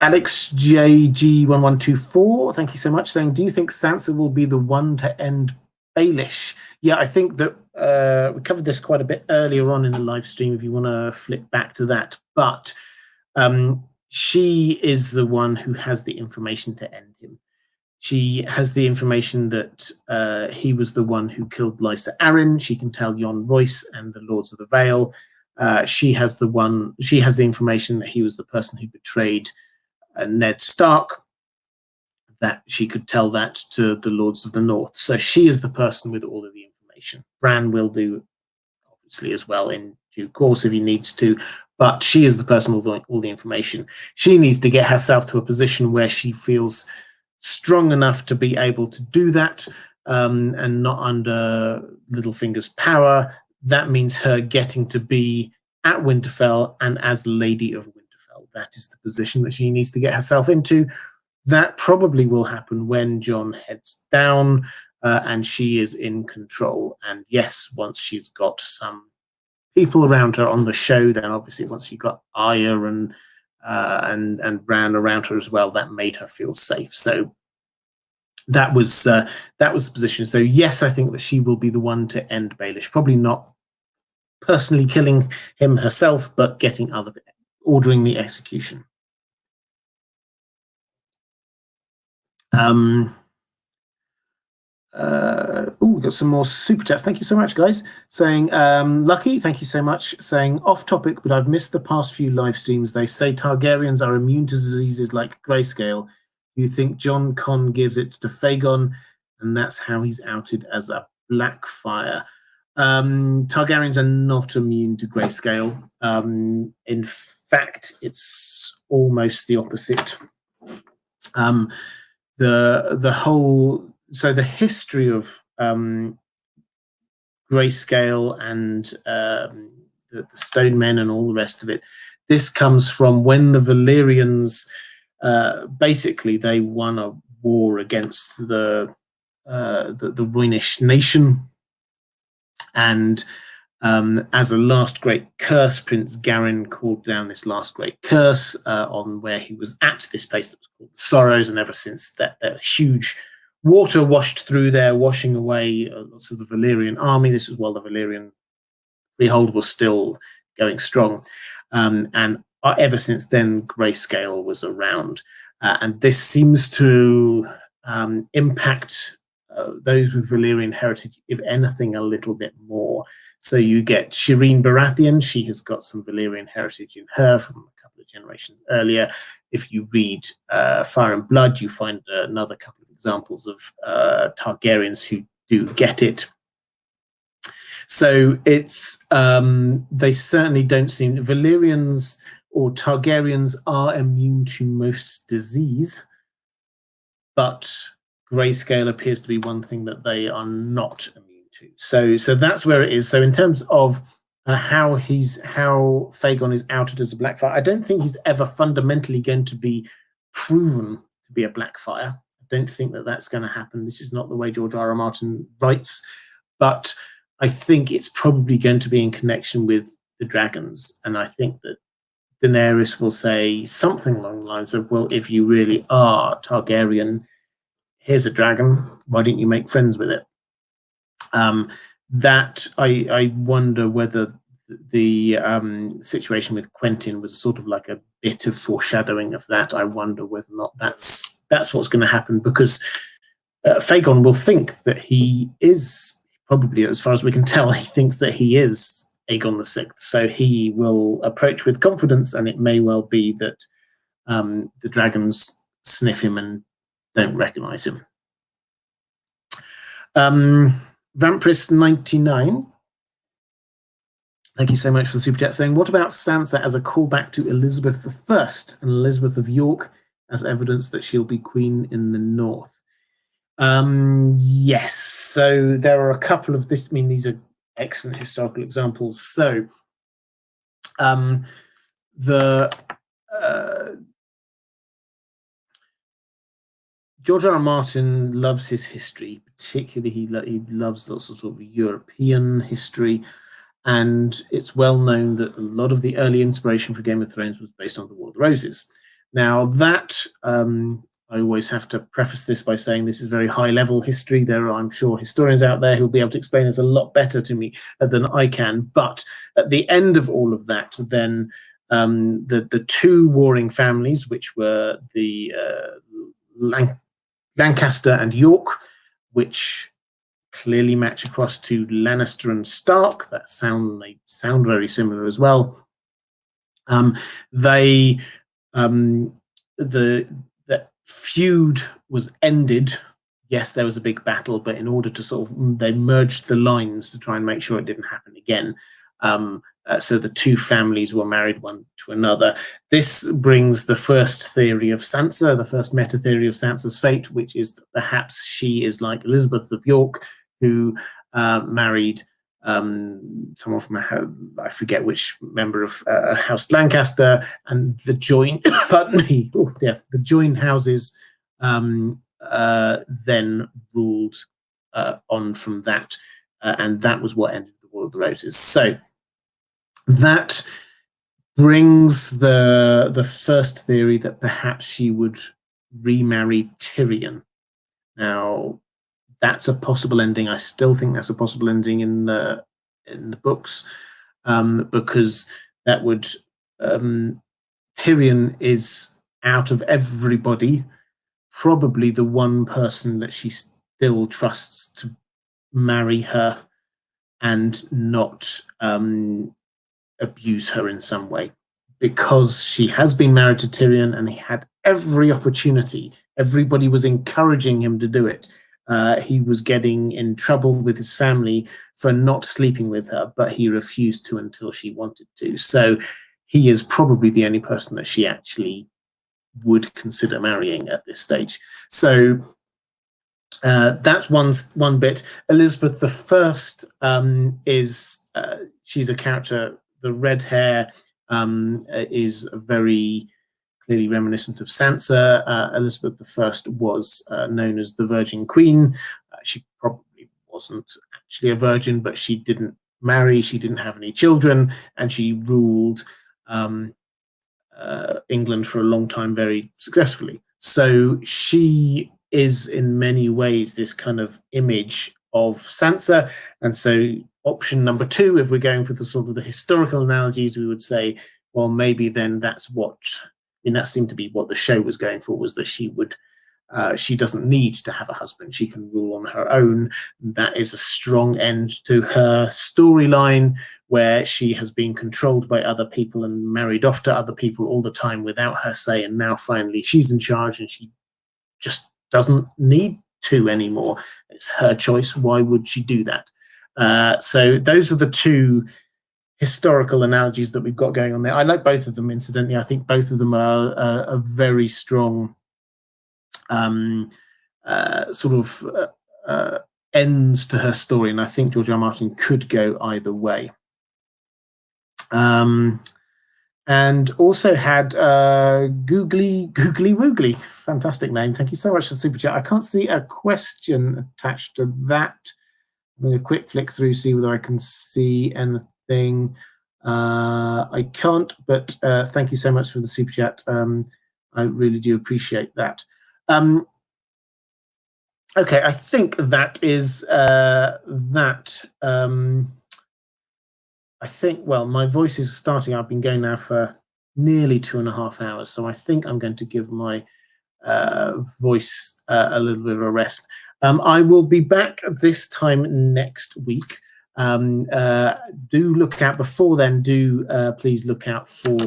Alex JG1124, thank you so much, saying, do you think Sansa will be the one to end Baelish? Yeah, I think that we covered this quite a bit earlier on in the live stream, if you want to flip back to that. But she is the one who has the information to end him. She has the information that he was the one who killed Lysa Arryn. She can tell Jon Royce and the Lords of the Vale. She has the information that he was the person who betrayed Ned Stark, that she could tell that to the Lords of the North. So she is the person with all of the information. Bran will do, obviously, as well in due course if he needs to, but she is the person with all the information. She needs to get herself to a position where she feels strong enough to be able to do that, and not under Littlefinger's power. That means her getting to be at Winterfell and as Lady of Winterfell. That is the position that she needs to get herself into. That probably will happen when Jon heads down and she is in control. And yes, once she's got some people around her on the show, then obviously once she got Arya and Bran around her as well, that made her feel safe. So that was the position. So yes, I think that she will be the one to end Baelish. Probably not personally killing him herself, but ordering the execution. We've got some more super chats. Thank you so much, guys. Saying, Lucky, thank you so much. Saying, off topic, but I've missed the past few live streams. They say Targaryens are immune to diseases like grayscale. You think Jon Con gives it to Fagon, and that's how he's outed as a Blackfire? Targaryens are not immune to grayscale. In fact, it's almost the opposite. The history of grayscale and the Stone Men and all the rest of it, this comes from when the Valyrians basically they won a war against the Rhoynish nation, and as a last great curse, Prince Garin called down this last great curse on where he was at, this place that was called Sorrows, and ever since that huge water washed through there, washing away lots of the Valyrian army. This was while the Valyrian freehold was still going strong, and ever since then, grayscale was around, and this seems to impact those with Valyrian heritage, if anything, a little bit more. So you get Shireen Baratheon. She has got some Valyrian heritage in her from a couple of generations earlier. If you read Fire and Blood, you find another couple of examples of Targaryens who do get it. So it's they certainly don't seem. Valyrians or Targaryens are immune to most disease, but grayscale appears to be one thing that they are not immune to. So that's where it is. So in terms of how Fagon is outed as a Blackfire, I don't think he's ever fundamentally going to be proven to be a Blackfire. I don't think that that's going to happen. This is not the way George R. R. Martin writes, but I think it's probably going to be in connection with the dragons. And I think that Daenerys will say something along the lines of, well, if you really are Targaryen, here's a dragon, why don't you make friends with it? That I wonder whether the situation with Quentyn was sort of like a bit of foreshadowing of that. I wonder whether or not that's what's going to happen, because Fagon will think that he is, probably as far as we can tell, he thinks that he is Aegon VI. So he will approach with confidence, and it may well be that the dragons sniff him and don't recognize him. Vampris99, thank you so much for the super chat, saying, what about Sansa as a callback to Elizabeth I and Elizabeth of York as evidence that she'll be queen in the north? Yes, so there are a couple of this. I mean, these are excellent historical examples. So George R. R. Martin loves his history, particularly he loves lots of sort of European history, and it's well known that a lot of the early inspiration for Game of Thrones was based on the War of the Roses. Now that I always have to preface this by saying this is very high-level history. There are, I'm sure, historians out there who will be able to explain this a lot better to me than I can. But at the end of all of that, then the two warring families, which were the Lancaster and York, which clearly match across to Lannister and Stark. They sound very similar as well. The feud was ended. Yes, there was a big battle, but in order to sort of, they merged the lines to try and make sure it didn't happen again. So the two families were married one to another. This brings the first theory of Sansa, the first meta theory of Sansa's fate, which is that perhaps she is like Elizabeth of York, who married someone from I forget which member of House Lancaster, and the joint, the joined houses then ruled on from that, and that was what ended the War of the Roses. So that brings the first theory that perhaps she would remarry Tyrion. Now, that's a possible ending. I still think that's a possible ending in the books, because that would Tyrion is, out of everybody, probably the one person that she still trusts to marry her and not abuse her in some way, because she has been married to Tyrion and he had every opportunity. Everybody was encouraging him to do it. He was getting in trouble with his family for not sleeping with her, but he refused to until she wanted to. So he is probably the only person that she actually would consider marrying at this stage. So that's one bit. Elizabeth I is she's a character. The red hair is very clearly reminiscent of Sansa. Elizabeth I was known as the Virgin Queen. She probably wasn't actually a virgin, but she didn't marry, she didn't have any children, and she ruled England for a long time very successfully. So she is in many ways this kind of image of Sansa. And so option number two, if we're going for the sort of the historical analogies, we would say, well, maybe then that's what, and that seemed to be what the show was going for, was that she would she doesn't need to have a husband. She can rule on her own. That is a strong end to her storyline, where she has been controlled by other people and married off to other people all the time without her say, and now finally she's in charge and she just doesn't need to anymore. It's her choice. Why would she do that? So those are the two historical analogies that we've got going on there. I like both of them, incidentally. I think both of them are a very strong sort of ends to her story, and I think George R. R. Martin could go either way. And also had Googly Woogly, fantastic name. Thank you so much for the super chat. I can't see a question attached to that. I'm going to quick flick through, see whether I can see anything. I can't, but thank you so much for the super chat. I really do appreciate that. Okay, I think that is that. I think, well, my voice is starting. I've been going now for nearly 2.5 hours, so I think I'm going to give my voice a little bit of a rest. I will be back this time next week. Do look out before then. Please look out for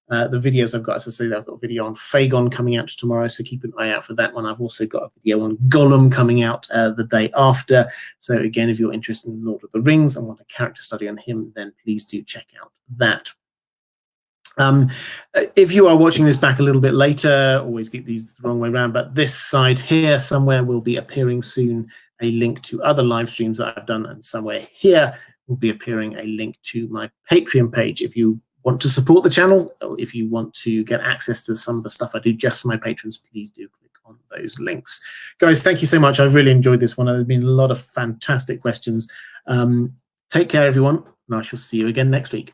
the videos I've got. As I say, I've got a video on Fagon coming out tomorrow, so keep an eye out for that one. I've also got a video on Gollum coming out the day after. So again, if you're interested in Lord of the Rings and want a character study on him, then please do check out that. If you are watching this back a little bit later, always get these the wrong way around, but this side here somewhere will be appearing soon a link to other live streams that I've done, and somewhere here will be appearing a link to my Patreon page. If you want to support the channel, or if you want to get access to some of the stuff I do just for my patrons, please do click on those links. Guys, thank you so much. I've really enjoyed this one. There's been a lot of fantastic questions. Take care, everyone, and I shall see you again next week.